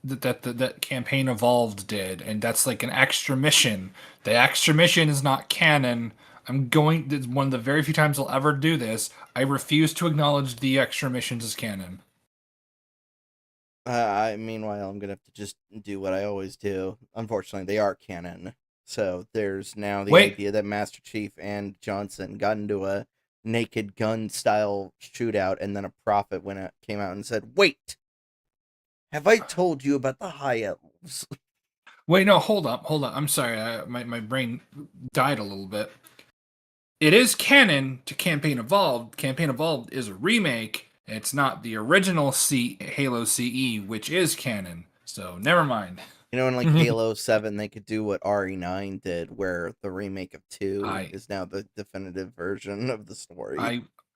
that Campaign Evolved did, and that's like an extra mission. The extra mission is not canon. It's one of the very few times I'll ever do this. I refuse to acknowledge the extra missions as canon. Meanwhile, I'm gonna have to just do what I always do. Unfortunately, they are canon. So there's now the idea that Master Chief and Johnson got into a Naked Gun style shootout, and then a prophet came out and said, "Wait, have I told you about the High Elves?" Wait, no, hold up. I'm sorry, my brain died a little bit. It is canon to Campaign Evolved. Campaign Evolved is a remake. It's not the original Halo CE, which is canon. So never mind. You know, in like Mhm. Halo 7, they could do what RE9 did, where the remake of 2 I is now the definitive version of the story.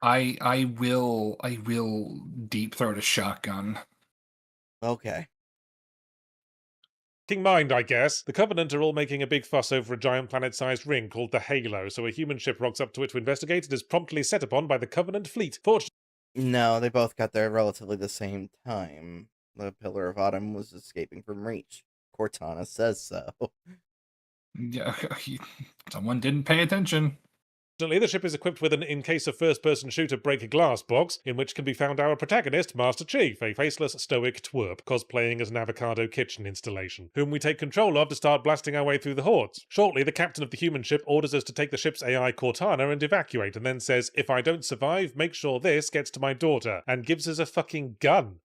I will deep throat a shotgun. Okay. Mind, I guess. The Covenant are all making a big fuss over a giant planet-sized ring called the Halo, so a human ship rocks up to it to investigate and is promptly set upon by the Covenant fleet. Fortunately, No, they both got there relatively the same time. The Pillar of Autumn was escaping from Reach. Cortana says so. Yeah, someone didn't pay attention. the ship is equipped with an in case of first-person shooter break a glass box, in which can be found our protagonist, Master Chief, a faceless, stoic twerp, cosplaying as an avocado kitchen installation, whom we take control of to start blasting our way through the hordes. Shortly, the captain of the human ship orders us to take the ship's AI Cortana and evacuate, and then says, if I don't survive, make sure this gets to my daughter, and gives us a fucking gun.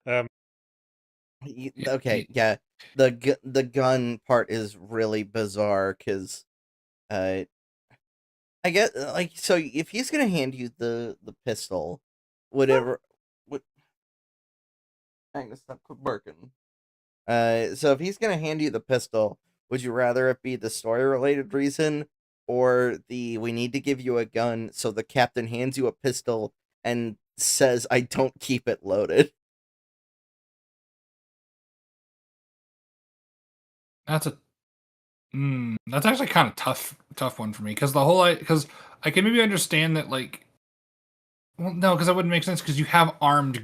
Okay, yeah. The gun part is really bizarre, because I get, like, so if he's gonna hand you the pistol, whatever, what? Agnes, stop barking. So if he's gonna hand you the pistol, would you rather it be the story related reason, or the we need to give you a gun, so the captain hands you a pistol and says, "I don't keep it loaded." That's a that's actually kind of tough one for me because because I can maybe understand that like well no because that wouldn't make sense because you have armed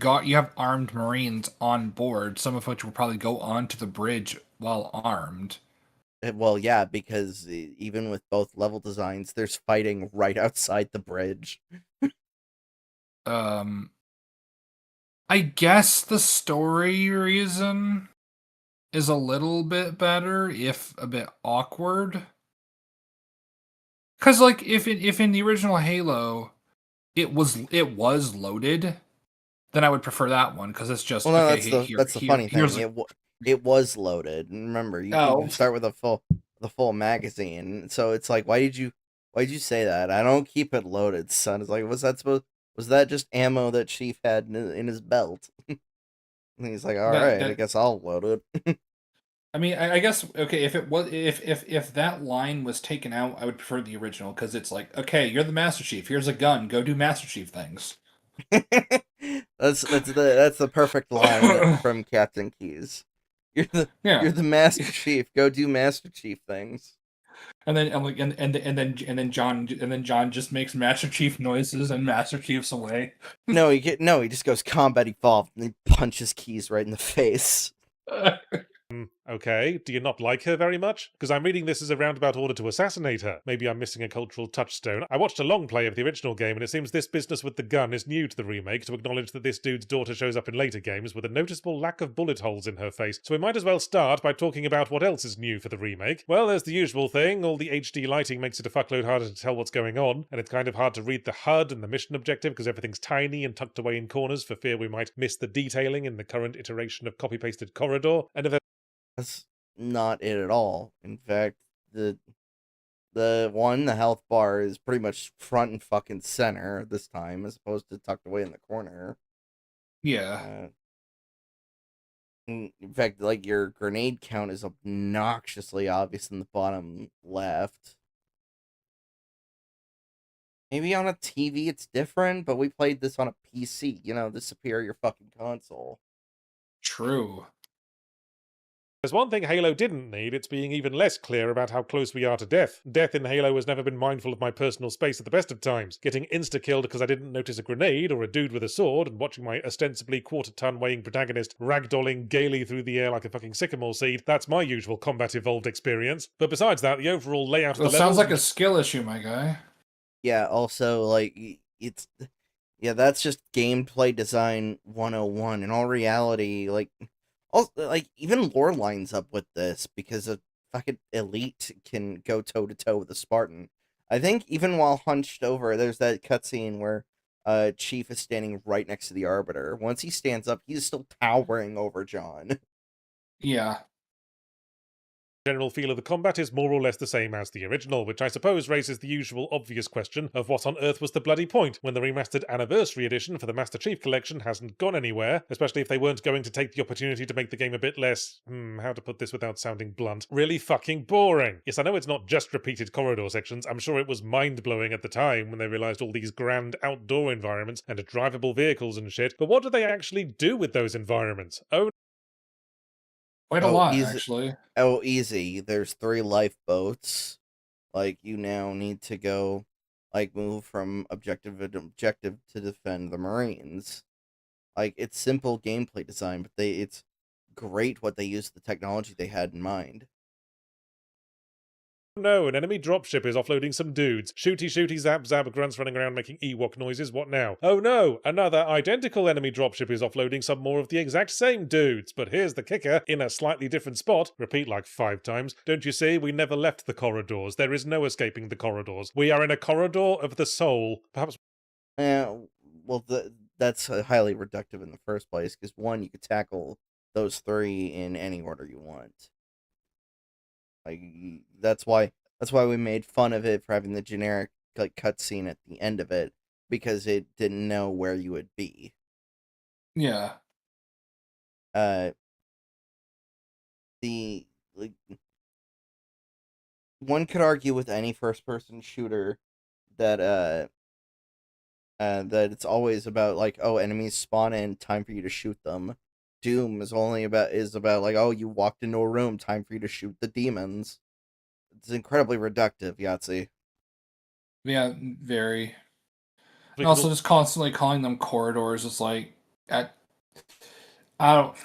Marines on board, some of which will probably go onto the bridge while armed. Well, yeah, because even with both level designs, there's fighting right outside the bridge. Um, I guess the story reason is a little bit better, if a bit awkward. Because like if in the original Halo it was loaded, then I would prefer that one because it's just Well, no, okay. that's the funny thing. Here's It was loaded. And remember, you can start with the full magazine. So it's like, why did you say that? I don't keep it loaded, son. It's like, was that just ammo that Chief had in his belt? And he's like, all that right, I that. guess I'll load it. I mean, I guess okay. If it was if that line was taken out, I would prefer the original because it's like okay, you're the Master Chief. Here's a gun. Go do Master Chief things. That's the perfect line from Captain Keys. Yeah. You're the Master Chief. Go do Master Chief things. And then and then John just makes Master Chief noises and Master Chief's away. He just goes combat evolved and he punches Keys right in the face. Okay, do you not like her very much? Because I'm reading this as a roundabout order to assassinate her. Maybe I'm missing a cultural touchstone. I watched a long play of the original game, and it seems this business with the gun is new to the remake, to acknowledge that this dude's daughter shows up in later games with a noticeable lack of bullet holes in her face. So we might as well start by talking about what else is new for the remake. Well, there's the usual thing. All the HD lighting makes it a fuckload harder to tell what's going on, and it's kind of hard to read the HUD and the mission objective because everything's tiny and tucked away in corners for fear we might miss the detailing in the current iteration of copy-pasted corridor. And if That's not it at all. In fact, the health bar is pretty much front and fucking center this time, as opposed to tucked away in the corner. Yeah. In fact, like, your grenade count is obnoxiously obvious in the bottom left. Maybe on a TV it's different, but we played this on a PC, the superior fucking console. True. there's one thing Halo didn't need, it's being even less clear about how close we are to death. Death in Halo has never been mindful of my personal space at the best of times. Getting insta-killed because I didn't notice a grenade or a dude with a sword, and watching my ostensibly quarter-ton weighing protagonist ragdolling gaily through the air like a fucking sycamore seed, that's my usual combat evolved experience. But besides that, the overall layout of the That sounds levels... like a skill issue, my guy. Yeah, also, like, that's just gameplay design 101. In all reality, like, even lore lines up with this, because a fucking elite can go toe-to-toe with a Spartan. I think even while hunched over, there's that cutscene where Chief is standing right next to the Arbiter. Once he stands up, he's still towering over John. Yeah. general feel of the combat is more or less the same as the original, which I suppose raises the usual obvious question of what on earth was the bloody point when the remastered Anniversary Edition for the Master Chief Collection hasn't gone anywhere, especially if they weren't going to take the opportunity to make the game a bit less, how to put this without sounding blunt, really fucking boring. Yes, I know it's not just repeated corridor sections, I'm sure it was mind-blowing at the time when they realised all these grand outdoor environments and drivable vehicles and shit, but what do they actually do with those environments? Oh, Quite a Oh, lot, easy. actually. Oh, easy. There's 3 lifeboats. Like, you now need to go, like, move from objective to objective to defend the Marines. Like, it's simple gameplay design, but it's great what they used the technology they had in mind. no, an enemy dropship is offloading some dudes. Shooty shooty zap zap, grunts running around making Ewok noises, what now? Oh no, another identical enemy dropship is offloading some more of the exact same dudes. But here's the kicker, in a slightly different spot, repeat like 5 times, don't you see, we never left the corridors. There is no escaping the corridors. We are in a corridor of the soul. Perhaps Well, that's highly reductive in the first place, because 1, you could tackle those 3 in any order you want. Like, that's why we made fun of it for having the generic like cutscene at the end of it, because it didn't know where you would be. Yeah. The like, one could argue with any first-person shooter that that it's always about like, oh, enemies spawn in, time for you to shoot them. Doom is about like, oh, you walked into a room, time for you to shoot the demons. It's incredibly reductive, Yahtzee. Yeah, very. we And could also just constantly calling them corridors is like I don't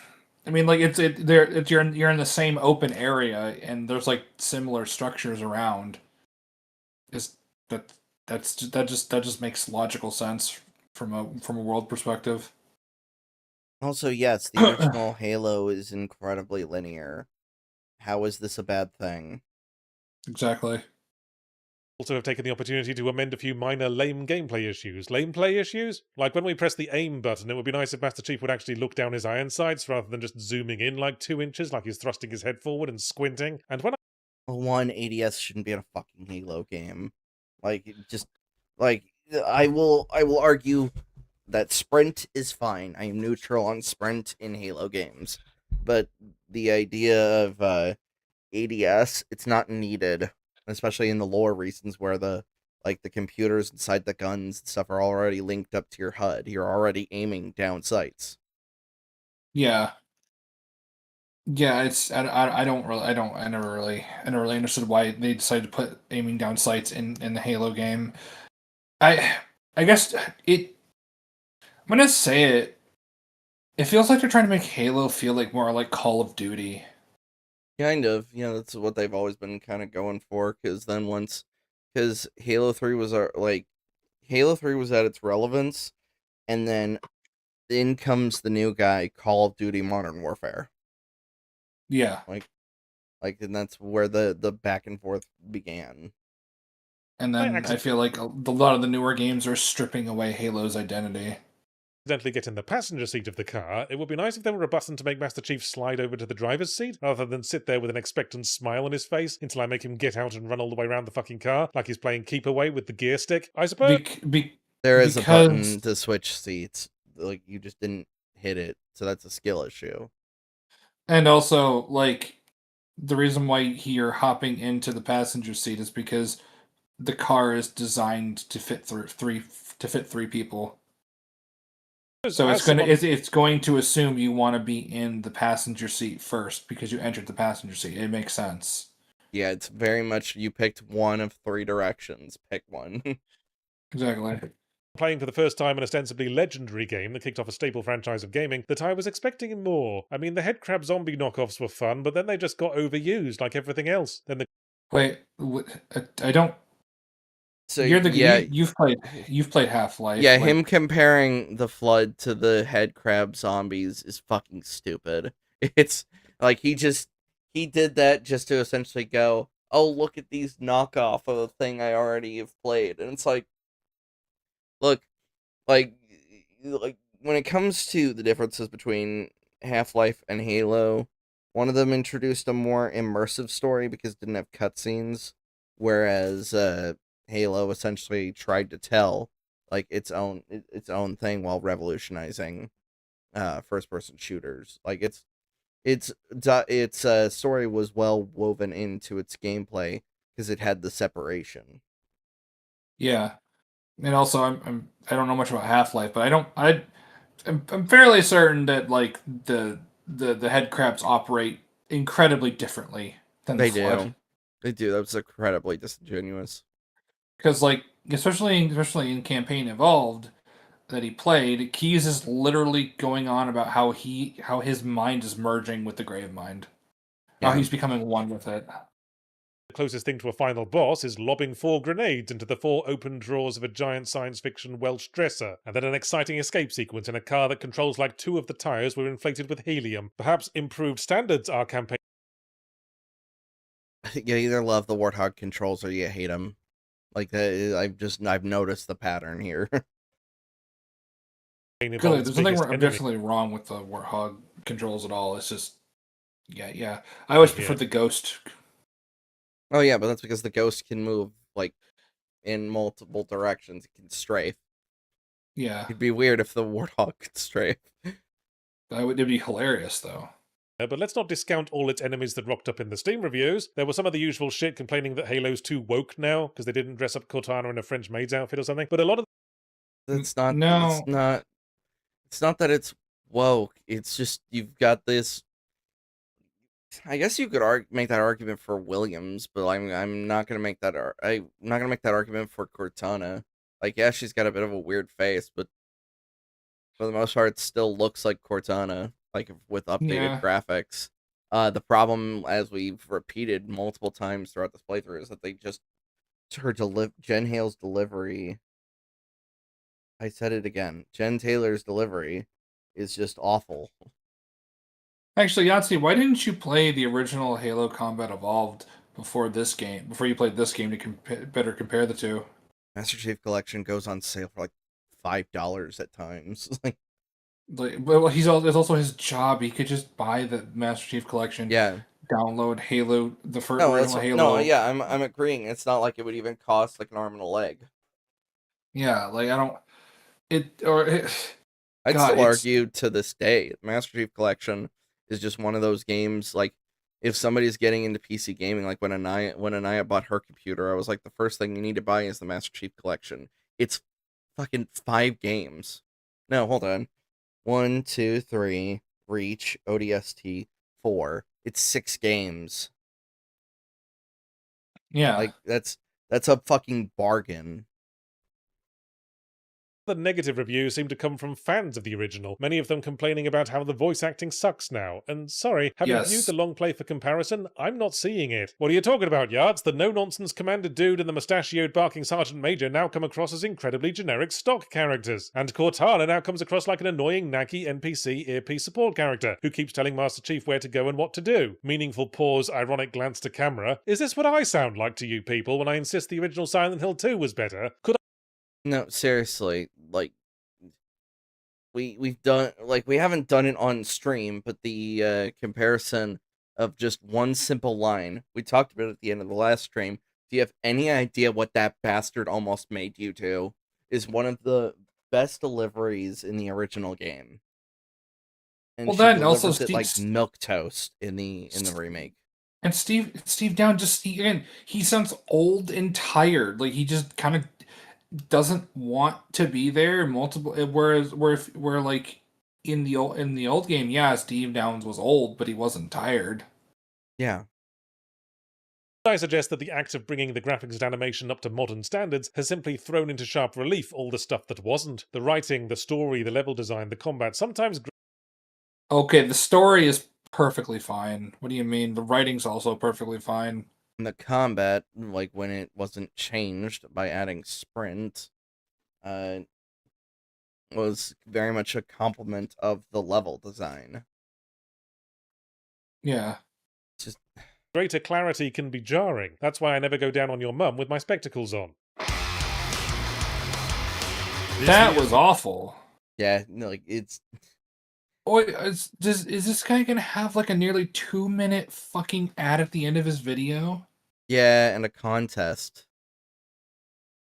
I mean like you're in the same open area and there's like similar structures around. Is that that just makes logical sense from a world perspective. Also, yes, the original Halo is incredibly linear. How is this a bad thing? Exactly. also have taken the opportunity to amend a few minor lame gameplay issues. Lame play issues? Like when we press the aim button, it would be nice if Master Chief would actually look down his iron sights rather than just zooming in like 2 inches, like he's thrusting his head forward and squinting. And when One, ADS shouldn't be in a fucking Halo game. I will argue that sprint is fine. I am neutral on sprint in Halo games. But the idea of ADS, it's not needed, especially in the lore reasons where the computers inside the guns and stuff are already linked up to your HUD. You're already aiming down sights. Yeah. Yeah, it's I never really understood why they decided to put aiming down sights in the Halo game. I guess I'm gonna say it. It feels like they're trying to make Halo feel like more like Call of Duty. Kind of, that's what they've always been kind of going for. Because Halo 3 was Halo 3 was at its relevance, and then in comes the new guy, Call of Duty Modern Warfare. Yeah. And that's where the back and forth began. And then I feel like a lot of the newer games are stripping away Halo's identity. accidentally get in the passenger seat of the car, it would be nice if there were a button to make Master Chief slide over to the driver's seat, rather than sit there with an expectant smile on his face until I make him get out and run all the way around the fucking car, like he's playing keep away with the gear stick, I suppose. There is a button to switch seats. Like, you just didn't hit it, so that's a skill issue. And also, the reason why you're hopping into the passenger seat is because the car is designed to fit three people. So it's going to assume you want to be in the passenger seat first because you entered the passenger seat. It makes sense. Yeah, it's very much you picked one of 3 directions. Pick one. Exactly. Playing for the first time an ostensibly legendary game that kicked off a staple franchise of gaming, that I was expecting more. I mean, the headcrab zombie knockoffs were fun, but then they just got overused like everything else. Then Wait, I don't. So you've played Half-Life. Yeah, him comparing the Flood to the headcrab zombies is fucking stupid. It's like he did that just to essentially go, oh, look at these knockoff of a thing I already have played, and it's like, look, like when it comes to the differences between Half-Life and Halo, One of them introduced a more immersive story because it didn't have cutscenes, whereas Halo essentially tried to tell like its own thing while revolutionizing first person shooters. Like its story was well woven into its gameplay because it had the separation. Yeah, and also I don't know much about Half-Life, but I'm fairly certain that like the head crabs operate incredibly differently than the They Flood. do. They do. That was incredibly disingenuous. Because like especially in campaign evolved that he played, Keyes is literally going on about how his mind is merging with the Grave Mind, how Yeah. he's becoming one with it. The closest thing to a final boss is lobbing 4 grenades into the 4 open drawers of a giant science fiction Welsh dresser, and then an exciting escape sequence in a car that controls like 2 of the tyres were inflated with helium. Perhaps improved standards are campaign You either love the Warthog controls or you hate them. Like I've noticed the pattern here. Clearly, Evolved's there's nothing biggest enemy. objectively wrong with the Warthog controls at all. It's just yeah. I always prefer Yeah. the Ghost. Oh yeah, but that's because the Ghost can move like in multiple directions. It can strafe. Yeah, It'd be weird if the Warthog could strafe. it'd be hilarious though. But let's not discount all its enemies that rocked up in the Steam reviews. There was some of the usual shit complaining that Halo's too woke now because they didn't dress up Cortana in a French maid's outfit or something. But a lot of That's not. No. It's not. It's not that it's woke. It's just you've got this. I guess you could make that argument for Williams, but I'm not gonna make that. I'm not gonna make that argument for Cortana. Like, yeah, she's got a bit of a weird face, but for the most part, it still looks like Cortana, like with updated Yeah. graphics. The problem, as we've repeated multiple times throughout this playthrough, is that they just Jen Hale's delivery. I said it again. Jen Taylor's delivery is just awful. Actually, Yahtzee, why didn't you play the original Halo Combat Evolved before you played this game to better compare the two? Master Chief Collection goes on sale for like $5 at times. Well, it's also his job. He could just buy the Master Chief Collection. Yeah. Download Halo, the first No, original Halo. no, yeah, I'm agreeing. It's not like it would even cost like an arm and a leg. Yeah, like I don't. I'd God, still argue to this day, Master Chief Collection is just one of those games. Like, if somebody's getting into PC gaming, like when Anaya bought her computer, I was like, the first thing you need to buy is the Master Chief Collection. It's fucking 5 games. No, hold on. 1, 2, 3, Reach, ODST, 4. It's 6 games. Yeah, Like that's a fucking bargain. the negative reviews seem to come from fans of the original, many of them complaining about how the voice acting sucks now. And sorry, having Yes. viewed the long play for comparison, I'm not seeing it. What are you talking about, Yards? The no-nonsense Commander Dude and the mustachioed barking Sergeant Major now come across as incredibly generic stock characters. And Cortana now comes across like an annoying, naggy NPC earpiece support character who keeps telling Master Chief where to go and what to do. Meaningful pause, ironic glance to camera. Is this what I sound like to you people when I insist the original Silent Hill 2 was better? Could No, seriously, like we haven't done it on stream, but the comparison of just one simple line we talked about at the end of the last stream. Do you have any idea what that bastard almost made you to? Is one of the best deliveries in the original game. And Well, she then also delivers it like Steve- milquetoast in the remake. and Steve Down he sounds old and tired. Like he just kind of doesn't want to be there. Whereas like in the old game, yeah, Steve Downs was old, but he wasn't tired. Yeah. I suggest that the act of bringing the graphics and animation up to modern standards has simply thrown into sharp relief all the stuff that wasn't. The writing, the story, the level design, the combat, sometimes Okay, the story is perfectly fine. What do you mean? The writing's also perfectly fine. And the combat, like when it wasn't changed by adding sprint, was very much a complement of the level design. Yeah. greater clarity can be jarring. That's why I never go down on your mum with my spectacles on. That was awful. Yeah, no, like it's Oh, is this guy gonna have like a nearly 2-minute fucking ad at the end of his video? Yeah, and a contest.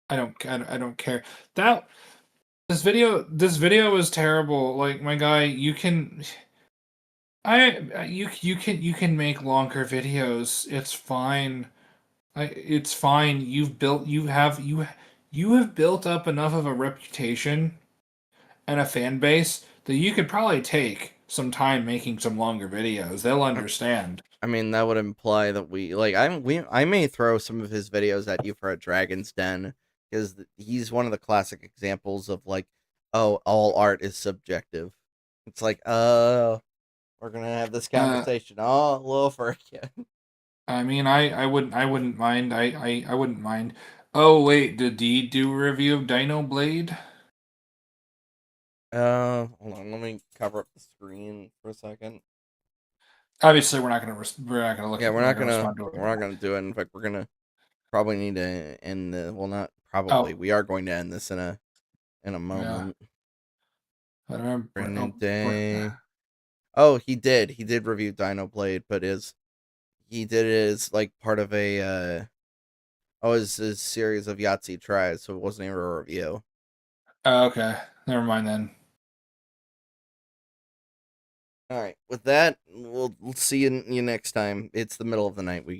I don't care. That this video is terrible. Like my guy, you can you can make longer videos. It's fine. It's fine. You have built up enough of a reputation and a fan base that you could probably take some time making some longer videos. They'll understand. I mean, that would imply that I may throw some of his videos at you for a Dragon's Den, because he's one of the classic examples of like, oh, all art is subjective. It's like, we're gonna have this conversation all over again. I mean, I wouldn't mind. I wouldn't mind. Oh wait, did Dee do a review of Dino Blade? Hold on, let me cover up the screen for a second. Obviously, we're not gonna look. Yeah, we're not gonna respond to do it. In fact, we're gonna probably need to end the. Well, not probably. We are going to end this in a moment. Brandon Day. Oh, he did. He did review Dino Blade, but he did it as like part of a his series of Yahtzee tries, so it wasn't even a review. Okay, never mind then. All right. With that, we'll see you next time. It's the middle of the night. We